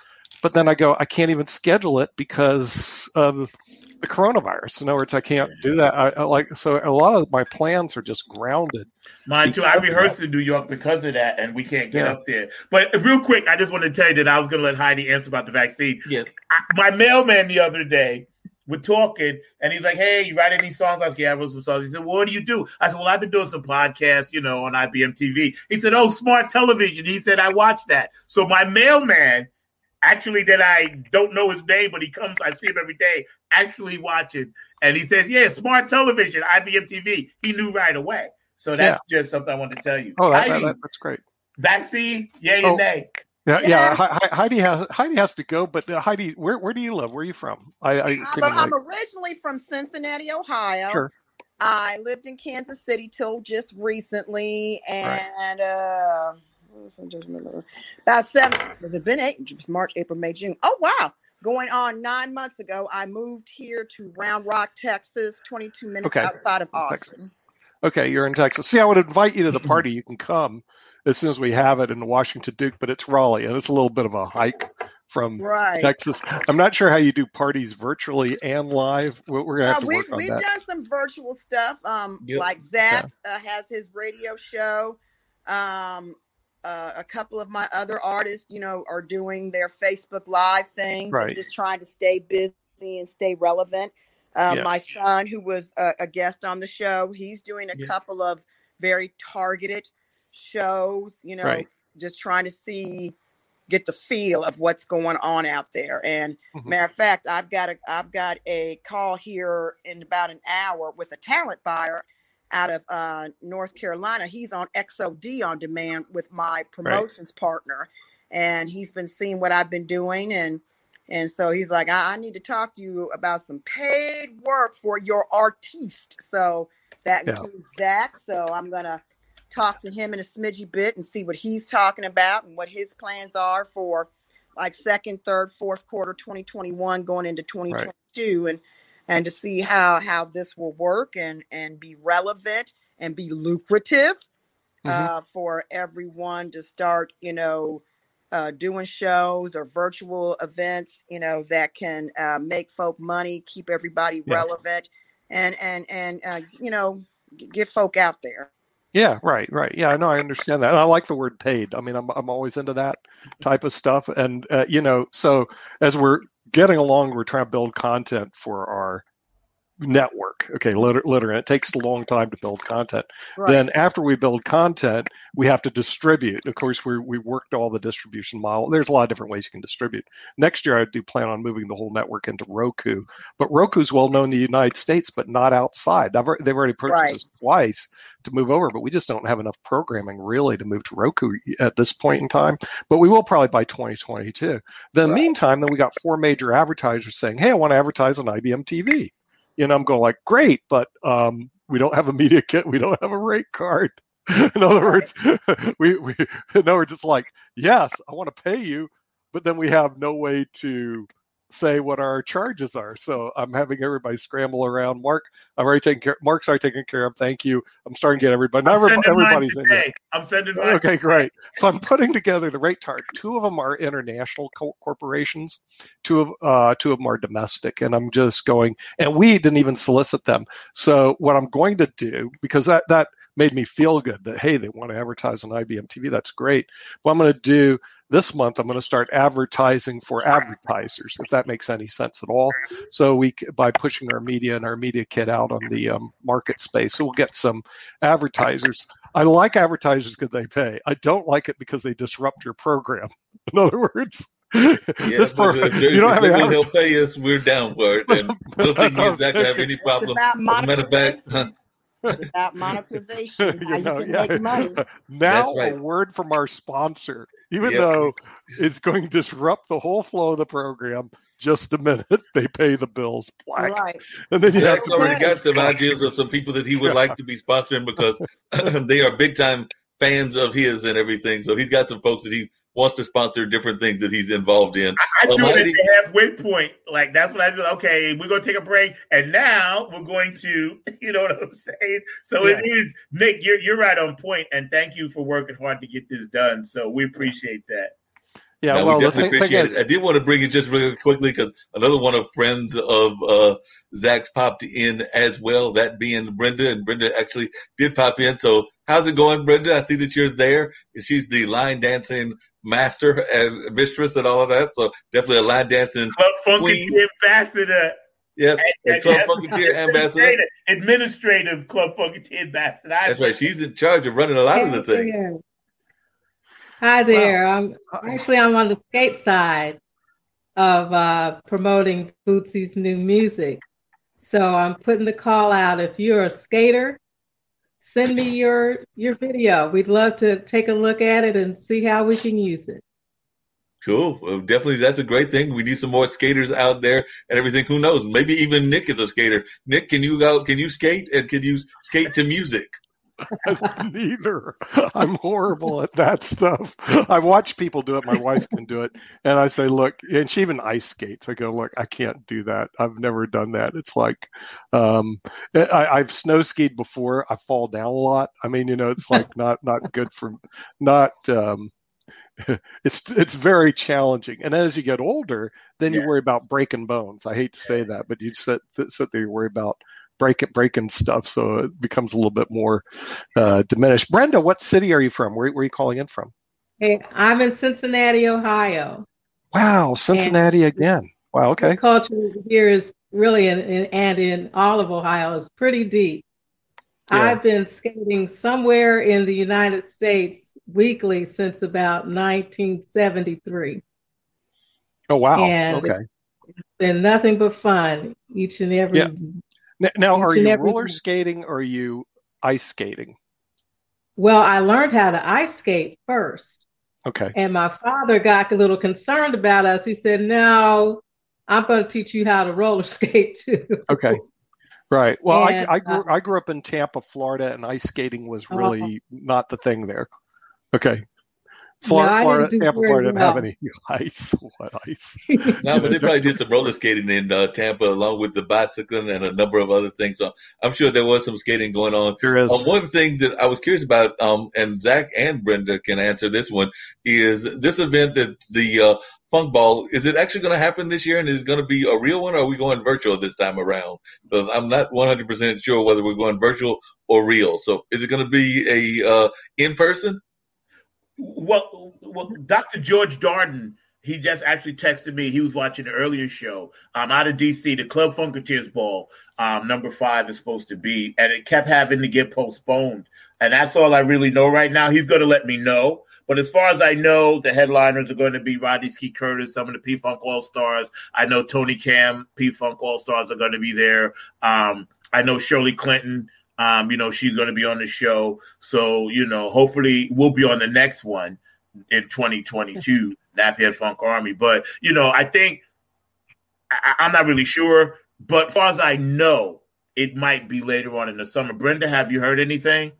But then I go, I can't even schedule it because of the coronavirus. In other words, I can't do that. So a lot of my plans are just grounded. Mine too. I rehearsed in New York because of that, and we can't get up there. But real quick, I just want to tell you that I was going to let Heidi answer about the vaccine. Yes. My mailman the other day, we're talking, and he's like, hey, you write any songs? I was like, I wrote some songs. He said, well, what do you do? I said, well, I've been doing some podcasts, on IBM TV. He said, oh, smart television. He said, I watch that. So my mailman, actually, that I don't know his name, but he comes, I see him every day, actually watching. And he says, yeah, smart television, IBM TV. He knew right away. So that's just something I wanted to tell you. Oh, that's great. Vaccine, yay and nay. Yeah. Heidi has to go, but Heidi, where do you live? Where are you from? I'm originally from Cincinnati, Ohio. Sure. I lived in Kansas City till just recently, and about 7. Has it been 8? March, April, May, June. Oh wow! Going on 9 months ago, I moved here to Round Rock, Texas, 22 minutes outside of Austin. Texas. Okay, you're in Texas. See, I would invite you to the party. You can come as soon as we have it in the Washington Duke, but it's Raleigh, and it's a little bit of a hike from Texas. I'm not sure how you do parties virtually and live. We're going to have to work on that. We've done some virtual stuff, like Zack has his radio show. A couple of my other artists, are doing their Facebook Live things and just trying to stay busy and stay relevant. My son, who was a guest on the show, he's doing a couple of very targeted shows, just trying to get the feel of what's going on out there. And matter of fact, I've got a call here in about an hour with a talent buyer out of North Carolina. He's on XOD on demand with my promotions partner, and he's been seeing what I've been doing, and so he's like, I need to talk to you about some paid work for your artiste. So that includes Zack. So I'm gonna talk to him in a smidgy bit and see what he's talking about and what his plans are for like second, third, fourth quarter 2021 going into 2022, and to see how this will work and be relevant and be lucrative for everyone to start, doing shows or virtual events, that can make folk money, keep everybody relevant, and get folk out there. Yeah, right. Yeah, I know. I understand that. And I like the word paid. I mean, I'm always into that type of stuff. And, so as we're getting along, we're trying to build content for our network. Okay, litter. It takes a long time to build content. Right. Then after we build content, we have to distribute. Of course, we worked all the distribution model. There's a lot of different ways you can distribute. Next year, I do plan on moving the whole network into Roku. But Roku's well known in the United States, but not outside. They've already purchased us twice to move over, but we just don't have enough programming really to move to Roku at this point in time. But we will probably by 2022. Then in the meantime, then we got 4 major advertisers saying, "Hey, I want to advertise on IBM TV." I'm going like, great, but we don't have a media kit. We don't have a rate card. In other words, we're just like, yes, I want to pay you, but then we have no way to say what our charges are. So I'm having everybody scramble around. Mark's already taken care of. Thank you. I'm starting to get everybody. Everybody's today. I'm sending mine. Okay, great. So I'm putting together the rate card. 2 of them are international corporations. 2 of them are domestic, and I'm just going. And we didn't even solicit them. So what I'm going to do, because that made me feel good that, hey, they want to advertise on IBM TV. That's great. What I'm going to do this month, I'm going to start advertising for advertisers, if that makes any sense at all. So by pushing our media and our media kit out on the market space, so we'll get some advertisers. I like advertisers because they pay. I don't like it because they disrupt your program. In other words, this program, you don't have any they'll pay us, we're down for it. And I don't think Zack have any problem. As a matter of fact, it's about monetization, how you can make money. Now, a word from our sponsor. Even though it's going to disrupt the whole flow of the program, just a minute, they pay the bills. Black. Right. And then Zack's already got some ideas of some people that he would like to be sponsoring because they are big time fans of his and everything. So he's got some folks that he wants to sponsor different things that he's involved in. I do it at the halfway point. Like, that's what I do. Okay, we're going to take a break, and now we're going to, you know what I'm saying? So it is, Nick, you're right on point, and thank you for working hard to get this done. So we appreciate that. Yeah, we definitely appreciate it. I did want to bring it just really quickly because another one of friends of Zack's popped in as well, that being Brenda, and Brenda actually did pop in. So how's it going, Brenda? I see that you're there. She's the line dancing master and mistress and all of that. So definitely a line dancing Club Funketeer ambassador. Yes, Club Funketeer ambassador. Administrative Club Funketeer ambassador. That's right. She's in charge of running a lot of the things. Hi there. I'm on the skate side of promoting Bootsy's new music. So I'm putting the call out. If you're a skater, send me your video. We'd love to take a look at it and see how we can use it. Cool. Well, definitely, that's a great thing. We need some more skaters out there and everything. Who knows? Maybe even Nick is a skater. Nick, can you skate, and can you skate to music? Neither. I'm horrible at that stuff. I watch people do it. My wife can do it. And I say, look, and she even ice skates. I go, look, I can't do that. I've never done that. It's like, I've snow skied before. I fall down a lot. I mean, it's like not good for, it's very challenging. And as you get older, then you worry about breaking bones. I hate to say that, but you sit there, you worry about breaking stuff, so it becomes a little bit more diminished. Brenda, what city are you from? Where are you calling in from? Hey, I'm in Cincinnati, Ohio. Wow, Cincinnati again. Wow, okay. The culture here is really, in all of Ohio, is pretty deep. Yeah. I've been skating somewhere in the United States weekly since about 1973. Oh, wow. And okay. It's been nothing but fun each and every Now, are you roller skating or are you ice skating? Well, I learned how to ice skate first. Okay. And my father got a little concerned about us. He said, no, I'm going to teach you how to roller skate too. Okay. Right. Well, I grew up in Tampa, Florida, and ice skating was really not the thing there. Okay. Florida, Tampa, Florida didn't have any ice. What ice? No, but they probably did some roller skating in Tampa, along with the bicycling and a number of other things. So I'm sure there was some skating going on. There is. One of the things that I was curious about, and Zack and Brenda can answer this one, is this event that the Funk Ball, is it actually going to happen this year, and is it going to be a real one, or are we going virtual this time around? So I'm not 100% sure whether we're going virtual or real. So is it going to be a in-person? Well, Dr. George Darden, he just actually texted me. He was watching the earlier show. Out of DC, the Club Funketeers Ball, number 5 is supposed to be, and it kept having to get postponed. And that's all I really know right now. He's going to let me know. But as far as I know, the headliners are going to be Rodney Ski Curtis, some of the P-Funk All-Stars. I know Tony Cam, P-Funk All-Stars are going to be there. I know Shirley Clinton, she's going to be on the show. So, hopefully we'll be on the next one in 2022, Naphead Funk Army. But, I think I'm not really sure. But as far as I know, it might be later on in the summer. Brenda, have you heard anything?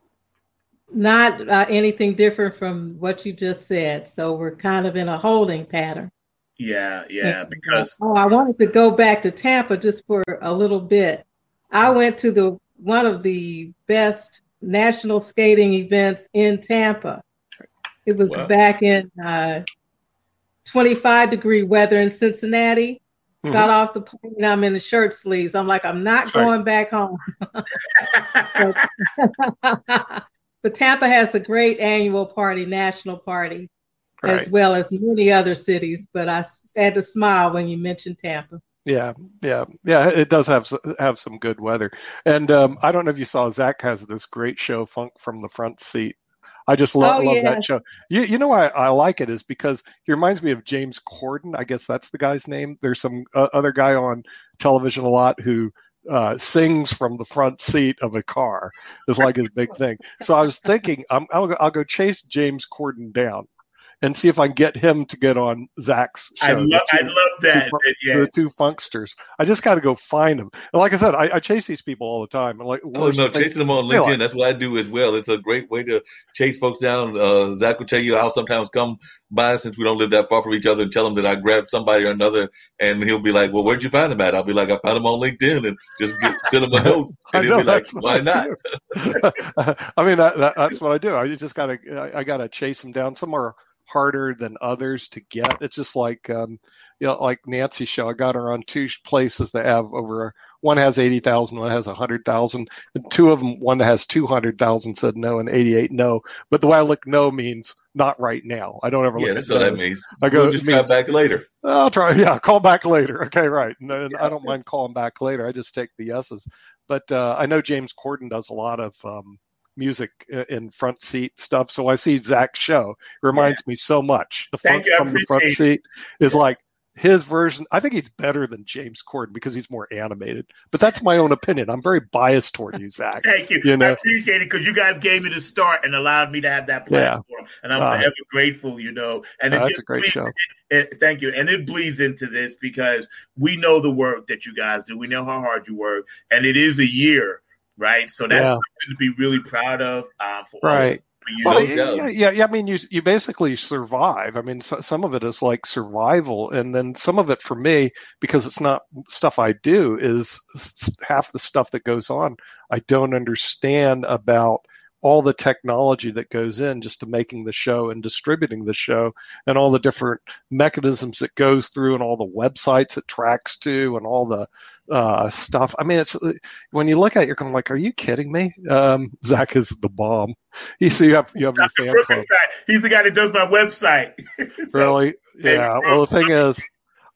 Not anything different from what you just said. So we're kind of in a holding pattern. Yeah, because... I wanted to go back to Tampa just for a little bit. I went to one of the best national skating events in Tampa. It was back in 25-degree weather in Cincinnati. Mm-hmm. Got off the plane, I'm in the shirt sleeves. I'm like, I'm not going back home. But Tampa has a great annual party, national party, as well as many other cities. But I had to smile when you mentioned Tampa. Yeah. It does have some good weather. And I don't know if you saw, Zack has this great show, Funk from the Front Seat. I just love that show. You know why I like it is because he reminds me of James Corden. I guess that's the guy's name. There's some other guy on television a lot who sings from the front seat of a car. Is like his big thing. So I was thinking I'll go chase James Corden down and see if I can get him to get on Zack's show. I love that. The two funksters. I just got to go find them. And like I said, I chase these people all the time. I'm like, chasing them on LinkedIn. That's what I do as well. It's a great way to chase folks down. Zack will tell you I'll sometimes come by, since we don't live that far from each other, and tell him that I grabbed somebody or another, and he'll be like, well, where'd you find them at? I'll be like, I found them on LinkedIn, and just send him a note. And he'll be like, why not? I mean, that's what I do. I just got to chase them down. Some are harder than others to get. It's just like like Nancy's show. I got her on 2 places that have over. One has 80,000, one has 100,000, and 2 of them, one that has 200,000 said no, and 88 no. But the way I look no means not right now. I don't ever look. Yeah, that's what that means. I go, we'll just try back later. I'll try. Yeah, call back later. Okay, right. And I don't mind calling back later. I just take the yeses. But I know James Corden does a lot of music in front seat stuff. So I see Zack's show. It reminds me so much. The funk from the front seat is like his version. I think he's better than James Corden because he's more animated. But that's my own opinion. I'm very biased toward you, Zack. Thank you. I appreciate it because you guys gave me the start and allowed me to have that platform. Yeah. And I'm forever grateful, And that's a great show. Thank you. And it bleeds into this because we know the work that you guys do. We know how hard you work. And it is a year. Right, so that's something to be really proud of. For right. Well, I mean, you basically survive. I mean, some of it is like survival, and then some of it for me, because it's not stuff I do, is half the stuff that goes on I don't understand about all the technology that goes in just to making the show and distributing the show, and all the different mechanisms that goes through, and all the websites it tracks to, and all the stuff. I mean, it's when you look at it, you're kind of like, are you kidding me? Zack is the bomb. You have your fan club. He's the guy that does my website. Really? Yeah. Well, the thing is,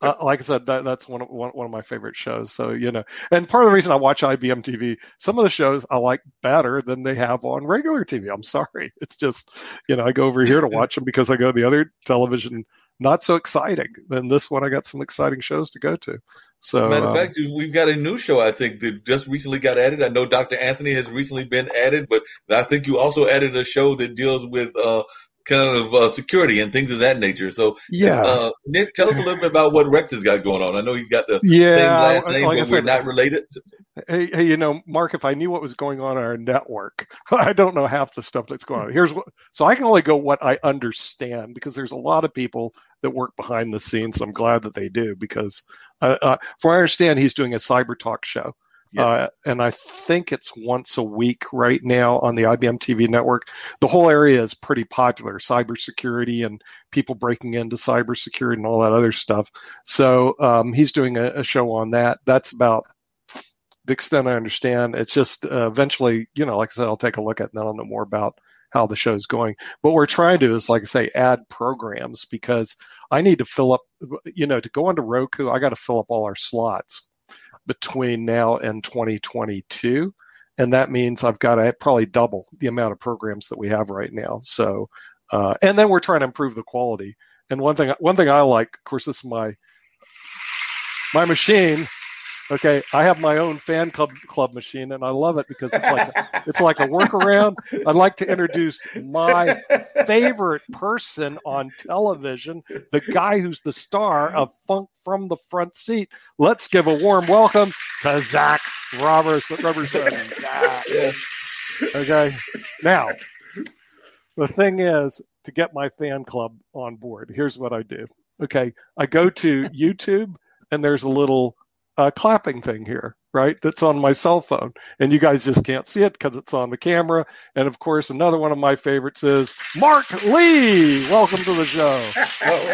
like I said, that's one of my favorite shows. So, and part of the reason I watch IBM TV, some of the shows I like better than they have on regular TV. I'm sorry. It's just, I go over here to watch them because I go to the other television, not so exciting. Then this one, I got some exciting shows to go to. So, matter of fact, we've got a new show, I think, that just recently got added. I know Dr. Anthony has recently been added, but I think you also added a show that deals with kind of security and things of that nature. So, Nick, tell us a little bit about what Rex has got going on. I know he's got the same last name, but we're not related. Hey, Mark, if I knew what was going on our network, I don't know half the stuff that's going on. So I can only go what I understand, because there's a lot of people that work behind the scenes. I'm glad that they do, because from what I understand, he's doing a cyber talk show. Yes. And I think it's once a week right now on the IBM TV network. The whole area is pretty popular, cybersecurity and people breaking into cybersecurity and all that other stuff. So he's doing a show on that. That's about the extent I understand. It's just eventually, like I said, I'll take a look at it and then I'll know more about how the show's going. What we're trying to do is, like I say, add programs, because I need to fill up, to go onto Roku, I got to fill up all our slots between now and 2022. And that means I've got to probably double the amount of programs that we have right now. So, and then we're trying to improve the quality. And one thing I like, of course, this is my machine. Okay, I have my own fan club machine, and I love it because it's like a workaround. I'd like to introduce my favorite person on television, the guy who's the star of Funk from the Front Seat. Let's give a warm welcome to Zack Robertson. Okay, now the thing is, to get my fan club on board, here's what I do. Okay, I go to YouTube, and there's a little clapping thing here, right? That's on my cell phone, and you guys just can't see it because it's on the camera. And of course, another one of my favorites is Mark Lee. Welcome to the show. All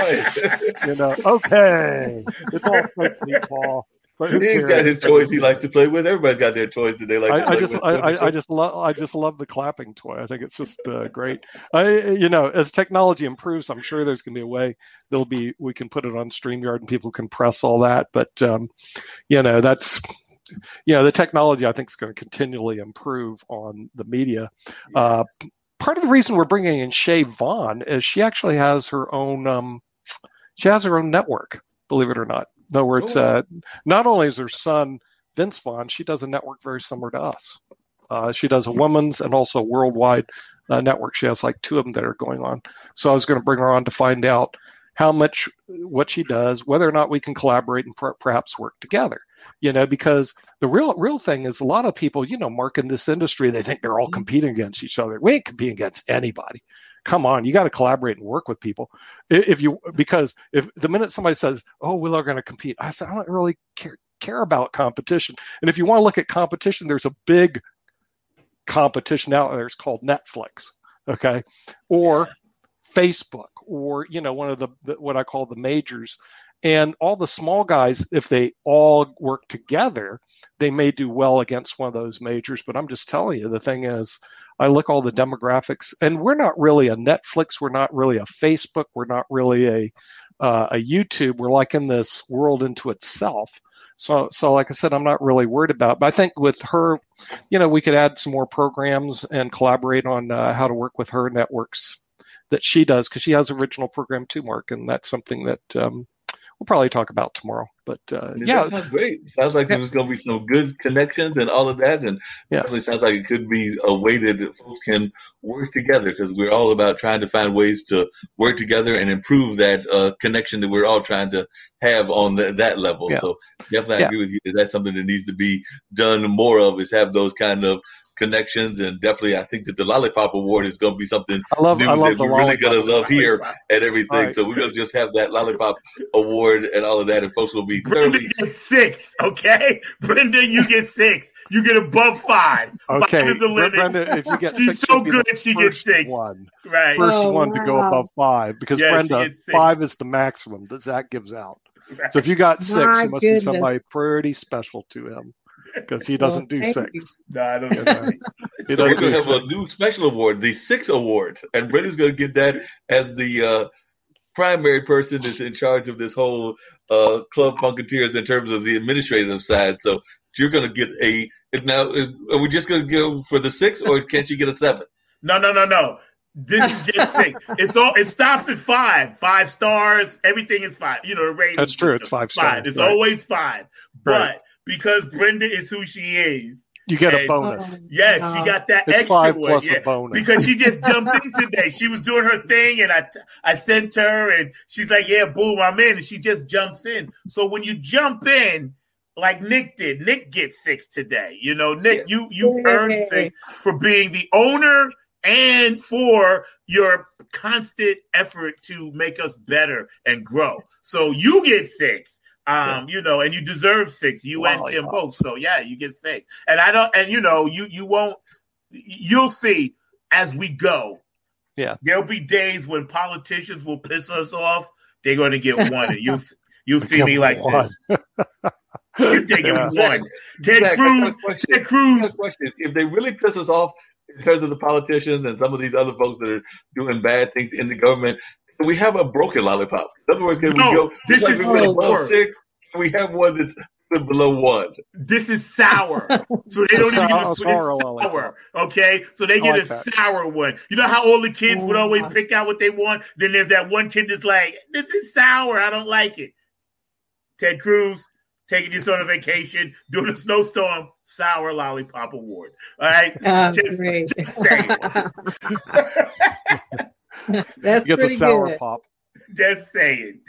right. Okay, it's all fake, Paul. But he's got his toys he likes to play with. Everybody's got their toys that they like to play with. I just love the clapping toy. I think it's just great. As technology improves, I'm sure there's going to be a way we can put it on StreamYard and people can press all that. But that's the technology I think is going to continually improve on the media. Part of the reason we're bringing in Shay Vaughn is she actually has her own. She has her own network. Believe it or not. In other words, not only is her son Vince Vaughn, she does a network very similar to us. She does a women's and also worldwide network. She has like two of them that are going on. So I was going to bring her on to find out what she does, whether or not we can collaborate and perhaps work together. Because the real thing is, a lot of people, Mark, in this industry, they think they're all competing against each other. We ain't competing against anybody. Come on, you got to collaborate and work with people. Because if the minute somebody says, "Oh, we're going to compete," I said, I don't really care about competition. And if you want to look at competition, there's a big competition out there. It's called Netflix, okay, or Facebook, or one of the what I call the majors. And all the small guys, if they all work together, they may do well against one of those majors. But I'm just telling you, the thing is, I look all the demographics, and we're not really a Netflix. We're not really a Facebook. We're not really a YouTube. We're like in this world into itself. So like I said, I'm not really worried about it. But I think with her, we could add some more programs and collaborate on how to work with her networks that she does, because she has an original program too, Mark, and that's something that we'll probably talk about tomorrow. But that sounds great. Sounds like there's going to be some good connections and all of that, and definitely sounds like it could be a way that folks can work together, because we're all about trying to find ways to work together and improve that connection that we're all trying to have on that level. Yeah. So definitely I agree with you that that's something that needs to be done more of, is have those kind of connections. And definitely I think that the Lollipop Award is going to be something new that we're really going to love here at everything. Right. So we're going to just have that Lollipop Award and all of that, and folks will be Brenda gets 6, okay? Brenda, you get 6. You get above 5. Okay. 5 is the limit. Brenda, if you get She's 6, so good, she gets 6. Right. First one to go above 5, because Brenda, 5 is the maximum that Zack gives out. Right. So if you got 6, you must be somebody pretty special to him, because he doesn't do 6. No, I don't do 6. So we're going to have a new special award, the 6 Award, and Brenda's going to get that as the primary person that's in charge of this whole Club Funketeers in terms of the administrative side. So you're going to get now, are we just going to go for the 6, or can't you get a 7? No. This is just 6. It stops at 5. 5 stars. Everything is 5. The rating. That's true. It's 5 stars. It's always 5. But because Brenda is who she is, you get a bonus. Yes, she got that it's extra 5 one. plus a bonus. Because she just jumped in today. She was doing her thing, and I sent her, and she's like, "Yeah, boom, I'm in." And she just jumps in. So when you jump in, like Nick did, Nick gets 6 today. Nick, you earned 6 for being the owner and for your constant effort to make us better and grow. So you get 6. And you deserve 6. You and Kim both. So you get 6. And I don't, and you won't. You'll see as we go. Yeah, there'll be days when politicians will piss us off. They're going to get 1, and you'll see me like this. You take it 1. Ted Cruz. Question. If they really piss us off, in terms of the politicians and some of these other folks that are doing bad things in the government, we have a broken lollipop. In other words, can we go this like is we went above 6? Can we have one that's below 1? This is sour. So they don't even get a sour. Okay? So they get a sour one. You know how all the kids would always pick out what they want? Then there's that one kid that's like, this is sour. I don't like it. Ted Cruz taking you on a vacation, doing a snowstorm, sour lollipop award. All right? Just saying. That's gets a sour good. pop. Just saying.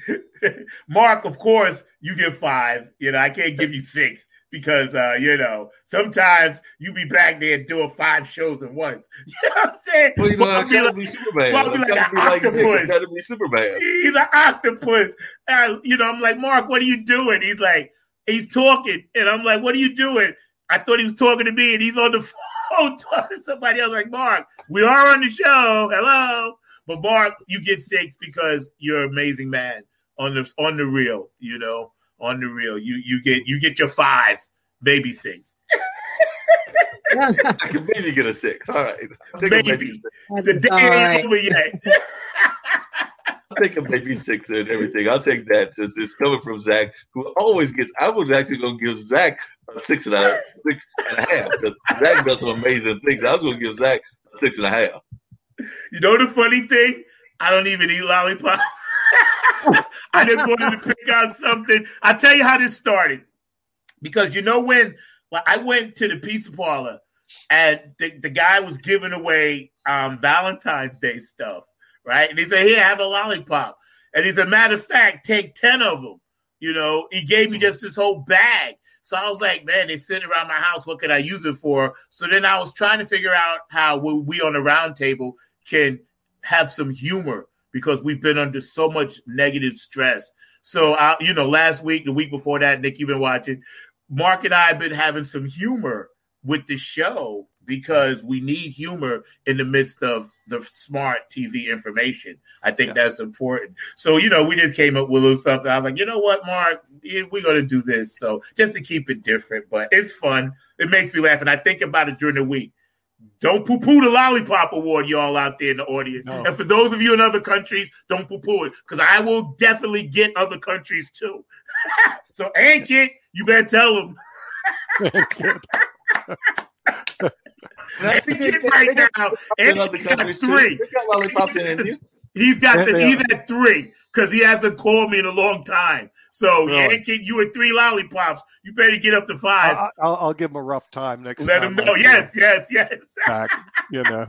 Mark, of course, you get 5. You know, I can't give you 6 because, you know, sometimes you be back there doing 5 shows at once. You know what I'm saying? Well, you know, I gotta be Superman. I'll be like an octopus. Gotta be Superman. He's an octopus. You know, I'm like, Mark, what are you doing? He's like, he's talking. And I'm like, what are you doing? I thought he was talking to me, and he's on the phone talking to somebody else. Like, Mark, we are on the show. Hello. But Mark, you get 6 because you're an amazing man on the real, you know, on the real. You get your 5, maybe 6. I can maybe get a 6. All right. Maybe. The day ain't over yet. I'll take a maybe 6 and everything. I'll take that since it's coming from Zack, who always gets. I was actually going to give Zack a 6.5 because Zack does some amazing things. I was going to give Zack a 6.5. You know the funny thing? I don't even eat lollipops. I just wanted to pick out something. I'll tell you how this started. Because you know when I went to the pizza parlor and the guy was giving away Valentine's Day stuff, right? And he said, here, have a lollipop. And he said, matter of fact, take 10 of them. You know, he gave me just this whole bag. So I was like, man, they're sitting around my house. What could I use it for? So then I was trying to figure out how we on the round table can have some humor because we've been under so much negative stress. So, you know, last week, the week before that, Nick, you've been watching, Mark and I have been having some humor with the show because we need humor in the midst of the smart TV information. I think that's important. So, you know, we just came up with a little something. I was like, you know what, Mark, we're going to do this. So just to keep it different, but it's fun. It makes me laugh. And I think about it during the week. Don't poo-poo the Lollipop Award, y'all out there in the audience. No. And for those of you in other countries, don't poo-poo it, because I will definitely get other countries too. So, Ankit, you better tell them. Ankit right now, Ankit got 3. Got lollipops in India. He's at 3 because he hasn't called me in a long time. So, really? Ankit, you at 3 lollipops. You better get up to 5. I'll give him a rough time next time. Let him know. Yes. Back, you know.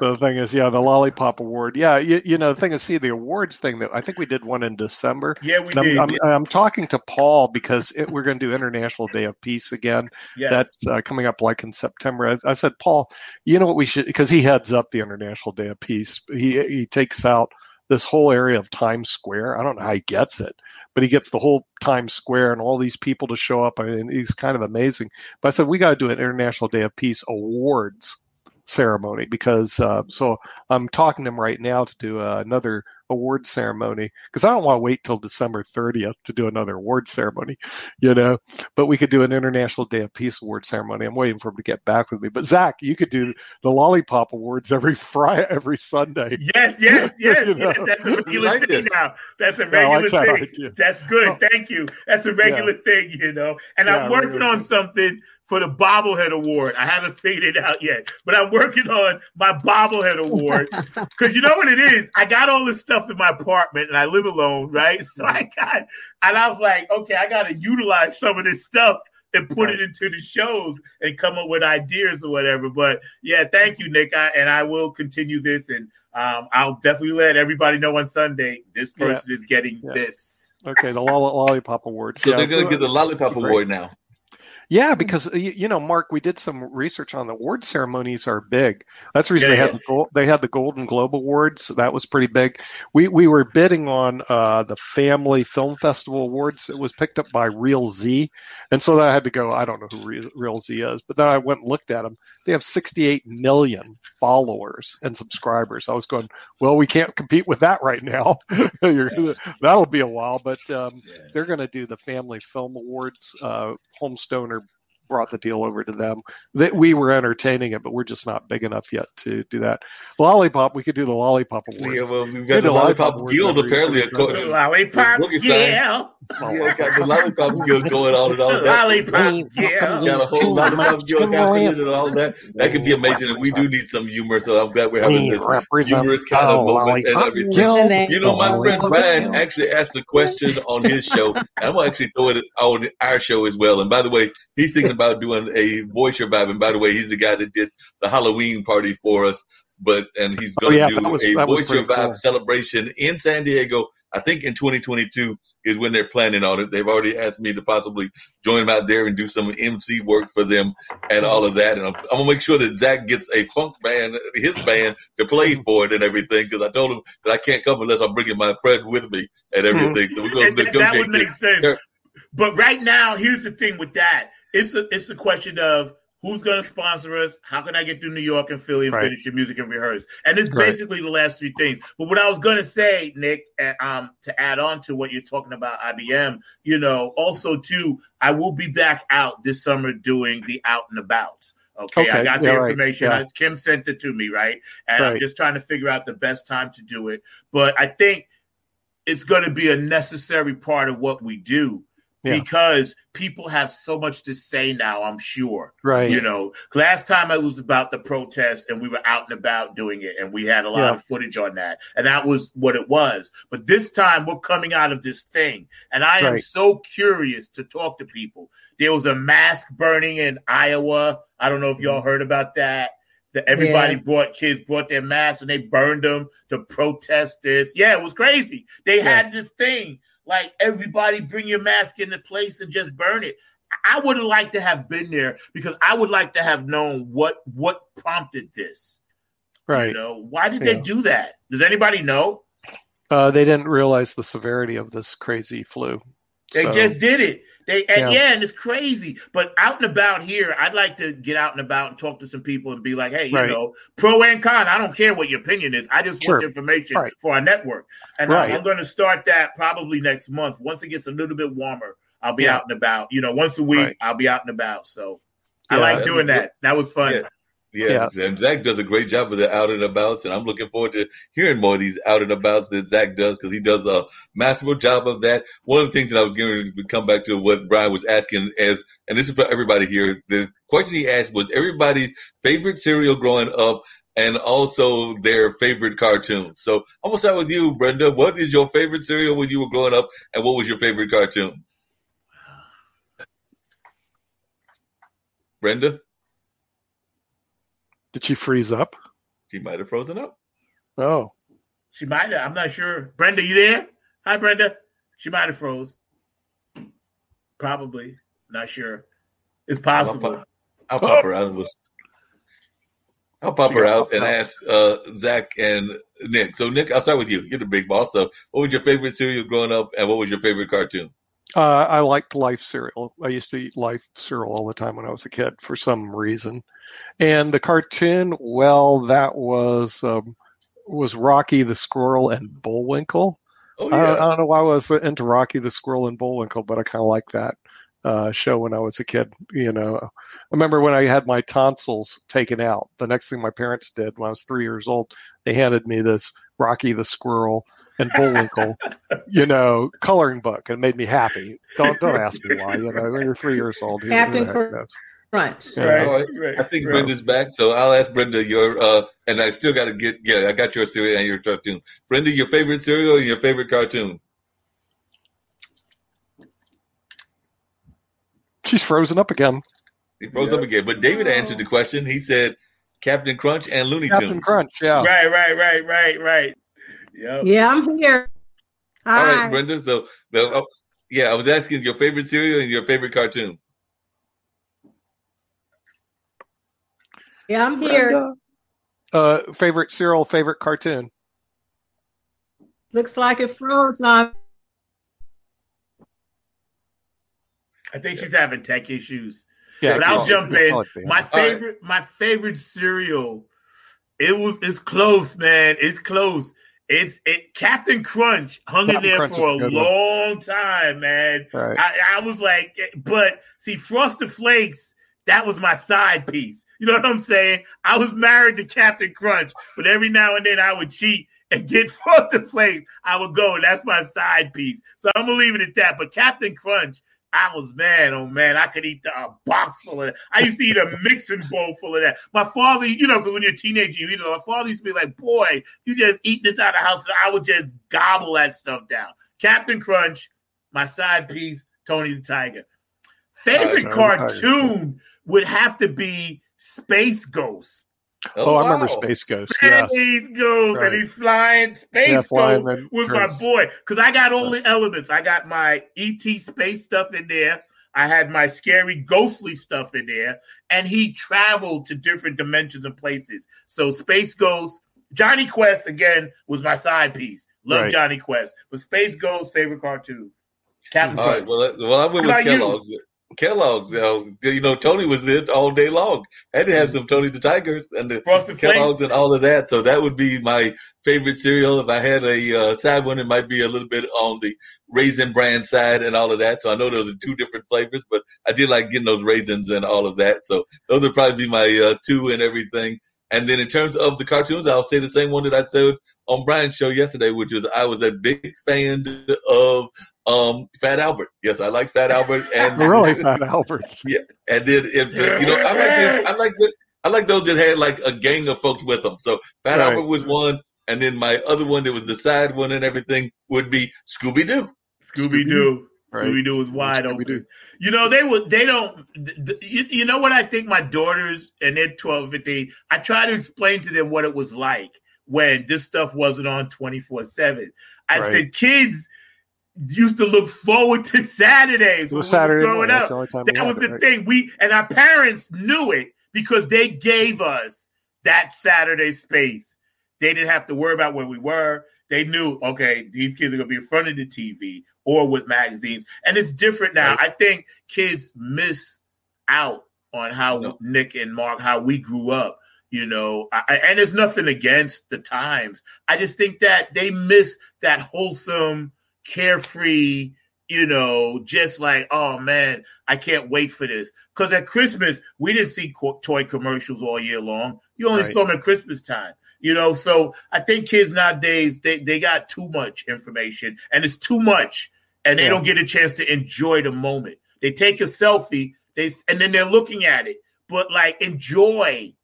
So the thing is, the Lollipop Award. Yeah, you know, the thing is, the awards thing, that I think we did one in December. Yeah, we did. I'm talking to Paul because we're going to do International Day of Peace again. Yeah. That's coming up like in September. I said, Paul, you know what we should, because he heads up the International Day of Peace. He takes out this whole area of Times Square. I don't know how he gets it, but he gets the whole Times Square and all these people to show up. I mean, he's kind of amazing. But I said, we got to do an International Day of Peace awards ceremony because so I'm talking to him right now to do another award ceremony because I don't want to wait till December 30th to do another award ceremony, you know, but we could do an International Day of Peace award ceremony. I'm waiting for him to get back with me, but Zack, you could do the Lollipop Awards every Sunday. Yes. You know? That's a regular thing now. That's a regular thing. That's good. Thank you. That's a regular thing, you know, and I'm working on something for the Bobblehead Award. I haven't figured it out yet, but I'm working on my Bobblehead Award because you know what it is? I got all this stuff in my apartment and I live alone, right? So I was like, okay, I got to utilize some of this stuff and put it into the shows and come up with ideas or whatever. But yeah, thank you, Nick. I will continue this and I'll definitely let everybody know on Sunday this person is getting this. Okay, the Lollipop Award. So they're going to get the Lollipop Award now. Yeah, because you know, Mark, we did some research on the award ceremonies are big. That's the reason they had the Golden Globe Awards. So that was pretty big. We were bidding on the Family Film Festival Awards. It was picked up by Real Z, and so I had to go. I don't know who Real Z is, but then I went and looked at them. They have 68 million followers and subscribers. I was going, well, we can't compete with that right now. That'll be a while, but they're going to do the Family Film Awards. Homestoner brought the deal over to them. That we were entertaining it, but we're just not big enough yet to do that. Lollipop, we could do the Lollipop Awards. Yeah, well, we've got the Lollipop Guild apparently. The Lollipop Guild. Yeah, got the Lollipop Guild going on and all that. Lollipop Guild. Got a whole Lollipop Guild happening and all that. That could be amazing. And we do need some humor, so I'm glad we're having this humorous kind of moment and everything. You know, my friend Brian actually asked a question on his show. And I'm going to actually throw it on our show as well. And by the way, he's thinking about doing a voice revive. And by the way, he's the guy that did the Halloween party for us. And he's going to do a voice revive celebration in San Diego. I think in 2022 is when they're planning on it. They've already asked me to possibly join them out there and do some MC work for them and all of that. And I'm going to make sure that Zack gets a funk band, his band, to play for it and everything, because I told him that I can't come unless I'm bringing my friend with me and everything. So we're going to go. That would make sense. But right now, here's the thing with that. It's a question of who's going to sponsor us? How can I get through New York and Philly and finish your music and rehearse? And it's basically the last three things. But what I was going to say, Nick, to add on to what you're talking about, IBM, also, too, I will be back out this summer doing the Out and Abouts. Okay, I got the information. Yeah. Kim sent it to me, right? And I'm just trying to figure out the best time to do it. But I think it's going to be a necessary part of what we do. Because people have so much to say now, I'm sure. Right. Last time it was about the protest and we were out and about doing it and we had a lot of footage on that. And that was what it was. But this time we're coming out of this thing. And I am so curious to talk to people. There was a mask burning in Iowa. I don't know if y'all heard about that. Everybody brought their masks and they burned them to protest this. Yeah, it was crazy. They had this thing. Like, everybody bring your mask into place and just burn it. I would have liked to have been there because I would like to have known what prompted this. Right. Why did they do that? Does anybody know? They didn't realize the severity of this crazy flu. They just did it. And it's crazy. But out and about here, I'd like to get out and about and talk to some people and be like, hey, pro and con, I don't care what your opinion is. I just want information for our network. And I'm going to start that probably next month. Once it gets a little bit warmer, I'll be out and about. Once a week, I'll be out and about. So I like doing that. That was fun. Yeah, and Zack does a great job of the out and abouts, and I'm looking forward to hearing more of these out and abouts that Zack does because he does a masterful job of that. One of the things that I was going to come back to what Brian was asking and this is for everybody here. The question he asked was everybody's favorite cereal growing up and also their favorite cartoons. So I'm going to start with you, Brenda. What is your favorite cereal when you were growing up, and what was your favorite cartoon? Brenda? Did she freeze up? She might have frozen up. Oh. She might have. I'm not sure. Brenda, you there? Hi, Brenda. She might have froze. Probably. Not sure. It's possible. I'll pop her out. I'll pop her out and ask Zack and Nick. So, Nick, I'll start with you. You're the big boss. So, what was your favorite cereal growing up, and what was your favorite cartoon? I liked Life cereal. I used to eat Life cereal all the time when I was a kid for some reason. And the cartoon, well, that was Rocky the Squirrel and Bullwinkle. Oh, yeah. I don't know why I was into Rocky the Squirrel and Bullwinkle, but I kind of liked that show when I was a kid. I remember when I had my tonsils taken out, the next thing my parents did when I was 3 years old, they handed me this Rocky the Squirrel and Bullwinkle, coloring book, and it made me happy. Don't ask me why. When you're 3 years old, Captain Crunch. Right. I think Brenda's back, so I'll ask Brenda your. And I still got to get. Yeah, I got your cereal and your cartoon. Brenda, your favorite cereal and your favorite cartoon. She's frozen up again. He froze up again, but David answered the question. He said Captain Crunch and Looney Tunes. Captain Crunch, yeah. Right. Yep. Yeah, I'm here. Hi. All right, Brenda. So, I was asking your favorite cereal and your favorite cartoon. Yeah, I'm here. Favorite cereal, favorite cartoon. Looks like it froze on. I think she's having tech issues. Yeah, but I'll jump in. My favorite cereal. It's close, man. It's close. Captain Crunch hung in there for a long time, man. Right. I was like, but see, Frosted Flakes that was my side piece. You know what I'm saying? I was married to Captain Crunch, but every now and then I would cheat and get Frosted Flakes. I would go, and that's my side piece. So I'm going to leave it at that. But Captain Crunch, I was, man, oh, man, I could eat a box full of that. I used to eat a mixing bowl full of that. My father, because when you're a teenager, my father used to be like, boy, you just eat this out of the house. And I would just gobble that stuff down. Captain Crunch, my side piece, Tony the Tiger. Favorite cartoon would have to be Space Ghost. I remember Space Ghost. Space Ghost, right. And he's flying. Space Ghost was my boy. Because I got all the elements. I got my E.T. space stuff in there. I had my scary, ghostly stuff in there. And he traveled to different dimensions and places. So Space Ghost, Johnny Quest, again, was my side piece. Love Johnny Quest. But Space Ghost, favorite cartoon. Captain Crunch. All right, well, I went with Kellogg's. Kellogg's, Tony was in all day long. I had to have some Tony the Tigers and the Kellogg's and all of that. So that would be my favorite cereal. If I had a side one, it might be a little bit on the Raisin Bran side and all of that. So I know those are two different flavors, but I did like getting those raisins and all of that. So those would probably be my two and everything. And then in terms of the cartoons, I'll say the same one that I said on Brian's show yesterday, which was I was a big fan of Fat Albert. Yes, I like Fat Albert. And really, Fat Albert. Yeah, and then I like those that had like a gang of folks with them. So Fat Albert was one, and then my other one that was the side one and everything would be Scooby Doo. Scooby Doo. Scooby Doo was wide open. You know what I think my daughters, and they're 12, 15, I try to explain to them what it was like when this stuff wasn't on 24/7. I said, kids used to look forward to Saturdays when we were growing up. That was the thing. And our parents knew it because they gave us that Saturday space. They didn't have to worry about where we were. They knew, okay, these kids are going to be in front of the TV or with magazines. And it's different now. Right. I think kids miss out on how Nick and Mark, how we grew up, and there's nothing against the times. I just think that they miss that wholesome, carefree, just like, oh, man, I can't wait for this. Because at Christmas, we didn't see toy commercials all year long. You only saw them at Christmas time. So I think kids nowadays, they got too much information, and it's too much, and they don't get a chance to enjoy the moment. They take a selfie, and then they're looking at it, but like enjoy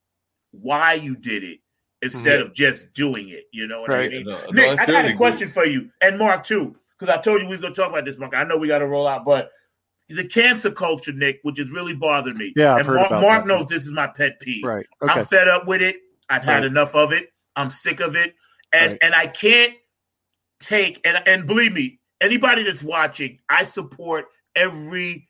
why you did it instead of just doing it. You know what I mean? Nick, I got a question for you, and Mark too, because I told you we was going to talk about this, Mark. I know we got to roll out, but the cancer culture, Nick, which has really bothered me. Yeah, and Mark knows this is my pet peeve. Right. Okay. I'm fed up with it. I've had enough of it. I'm sick of it. And I can't take, and believe me, anybody that's watching, I support every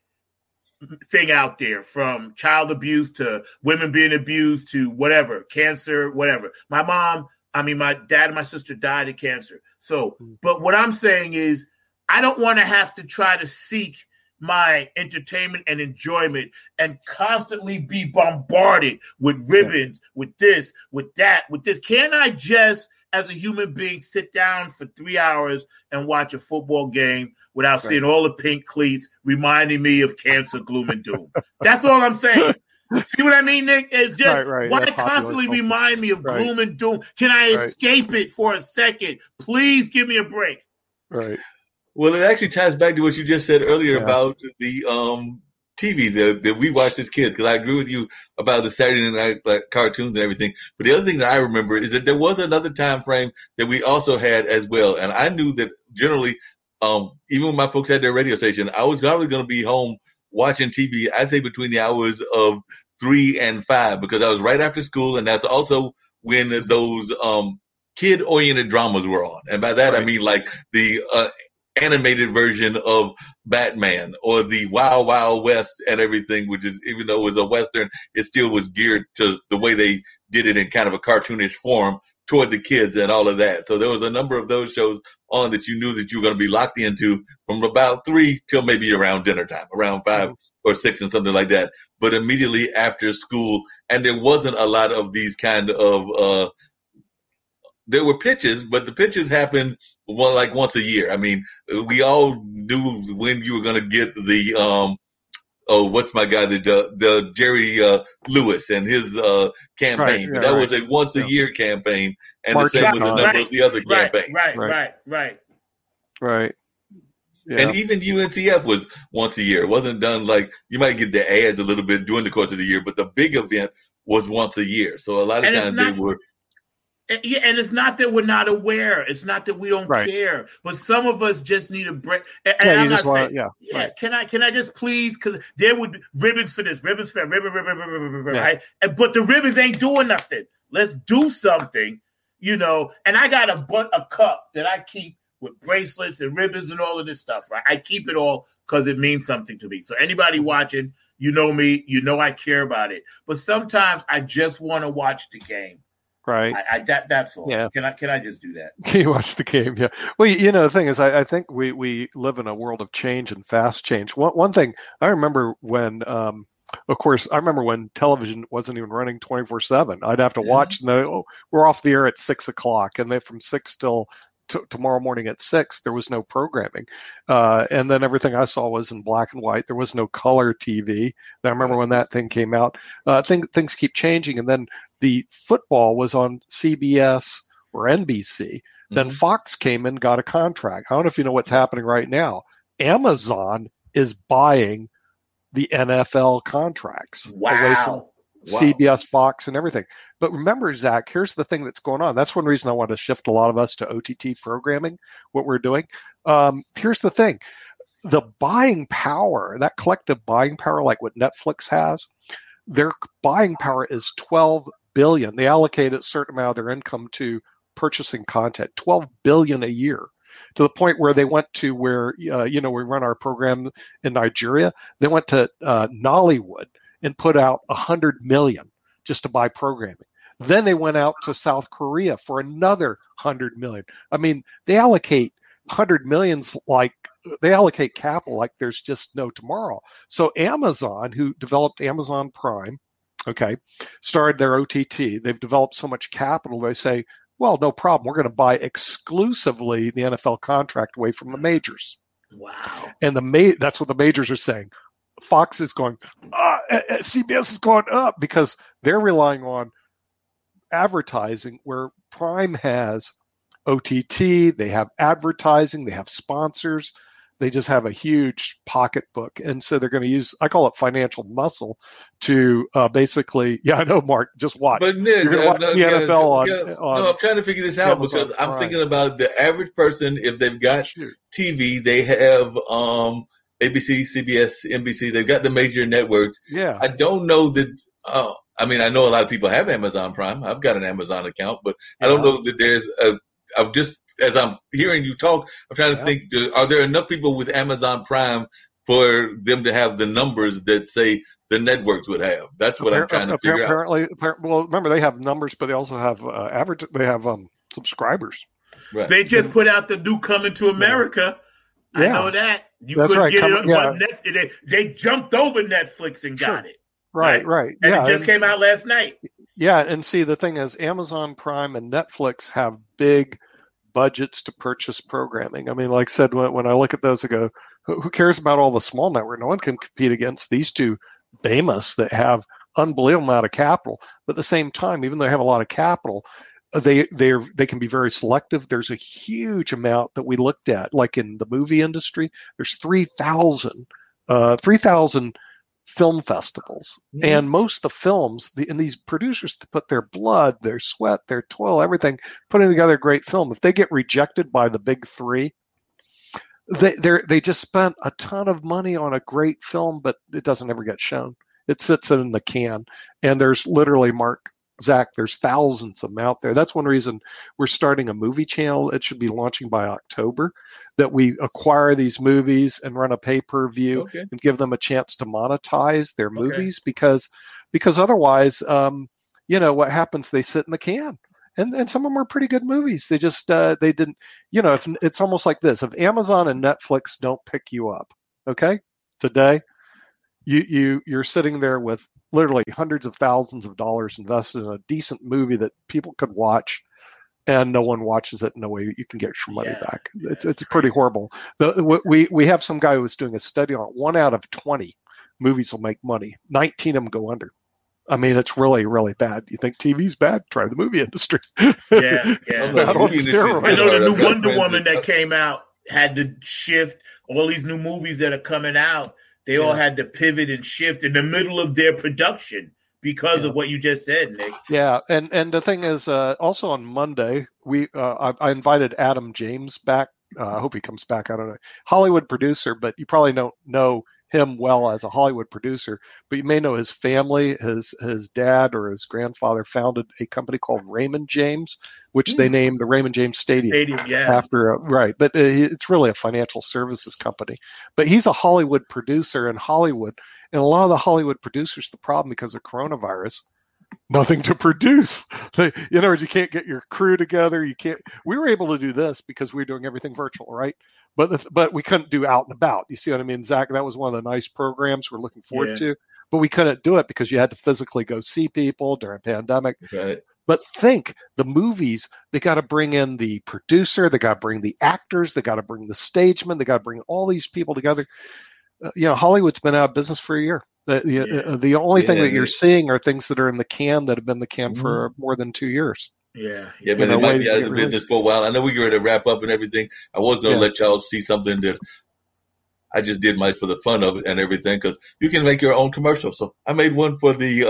thing out there, from child abuse to women being abused to whatever, cancer, whatever. My dad and my sister died of cancer. So, but what I'm saying is I don't want to have to try to seek my entertainment and enjoyment and constantly be bombarded with ribbons, with this, with that, with this. Can I just, as a human being, sit down for 3 hours and watch a football game without seeing all the pink cleats reminding me of cancer, gloom, and doom? That's all I'm saying. See what I mean, Nick? It's just, why constantly remind me of gloom and doom? Can I escape it for a second? Please give me a break. Right. Well, it actually ties back to what you just said earlier about the TV that we watched as kids, because I agree with you about the Saturday night cartoons and everything. But the other thing that I remember is that there was another time frame that we also had as well. And I knew that generally, even when my folks had their radio station, I was probably going to be home watching TV, I'd say between the hours of 3 and 5, because I was right after school. And that's also when those kid-oriented dramas were on. And by that, I mean like the animated version of Batman or the Wild Wild West and everything, which is, even though it was a Western, it still was geared to the way they did it in kind of a cartoonish form toward the kids and all of that. So there was a number of those shows on that you knew that you were going to be locked into from about 3 till maybe around dinner time, around 5 or 6 and something like that. But immediately after school, and there wasn't a lot of these kind of, there were pitches, but the pitches happened like once a year. I mean, we all knew when you were going to get the what's my guy, the Jerry Lewis and his campaign, but that was a once a year campaign, and the same with a number of the other campaigns. Right. Yeah. And even UNCF was once a year. It wasn't done like you might get the ads a little bit during the course of the year, but the big event was once a year. So a lot of times they were. Yeah, and it's not that we're not aware. It's not that we don't care. But some of us just need a break. And I'm not saying, can I just please? Because there would be ribbons for this, ribbons for that, ribbon, right? But the ribbons ain't doing nothing. Let's do something, And I got a cup that I keep with bracelets and ribbons and all of this stuff, right? I keep it all because it means something to me. So anybody watching, you know me, I care about it. But sometimes I just want to watch the game. Right. That's all. Yeah. Can I just do that? You watch the game, yeah. Well, the thing is, I think we live in a world of change and fast change. One thing I remember when, of course, when television wasn't even running 24/7. I'd have to watch, and we're off the air at 6:00, and then from 6 till tomorrow morning at 6, there was no programming. And then everything I saw was in black and white. There was no color TV. And I remember when that thing came out. Things keep changing. And then the football was on CBS or NBC. Then Fox came in, got a contract. I don't know if you know what's happening right now. Amazon is buying the NFL contracts away from CBS, Fox, and everything. But remember, Zach, here's the thing that's going on. That's one reason I want to shift a lot of us to OTT programming, what we're doing. Here's the thing. The buying power, that collective buying power, like what Netflix has, their buying power is $12 billion. They allocate a certain amount of their income to purchasing content, $12 billion a year. To the point where they went to where, we run our program in Nigeria. They went to Nollywood and put out $100 million just to buy programming. Then they went out to South Korea for another $100 million. I mean, they allocate $100 millions like they allocate capital like there's just no tomorrow. So Amazon, who developed Amazon Prime, started their OTT. They've developed so much capital. They say, well, no problem. We're going to buy exclusively the NFL contract away from the majors. Wow. And that's what the majors are saying. Fox is going, CBS is going up because they're relying on advertising where Prime has OTT, they have advertising, they have sponsors, they just have a huge pocketbook. And so they're going to use, I call it financial muscle to basically, I know, Mark, just watch. But Nick, you're going to watch the NFL on I'm trying to figure this out because I'm thinking about the average person. If they've got TV, they have ABC, CBS, NBC. They've got the major networks. Yeah. I don't know that. I know a lot of people have Amazon Prime. I've got an Amazon account, but I don't know that there's as I'm hearing you talk, I'm trying to think, are there enough people with Amazon Prime for them to have the numbers that, say, the networks would have? That's what I'm trying to figure out. Well, remember, they have numbers, but they also have they have subscribers. Right. They just put out the new Coming to America. I know that. That's right. Get it on Netflix. They jumped over Netflix and got it. Right. And it just came out last night. Yeah, and see, the thing is, Amazon Prime and Netflix have big budgets to purchase programming. I mean, like I said, when I look at those, I go, who cares about all the small network? No one can compete against these two behemoths that have unbelievable amount of capital. But at the same time, even though they have a lot of capital, they can be very selective. There's a huge amount that we looked at, like in the movie industry. There's 3,000 film festivals, and most of the films, and these producers put their blood, their sweat, their toil, everything, putting together a great film. If they get rejected by the big three, they just spent a ton of money on a great film, but it doesn't ever get shown. It sits in the can, and there's literally, Zach, there's thousands of them out there. That's one reason we're starting a movie channel. It should be launching by October, that we acquire these movies and run a pay-per-view and give them a chance to monetize their movies because otherwise, what happens? They sit in the can. And some of them are pretty good movies. They just, they didn't, if it's almost like this. If Amazon and Netflix don't pick you up, today, you're sitting there with literally hundreds of thousands of dollars invested in a decent movie that people could watch, and no one watches it. No way you can get your money back. It's pretty horrible. We have some guy who was doing a study on it. 1 out of 20 movies will make money. 19 of them go under. I mean, it's really, really bad. You think TV's bad? Try the movie industry. Yeah. It's bad on steroids. I know the new Wonder Woman that came out had to shift. All these new movies that are coming out, they all had to pivot and shift in the middle of their production because of what you just said, Nick. Yeah, and the thing is, also on Monday, I invited Adam James back. I hope he comes back. I don't know. Hollywood producer, but you probably don't know him well as a Hollywood producer, but you may know his family. His dad or his grandfather founded a company called Raymond James, which they named the Raymond James Stadium after. Right, but it's really a financial services company. But he's a Hollywood producer in Hollywood, and a lot of the Hollywood producers, the problem because of coronavirus, nothing to produce. In other words, you can't get your crew together. You can't. We were able to do this because we were doing everything virtual, right? But we couldn't do out and about. You see what I mean, Zach? That was one of the nice programs we're looking forward to. But we couldn't do it because you had to physically go see people during a pandemic. Right. But think, the movies, they got to bring in the producer, they got to bring the actors, they got to bring the stagemen, they got to bring all these people together. Hollywood's been out of business for a year. The only thing that you're seeing are things that are in the can that have been in the can for more than 2 years. Yeah, but it might be out of the business for a while. I know we're ready to wrap up and everything. I was going to let y'all see something that I just did for the fun of it and everything, because you can make your own commercial. So I made one for the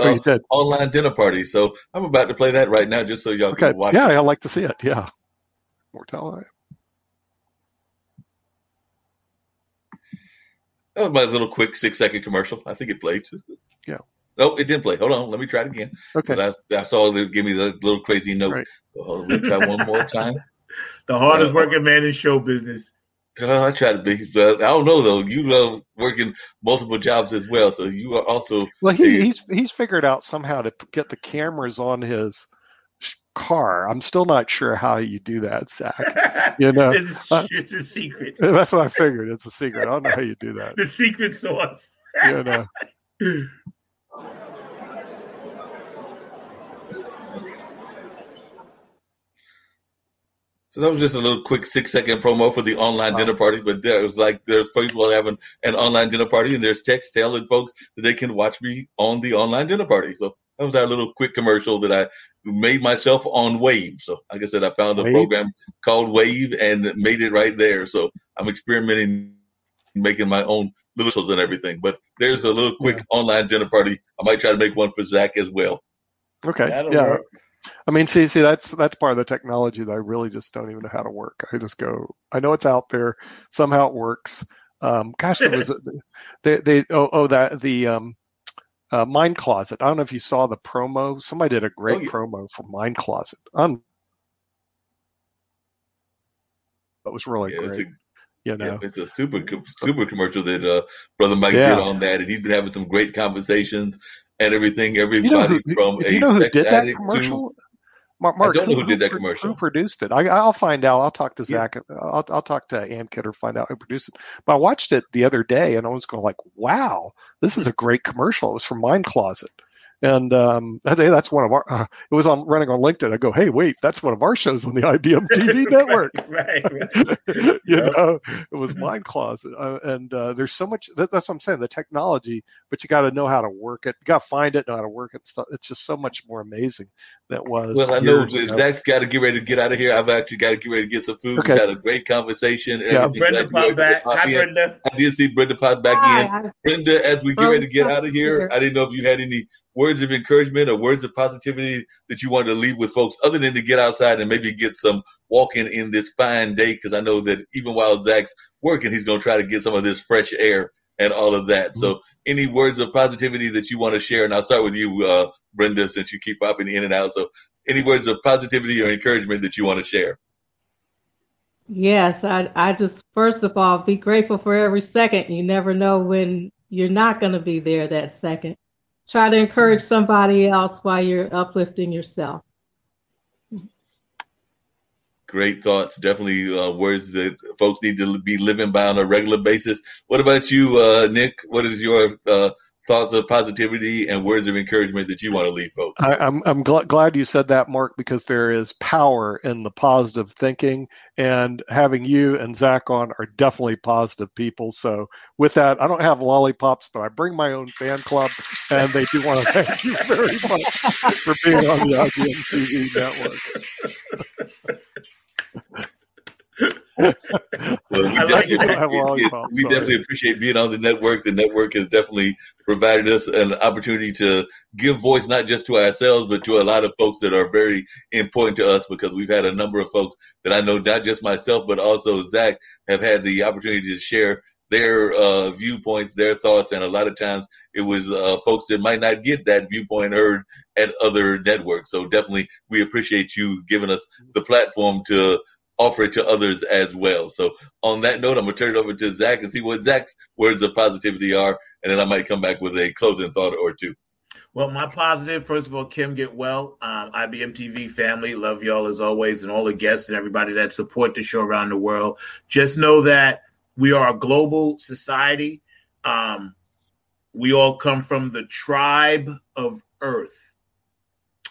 online dinner party. So I'm about to play that right now just so y'all can watch it. Yeah, I'd like to see it. Yeah. More telling. That was my little quick 6-second commercial. I think it played. Yeah. Nope, it didn't play. Hold on. Let me try it again. Okay. I saw it give me the little crazy note. Right. Let me try one more time. The hardest working man in show business. I try to be. I don't know, though. You love working multiple jobs as well. So you are also. Well, he's figured out somehow to get the cameras on his car. I'm still not sure how you do that, Zach. It's a secret. That's what I figured. It's a secret. I don't know how you do that. The secret sauce. So that was just a little quick 6-second promo for the online dinner party. But there's people having an online dinner party, and there's text telling folks that they can watch me on the online dinner party. So that was our little quick commercial that I made myself on Wave. So like I said, I found a program called Wave and made it right there. So I'm experimenting, making my own little shows and everything. But there's a little quick online dinner party. I might try to make one for Zack as well. Okay. That'll work. I mean, see, that's part of the technology that I really just don't even know how to work. I just go, I know it's out there. Somehow it works. Gosh, there was the Mind Closet. I don't know if you saw the promo. Somebody did a great promo for Mind Closet. That was really great. It's a super commercial that Brother Mike did on that, and he's been having some great conversations and everything. Everybody from a sex addict to Mark, I don't know who did that commercial. Who produced it? I'll find out. I'll talk to Zack. I'll talk to Ann Kidder, find out who produced it. But I watched it the other day, and I was going like, "Wow, this is a great commercial." It was from Mind Closet, and that's one of our. It was running on LinkedIn. I go, "Hey, wait, that's one of our shows on the IBM TV network." Right. It was Mind Closet, and there's so much. That's what I'm saying. The technology, but you got to know how to work it. You got to find it, know how to work it. Stuff. It's just so much more amazing than it was. Well, I know Zach's got to get ready to get out of here. I've actually got to get ready to get some food. Okay. We got a great conversation. Brenda popped back. Hi, Brenda. I did see Brenda pop back in. Brenda, as we get ready to get out of here, I didn't know if you had any words of encouragement or words of positivity that you wanted to leave with folks, other than to get outside and maybe get some walking in this fine day, because I know that even while Zach's working, he's going to try to get some of this fresh air and all of that. Mm-hmm. So any words of positivity that you want to share? And I'll start with you, Brenda, since you keep popping in and out. So any words of positivity or encouragement that you want to share? Yes, I just, first of all, be grateful for every second. You never know when you're not going to be there that second. Try to encourage somebody else while you're uplifting yourself. Great thoughts. Definitely words that folks need to be living by on a regular basis. What about you, Nick? What is your thoughts of positivity and words of encouragement that you want to leave folks? I'm glad you said that, Mark, because there is power in the positive thinking, and having you and Zack on are definitely positive people. So with that, I don't have lollipops, but I bring my own fan club, and they do want to thank you very much for being on the IBM TV network. Well, we definitely appreciate being on the network. The network has definitely provided us an opportunity to give voice not just to ourselves, but to a lot of folks that are very important to us, because we've had a number of folks that I know, not just myself, but also Zack, have had the opportunity to share their viewpoints, their thoughts, and a lot of times it was folks that might not get that viewpoint heard at other networks. So definitely we appreciate you giving us the platform to offer it to others as well. So on that note, I'm going to turn it over to Zack and see what Zack's words of positivity are, and then I might come back with a closing thought or two. Well, my positive, first of all, Kim, get well. IBM TV family, love y'all as always, and all the guests and everybody that support the show around the world. Just know that we are a global society. We all come from the tribe of Earth.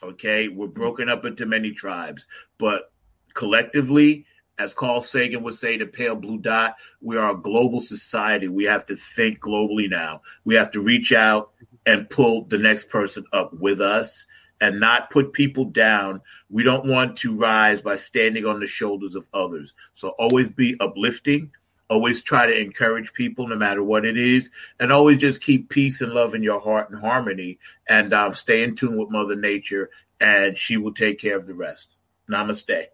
Okay, we're broken up into many tribes, but collectively, as Carl Sagan would say, the pale blue dot, we are a global society. We have to think globally now. We have to reach out and pull the next person up with us and not put people down. We don't want to rise by standing on the shoulders of others. So always be uplifting. Always try to encourage people no matter what it is. And always just keep peace and love in your heart and harmony. And stay in tune with Mother Nature, and she will take care of the rest. Namaste.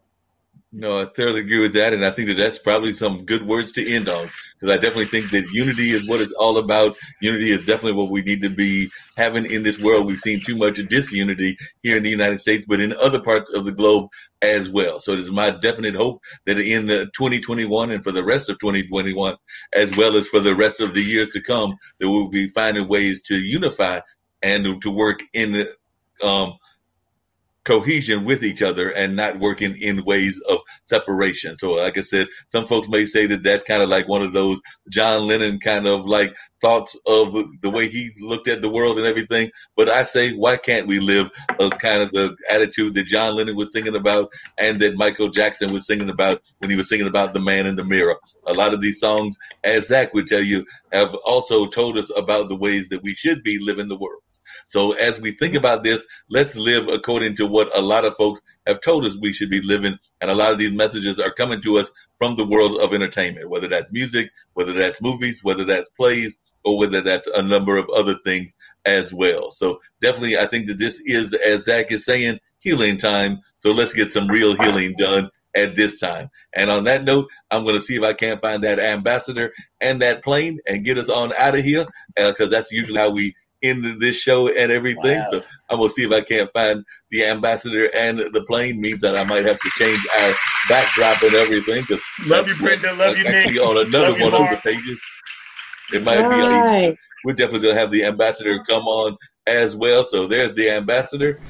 No, I thoroughly agree with that, and I think that that's probably some good words to end on, because I definitely think that unity is what it's all about. Unity is definitely what we need to be having in this world. We've seen too much disunity here in the United States, but in other parts of the globe as well. So it is my definite hope that in 2021 and for the rest of 2021, as well as for the rest of the years to come, that we'll be finding ways to unify and to work in cohesion with each other and not working in ways of separation. So like I said, some folks may say that that's kind of like one of those John Lennon kind of like thoughts of the way he looked at the world and everything. But I say, why can't we live a kind of the attitude that John Lennon was singing about and that Michael Jackson was singing about when he was singing about the man in the mirror? A lot of these songs, as Zack would tell you, have also told us about the ways that we should be living the world. So as we think about this, let's live according to what a lot of folks have told us we should be living. And a lot of these messages are coming to us from the world of entertainment, whether that's music, whether that's movies, whether that's plays, or whether that's a number of other things as well. So definitely, I think that this is, as Zack is saying, healing time. So let's get some real healing done at this time. And on that note, I'm going to see if I can't find that ambassador and that plane and get us on out of here, because that's usually how we end this show and everything. Wow. So I'm going to see if I can't find the ambassador and the plane. Means that I might have to change our backdrop and everything. Love you, Brenda. Love you, Nick. On another one of the pages. It might be. We're definitely going to have the ambassador come on as well. So there's the ambassador.